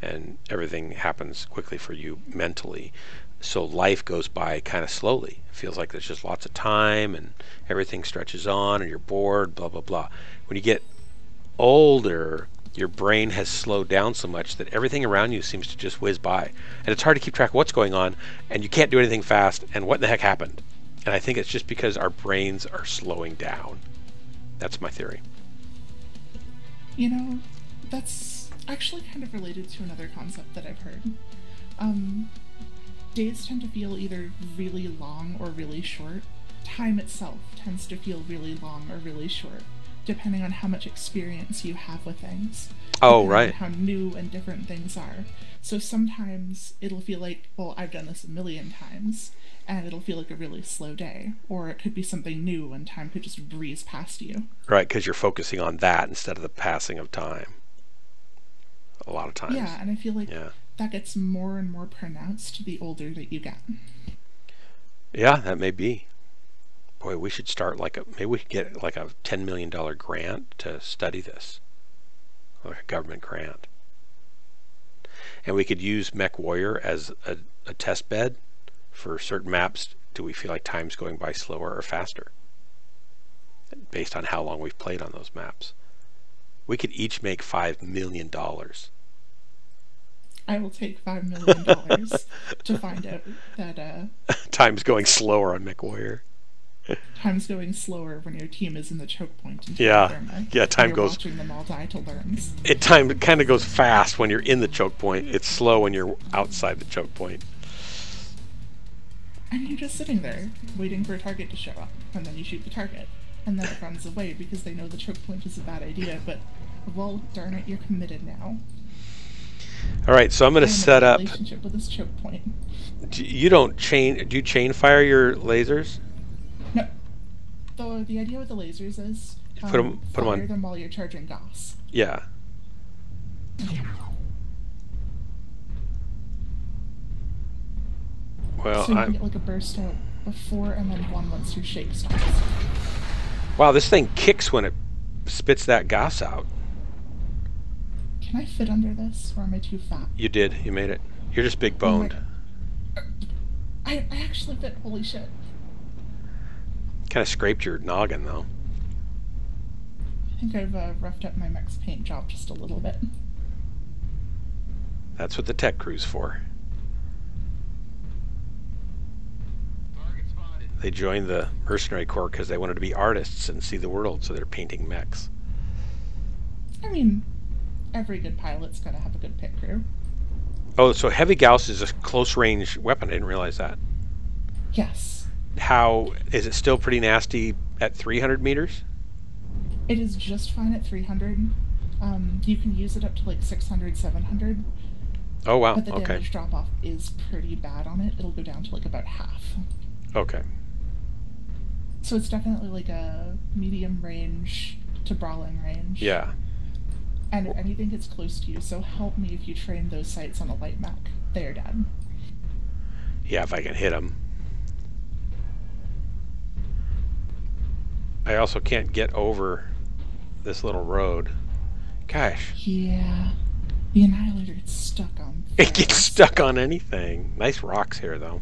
and everything happens quickly for you mentally. So life goes by kind of slowly. It feels like there's just lots of time and everything stretches on and you're bored, blah, blah, blah. When you get older, your brain has slowed down so much that everything around you seems to just whiz by. And it's hard to keep track of what's going on, and you can't do anything fast, and what the heck happened? And I think it's just because our brains are slowing down. That's my theory. You know, that's actually kind of related to another concept that I've heard. Days tend to feel either really long or really short. Time itself tends to feel really long or really short, depending on how much experience you have with things. Oh, right. How new and different things are. So sometimes it'll feel like, well, I've done this a million times, and it'll feel like a really slow day. Or it could be something new and time could just breeze past you. Right, because you're focusing on that instead of the passing of time. A lot of times. Yeah, and I feel like that gets more and more pronounced the older that you get. Yeah, that may be. Boy, we should start maybe we could get like a $10 million grant to study this. Like a government grant. And we could use MechWarrior as a test bed for certain maps. Do we feel like time's going by slower or faster? Based on how long we've played on those maps. We could each make $5 million. I will take $5 million to find out that time's going slower on MechWarrior. Time's going slower when your team is in the choke point. Yeah, time you're goes. Watching them all die to learns. Time kind of goes fast when you're in the choke point. It's slow when you're outside the choke point. And you're just sitting there waiting for a target to show up, and then you shoot the target, and then it runs away because they know the choke point is a bad idea. But well, darn it, you're committed now. All right, so I'm going to set up. Relationship with this choke point. You don't chain? Do you chain fire your lasers? No. The idea with the lasers is put them on them while you're charging gas. Yeah. Well, so you can get like a burst out before and then one once your shake stops. Wow, this thing kicks when it spits that gas out. Can I fit under this, or am I too fat? You did. You made it. You're just big boned. I actually fit. Holy shit. Kind of scraped your noggin, though. I think I've roughed up my Mech's paint job just a little bit. That's what the tech crew's for. They joined the mercenary corps because they wanted to be artists and see the world, so they're painting mechs. I mean, every good pilot's got to have a good pit crew. Oh, so heavy Gauss is a close-range weapon. I didn't realize that. Yes. How is it still pretty nasty at 300 meters? It is just fine at 300. You can use it up to like 600, 700. Oh, wow. But the Okay. damage drop-off is pretty bad on it. It'll go down to like about half. Okay. So it's definitely like a medium range to brawling range. Yeah. And if anything gets close to you, so help me if you train those sights on a light mech. They are dead. Yeah, if I can hit them. I also can't get over this little road. Gosh. Yeah. The Annihilator gets stuck on It gets things. stuck on anything. Nice rocks here, though.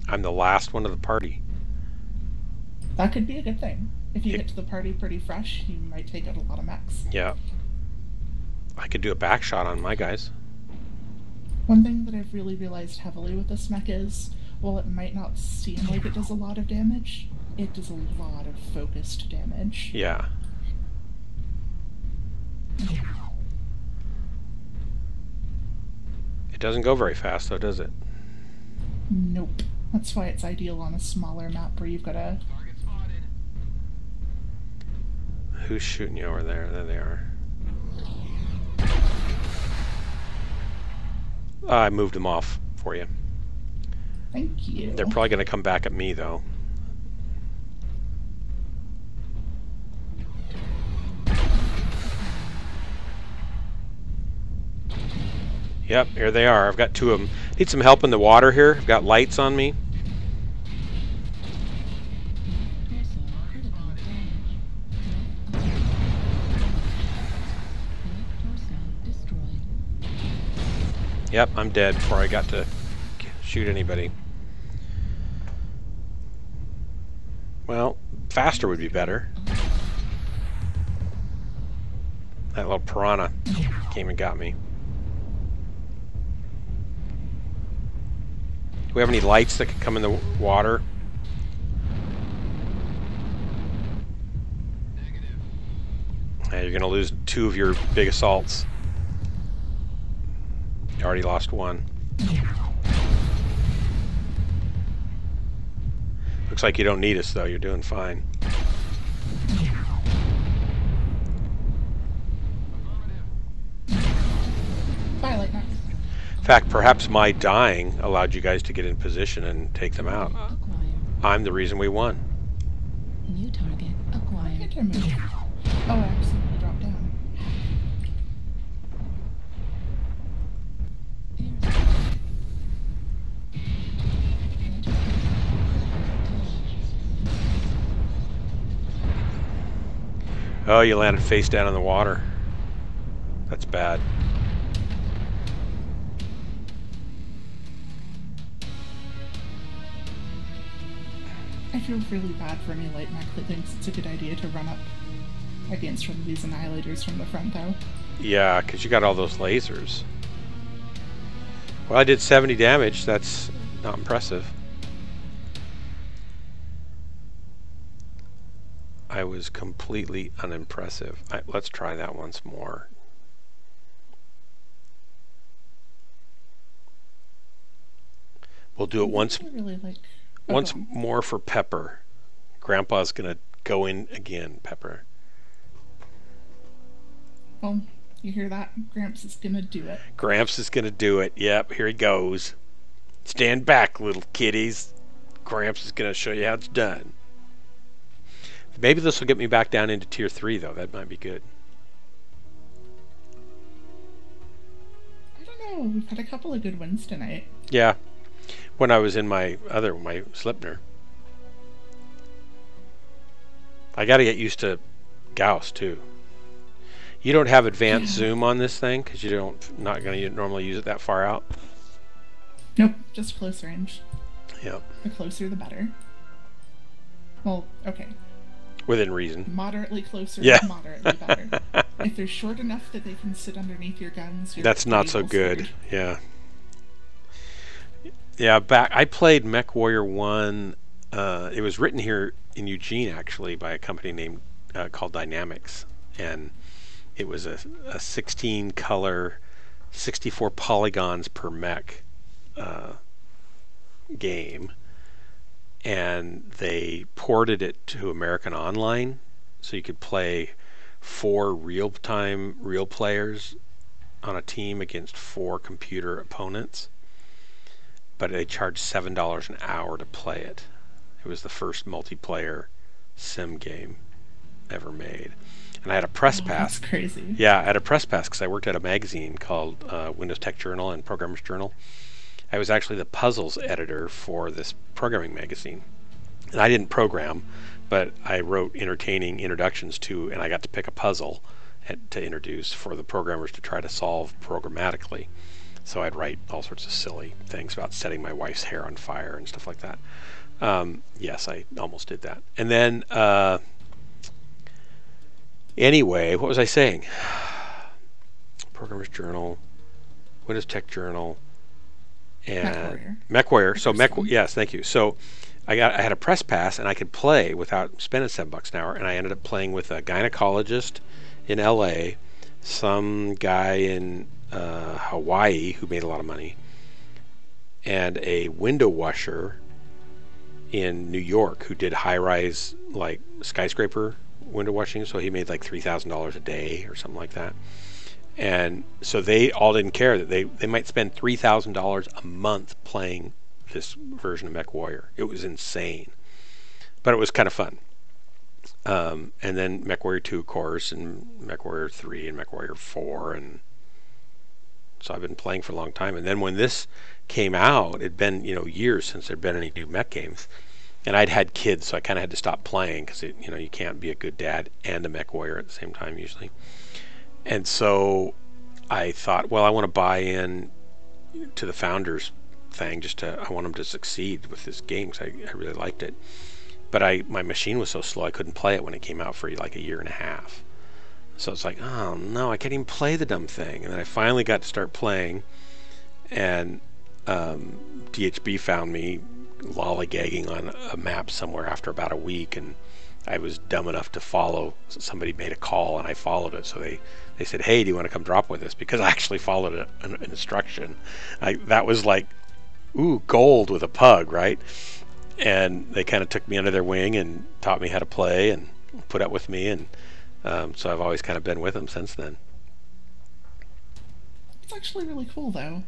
I'm the last one of the party. That could be a good thing. If you get to the party pretty fresh, you might take out a lot of mechs. Yeah. I could do a back shot on my guys. One thing that I've really realized heavily with this mech is, while it might not seem like it does a lot of damage, it does a lot of focused damage. Yeah. It doesn't go very fast, though, does it? Nope. That's why it's ideal on a smaller map where you've got a... Who's shooting you over there? There they are. I moved them off for you. Thank you. They're probably going to come back at me, though. Yep, here they are. I've got two of them. Need some help in the water here. I've got lights on me. Yep, I'm dead before I got to shoot anybody. Well, faster would be better. That little piranha came and got me. Do we have any lights that could come in the water? Negative. You're going to lose 2 of your big assaults. You already lost 1. Looks like you don't need us, though. You're doing fine. In fact, perhaps my dying allowed you guys to get in position and take them out. I'm the reason we won. New target acquired. Oh, I accidentally dropped down. Oh, you landed face down in the water. That's bad. I feel really bad for any light mech that thinks it's a good idea to run up against one of these Annihilators from the front, though. Yeah, because you got all those lasers. Well, I did 70 damage. That's not impressive. I was completely unimpressive. Let's try that once more. We'll do it once. Really like... Once more for Pepper. Grandpa's gonna go in again, Pepper. Well, you hear that? Gramps is gonna do it. Gramps is gonna do it. Yep, here he goes. Stand back, little kiddies. Gramps is gonna show you how it's done. Maybe this will get me back down into tier 3, though. That might be good. I don't know. We've had a couple of good wins tonight. Yeah. When I was in my Slipner. I gotta get used to Gauss too. You don't have advanced zoom on this thing because you not gonna normally use it that far out. Nope, just close range. Yep. The closer the better. Well, okay. Within reason. Moderately closer, yeah. Moderately better. If they're short enough that they can sit underneath your guns, that's not so good. Yeah. Yeah, I played Mech Warrior 1. It was written here in Eugene, actually, by a company named called Dynamics, and it was a 16-color, 64 polygons per mech game, and they ported it to American Online, so you could play 4 real-time real players on a team against 4 computer opponents. But they charged $7 an hour to play it. It was the first multiplayer sim game ever made. And I had a press pass. That's crazy. Yeah, I had a press pass because I worked at a magazine called Windows Tech Journal and Programmers Journal. I was actually the puzzles editor for this programming magazine. And I didn't program, but I wrote entertaining introductions to, and I got to pick a puzzle to introduce for the programmers to try to solve programmatically. So I'd write all sorts of silly things about setting my wife's hair on fire and stuff like that. Yes, I almost did that. And then, anyway, what was I saying? Programmer's Journal, Windows Tech Journal, and MechWarrior. So yes, thank you. So I had a press pass, and I could play without spending $7 an hour, and I ended up playing with a gynecologist in LA, some guy in Hawaii who made a lot of money, and a window washer in New York who did high-rise, like, skyscraper window washing, so he made like $3,000 a day or something like that. And so they all didn't care that they might spend $3,000 a month playing this version of MechWarrior. It was insane, but it was kind of fun. And then MechWarrior 2, of course, and MechWarrior 3 and MechWarrior 4, and so I've been playing for a long time. And then when this came out, it'd been, you know, years since there'd been any new mech games, and I'd had kids, so I kind of had to stop playing because, you know, you can't be a good dad and a MechWarrior at the same time usually. And so I thought, well, I want to buy in to the founders thing, I want them to succeed with this game because I really liked it. But my machine was so slow I couldn't play it when it came out for like a year and a half. So it's like, oh no, I can't even play the dumb thing. And then I finally got to start playing, and DHB found me lollygagging on a map somewhere after about a week, and I was dumb enough to follow. Somebody made a call and I followed it. So they said, hey, do you want to come drop with us? Because I actually followed an instruction. That was like, ooh, gold with a pug, right? And they kind of took me under their wing and taught me how to play and put up with me, and so I've always kind of been with them since then. It's actually really cool, though.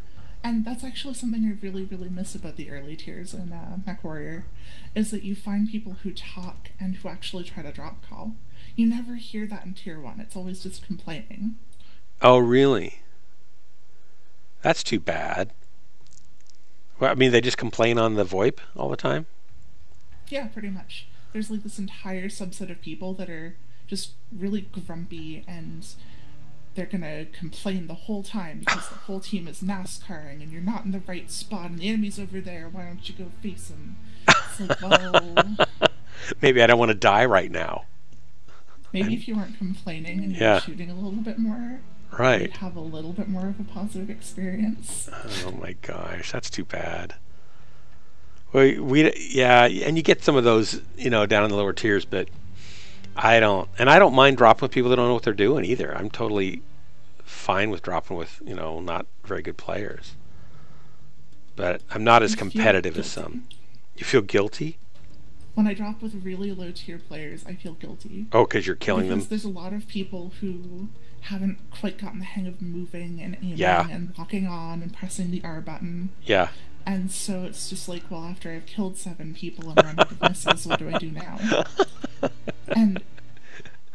And that's actually something I really, really miss about the early tiers in MechWarrior, is that you find people who talk and who actually try to drop call. You never hear that in Tier 1. It's always just complaining. Oh, really? That's too bad. Well, I mean, they just complain on the VoIP all the time? Yeah, pretty much. There's like this entire subset of people that are just really grumpy, and they're gonna complain the whole time because the whole team is NASCARing and you're not in the right spot and the enemy's over there, why don't you go face them? It's like, well... Maybe I don't want to die right now. Maybe if you weren't complaining and you were shooting a little bit more, right, you'd have a little bit more of a positive experience. Oh my gosh, that's too bad. Well, yeah, and you get some of those, you know, down in the lower tiers, but I don't mind dropping with people that don't know what they're doing either. I'm totally fine with dropping with, you know, not very good players. But I'm not as competitive as some. You feel guilty? When I drop with really low tier players, I feel guilty. Oh, because you're killing them? Because there's a lot of people who haven't quite gotten the hang of moving and aiming and walking on and pressing the R button. Yeah. And so it's just like, well, after I've killed 7 people and run out of missiles, what do I do now? And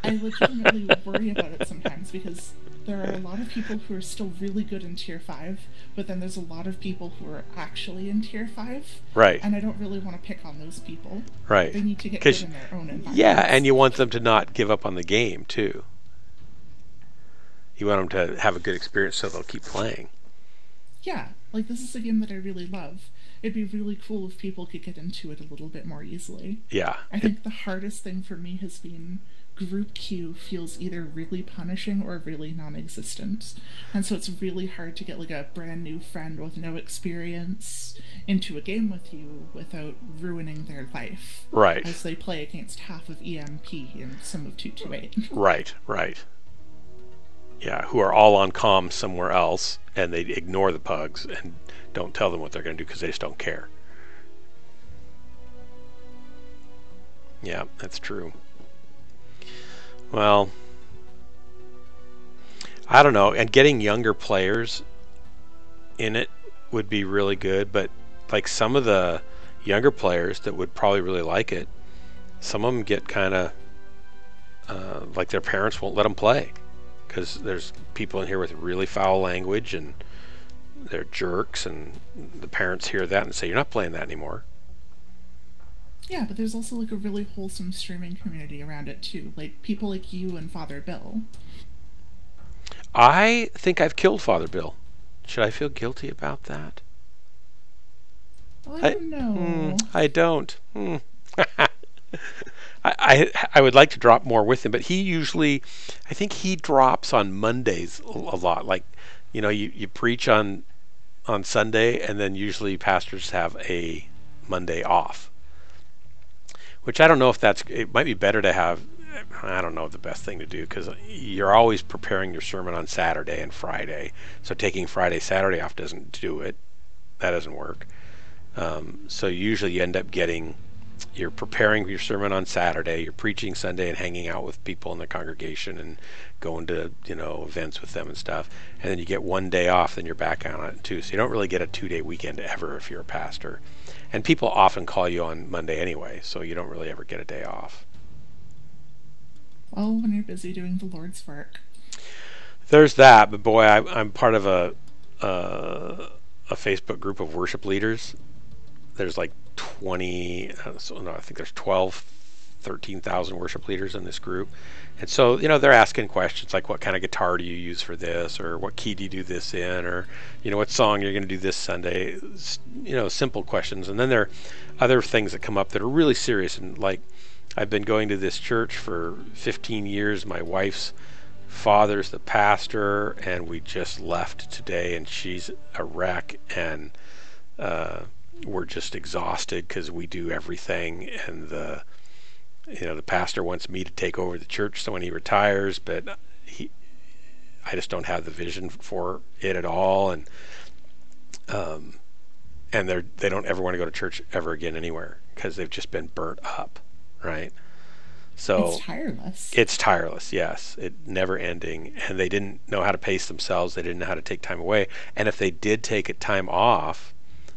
I legitimately worry about it sometimes, because there are a lot of people who are still really good in Tier 5, but then there's a lot of people who are actually in Tier 5. Right. And I don't really want to pick on those people. Right. They need to get good in their own environment. Yeah, and you want them to not give up on the game, too. You want them to have a good experience so they'll keep playing. Yeah, like, this is a game that I really love. It'd be really cool if people could get into it a little bit more easily. Yeah. I think the hardest thing for me has been group queue feels either really punishing or really non-existent. And so it's really hard to get like a brand new friend with no experience into a game with you without ruining their life. Right. As they play against half of EMP and some of 228. Right, right. Yeah, who are all on comm somewhere else, and they ignore the pugs and don't tell them what they're going to do because they just don't care. Yeah, that's true. Well, I don't know, and getting younger players in it would be really good, but like some of the younger players that would probably really like it, some of them get kind of like their parents won't let them play because there's people in here with really foul language and they're jerks, and the parents hear that and say, "You're not playing that anymore." Yeah, but there's also like a really wholesome streaming community around it too, like people like you and Father Bill. I think I've killed Father Bill. Should I feel guilty about that? I don't know. I don't. I would like to drop more with him, but he usually, I think he drops on Mondays a lot. Like, you know, you preach on Sunday, and then usually pastors have a Monday off. Which I don't know if it might be better to have, I don't know the best thing to do, because you're always preparing your sermon on Saturday and Friday. So taking Friday, Saturday off doesn't do it. That doesn't work. So usually you end up you're preparing your sermon on Saturday, you're preaching Sunday and hanging out with people in the congregation and going to, you know, events with them and stuff. And then you get one day off, then you're back on it too. So you don't really get a 2-day weekend ever if you're a pastor. And people often call you on Monday anyway, so you don't really ever get a day off. Well, when you're busy doing the Lord's work. There's that, but boy, I'm part of a Facebook group of worship leaders. There's like 20, I think there's 13,000 worship leaders in this group. And so, you know, they're asking questions like, what kind of guitar do you use for this? Or what key do you do this in? Or, you know, what song you're going to do this Sunday? You know, simple questions. And then there are other things that come up that are really serious. And like, I've been going to this church for 15 years. My wife's father's the pastor, and we just left today, and she's a wreck. And we're just exhausted because we do everything, and the pastor wants me to take over the church so when he retires, but I just don't have the vision for it at all, and they don't ever want to go to church ever again anywhere because they've just been burnt up, right? So it's tireless. It's tireless, yes. It never ending, and they didn't know how to pace themselves. They didn't know how to take time away, and if they did take a time off,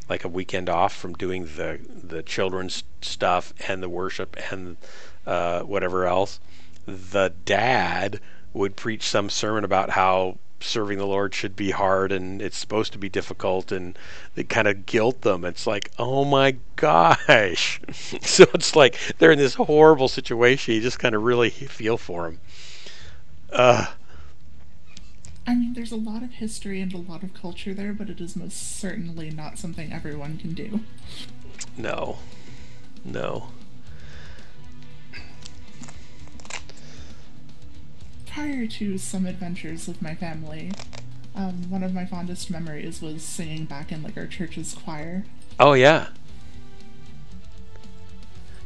like a weekend off from doing the children's stuff and the worship and whatever else, the dad would preach some sermon about how serving the Lord should be hard and it's supposed to be difficult, and they kind of guilt them. It's like, oh my gosh. So it's like they're in this horrible situation. You just kind of really feel for them. I mean, there's a lot of history and a lot of culture there, but it is most certainly not something everyone can do. No. Prior to some adventures with my family, one of my fondest memories was singing back in like our church's choir. Oh yeah.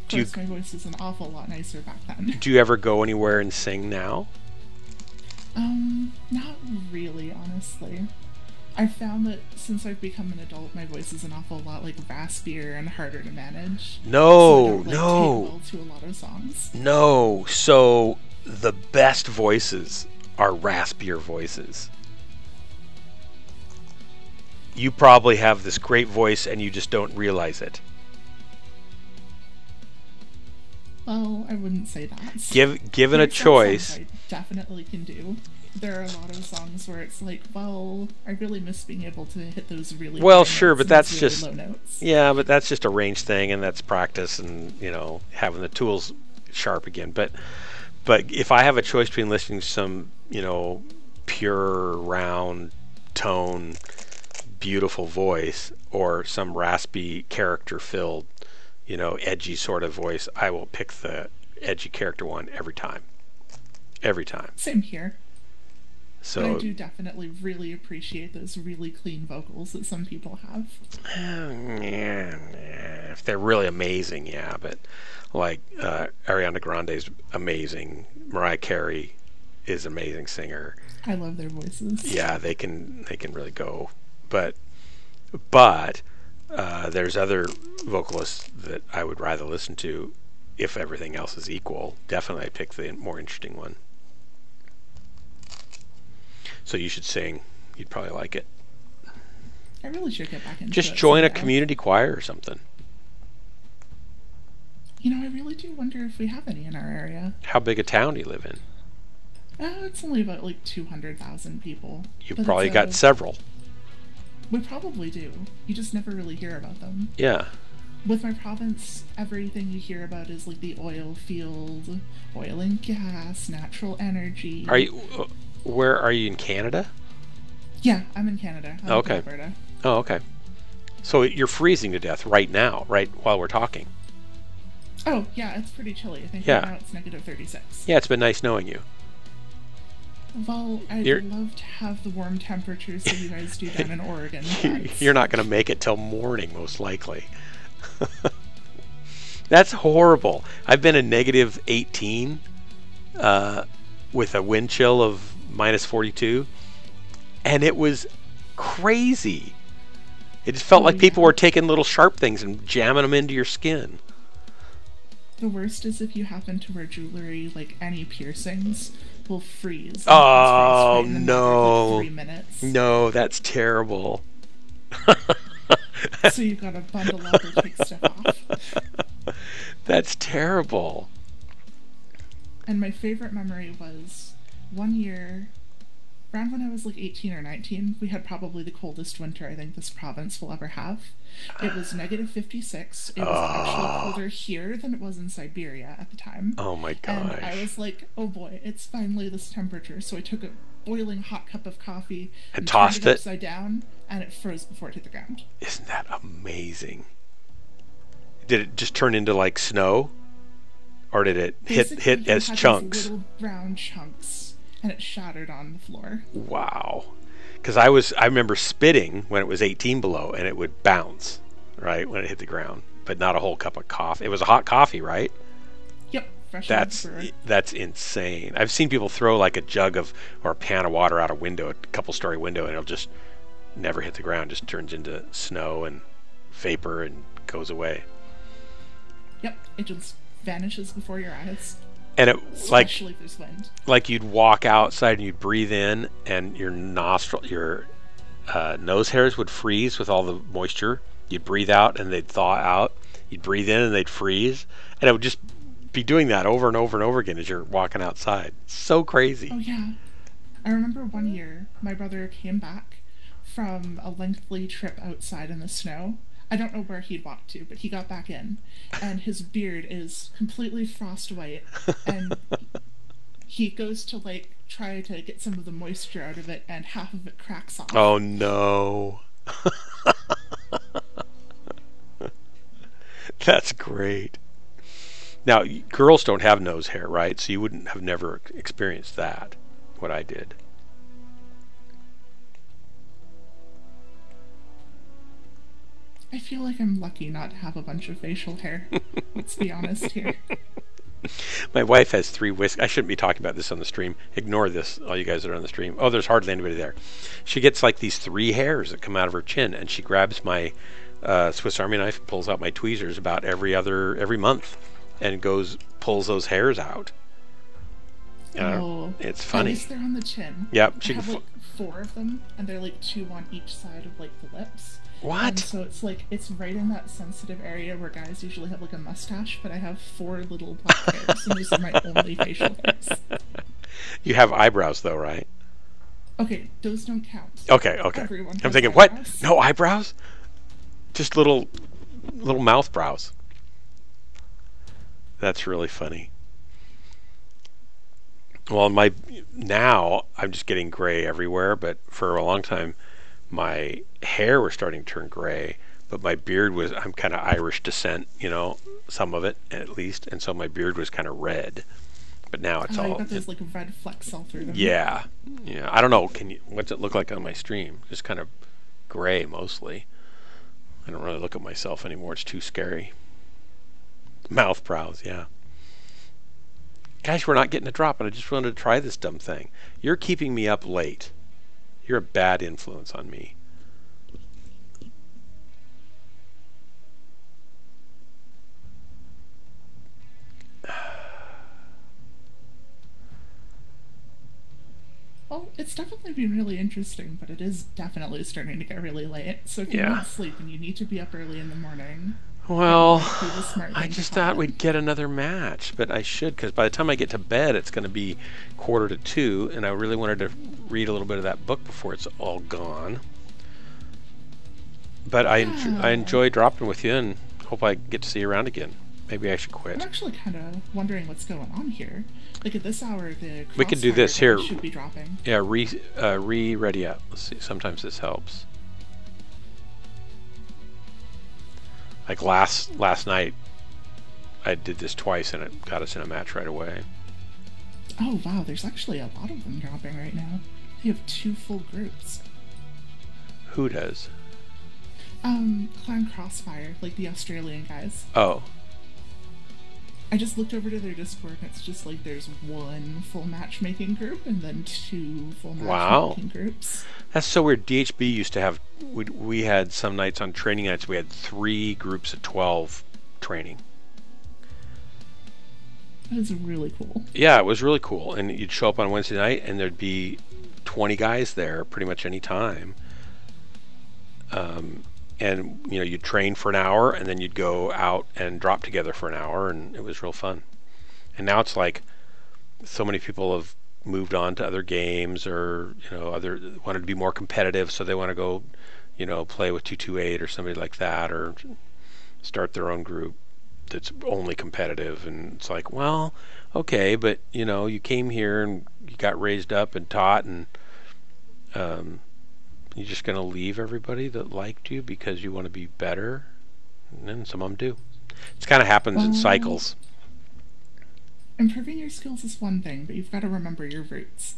Of course, my voice is an awful lot nicer back then. Do you ever go anywhere and sing now? Not really, honestly. I've found that since I've become an adult, my voice is an awful lot like raspier and harder to manage. No. Take well to a lot of songs. No. So the best voices are raspier voices. You probably have this great voice and you just don't realize it. Well, I wouldn't say that. Given a choice, I definitely can do. There are a lot of songs where it's like, well, I really miss being able to hit those really well, sure, but that's really just low notes. Yeah, but that's just a range thing, and that's practice, and having the tools sharp again. But if I have a choice between listening to some pure round tone, beautiful voice, or some raspy character filled, edgy sort of voice, I will pick the edgy character one every time. Every time. Same here. So, but I do definitely really appreciate those really clean vocals that some people have. If they're really amazing, yeah. But like Ariana Grande's amazing. Mariah Carey is an amazing singer. I love their voices. Yeah, they can really go. But there's other vocalists that I would rather listen to if everything else is equal. Definitely I'd pick the more interesting one. So you should sing. You'd probably like it. I really should get back into it. Just join a community choir or something. I really do wonder if we have any in our area. How big a town do you live in? It's only about like 200,000 people. You've probably got several. We probably do. You just never really hear about them. Yeah. With my province, everything you hear about is like the oil field, oil and gas, natural energy. Are you? Where are you in Canada? Yeah, I'm in Canada. I'm okay. in Alberta. Oh, okay. So you're freezing to death right now, right while we're talking. Oh, yeah, it's pretty chilly. I think Yeah. right now it's negative 36. Yeah, it's been nice knowing you. Well, I'd love to have the warm temperatures that you guys do down in Oregon. You're not going to make it till morning, most likely. That's horrible. I've been in negative 18 with a wind chill of minus 42, and it was crazy. It just felt like people were taking little sharp things and jamming them into your skin. The worst is if you happen to wear jewelry, like any piercings will freeze. Oh, freeze no. Like 3 minutes. No, that's terrible. So you've got to bundle up or take stuff off. That's terrible. And my favorite memory was one year, around when I was like 18 or 19, we had probably the coldest winter I think this province will ever have. It was negative 56. It was actually colder here than it was in Siberia at the time. Oh my gosh. And I was like, oh boy, it's finally this temperature. So I took a boiling hot cup of coffee and tossed turned it upside down, and it froze before it hit the ground. Isn't that amazing? Did it just turn into like snow? Or did it hit as chunks? These little brown chunks, and it shattered on the floor. Wow. Because I remember spitting when it was 18 below, and it would bounce, right, when it hit the ground. But not a whole cup of coffee. It was a hot coffee, right? Yep, fresh. That's insane. I've seen people throw like a jug of or a pan of water out a window, a couple-story window, and it'll just never hit the ground. Just turns into snow and vapor and goes away. Yep, it just vanishes before your eyes. And it especially if there's wind. Like you'd walk outside and you'd breathe in, and your nose hairs would freeze with all the moisture. You'd breathe out and they'd thaw out. You'd breathe in and they'd freeze, and it would just be doing that over and over and over again as you're walking outside. So crazy. Oh yeah, I remember one year my brother came back from a lengthy trip outside in the snow. I don't know where he'd walked to, but he got back in, and his beard is completely frost white, and he goes to like try to get some of the moisture out of it, and half of it cracks off. Oh no. That's great. Now, girls don't have nose hair, right? So you wouldn't have never experienced that, what I did. I feel like I'm lucky not to have a bunch of facial hair. Let's be honest here. My wife has 3 whiskers. I shouldn't be talking about this on the stream. Ignore this, all you guys that are on the stream. Oh, there's hardly anybody there. She gets like these 3 hairs that come out of her chin, and she grabs my Swiss Army knife and pulls out my tweezers about every month, and pulls those hairs out. It's funny. At least they're on the chin. Yep. I have like 4 of them, and they're like 2 on each side of like the lips. What? And so it's right in that sensitive area where guys usually have like a mustache, but I have 4 little black hairs, and those are my only facial hairs. You have eyebrows though, right? Okay, those don't count. Okay. Everyone I'm thinking, eyebrows. what? No eyebrows? Just little mouth brows. That's really funny. Well, now I'm just getting gray everywhere, but for a long time my hair was starting to turn gray, but my beard I'm kind of Irish descent, some of it at least, and so my beard was kind of red. But now it's all. You got those like red flecks all through them. Yeah. I don't know. What's it look like on my stream? Just kind of gray mostly. I don't really look at myself anymore. It's too scary. Mouth brows, yeah. Guys, we're not getting a drop, and I just wanted to try this dumb thing. You're keeping me up late. You're a bad influence on me. Well, it's definitely been really interesting, but it is definitely starting to get really late. So if you need sleep and you need to be up early in the morning... Well, I just thought we'd get another match, but I should, because by the time I get to bed, it's going to be 1:45, and I really wanted to read a little bit of that book before it's all gone. But I enjoy dropping with you, and hope I get to see you around again. Maybe I should quit. I'm actually kind of wondering what's going on here. Like at this hour, the We could do this here. should be dropping. Yeah, ready up. Let's see. Sometimes this helps. Like last night, I did this twice, and it got us in a match right away. Oh wow, there's actually a lot of them dropping right now. You have 2 full groups. Who does? Clan Crossfire, like the Australian guys. Oh. I just looked over to their Discord, and it's just like there's 1 full matchmaking group and then 2 full matchmaking groups. That's so weird. DHB used to have, we had some nights on training nights, we had 3 groups of 12 training. That is really cool. Yeah, it was really cool. And you'd show up on Wednesday night, and there'd be 20 guys there pretty much any time. And you know, you'd train for an hour, and then you'd go out and drop together for an hour, and it was real fun. And now it's like so many people have moved on to other games, or you know, wanted to be more competitive, so they want to go, you know, play with 228 or somebody like that, or start their own group that's only competitive. And it's like, well, okay, but you know, you came here and you got raised up and taught, and you're just going to leave everybody that liked you because you want to be better? And then some of them do. It kind of happens in cycles. Improving your skills is one thing, but you've got to remember your roots.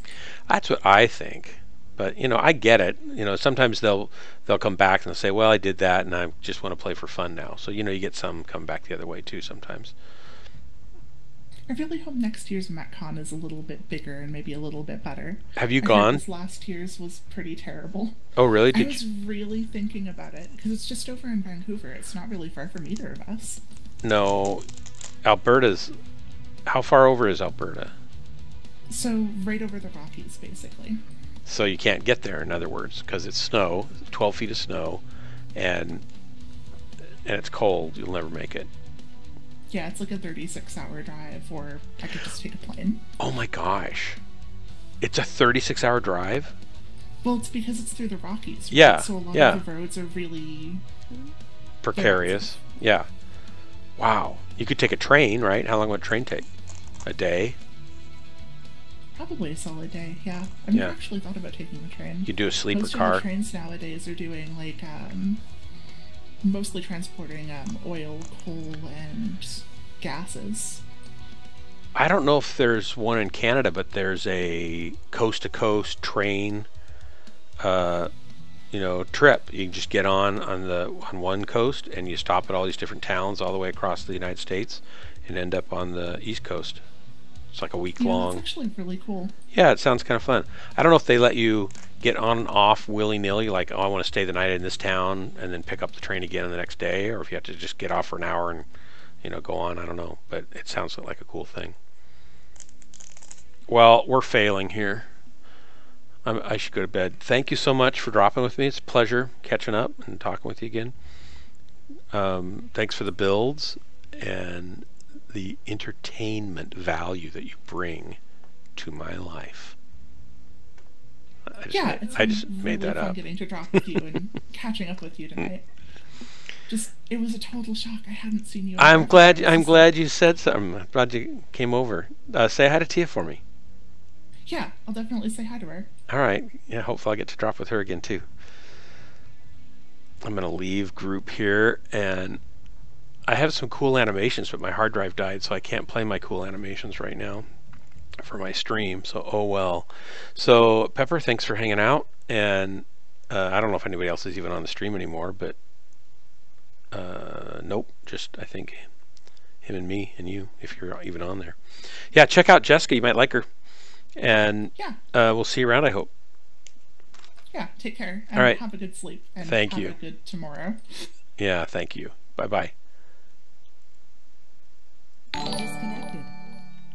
That's what I think. But, you know, I get it. You know, sometimes they'll come back and they'll say, well, I did that and I just want to play for fun now. So, you know, you get some come back the other way too sometimes. I really hope next year's MetCon is a little bit bigger and maybe a little bit better. Have you I gone? This last year's was pretty terrible. Oh, really? I was really thinking about it, because it's just over in Vancouver. It's not really far from either of us. No. Alberta's... How far over is Alberta? So, right over the Rockies, basically. So you can't get there, in other words, because it's snow, 12 feet of snow, and it's cold. You'll never make it. Yeah, it's like a 36-hour drive, or I could just take a plane. Oh my gosh. It's a 36-hour drive? Well, it's because it's through the Rockies. Right? Yeah, So a lot yeah. of the roads are really... precarious. Yeah. Wow. You could take a train, right? How long would a train take? A day? Probably a solid day, yeah. I've never actually thought about taking the train. You do a sleeper Most car. Most of the trains nowadays are doing, like, mostly transporting oil, coal, and gases. I don't know if there's one in Canada, but there's a coast-to-coast train, you know, trip. You can just get on one coast, and you stop at all these different towns all the way across the United States, and end up on the East Coast. It's like a week long. That's actually really cool. Yeah, it sounds kind of fun. I don't know if they let you get on and off willy-nilly, like, oh, I want to stay the night in this town and then pick up the train again the next day, or if you have to just get off for an hour and, you know, go on. I don't know, but it sounds like a cool thing. Well, we're failing here. I should go to bed. Thank you so much for dropping with me. It's a pleasure catching up and talking with you again. Thanks for the builds and the entertainment value that you bring to my life. I just made that up. Getting to drop with you and catching up with you tonight. It was a total shock. I hadn't seen you. I'm glad you said something. I'm glad you came over. Say hi to Tia for me. Yeah, I'll definitely say hi to her. All right. Yeah, hopefully I'll get to drop with her again too. I'm gonna leave group here, and I have some cool animations, but my hard drive died, so I can't play my cool animations right now for my stream. So oh well. So Pepper, thanks for hanging out, and I don't know if anybody else is even on the stream anymore, but nope, just I think him and me and you, if you're even on there. Yeah, check out Jessica, you might like her, and yeah, we'll see you around, I hope. Yeah, take care, and all right, have a good sleep, and thank you. Have a good tomorrow. Yeah, thank you. Bye bye. Disconnected.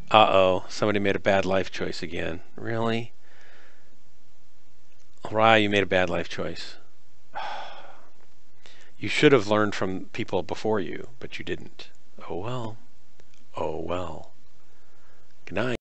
Uh-oh, somebody made a bad life choice again. Really? Rye, you made a bad life choice. You should have learned from people before you, but you didn't. Oh well. Oh well. Good night.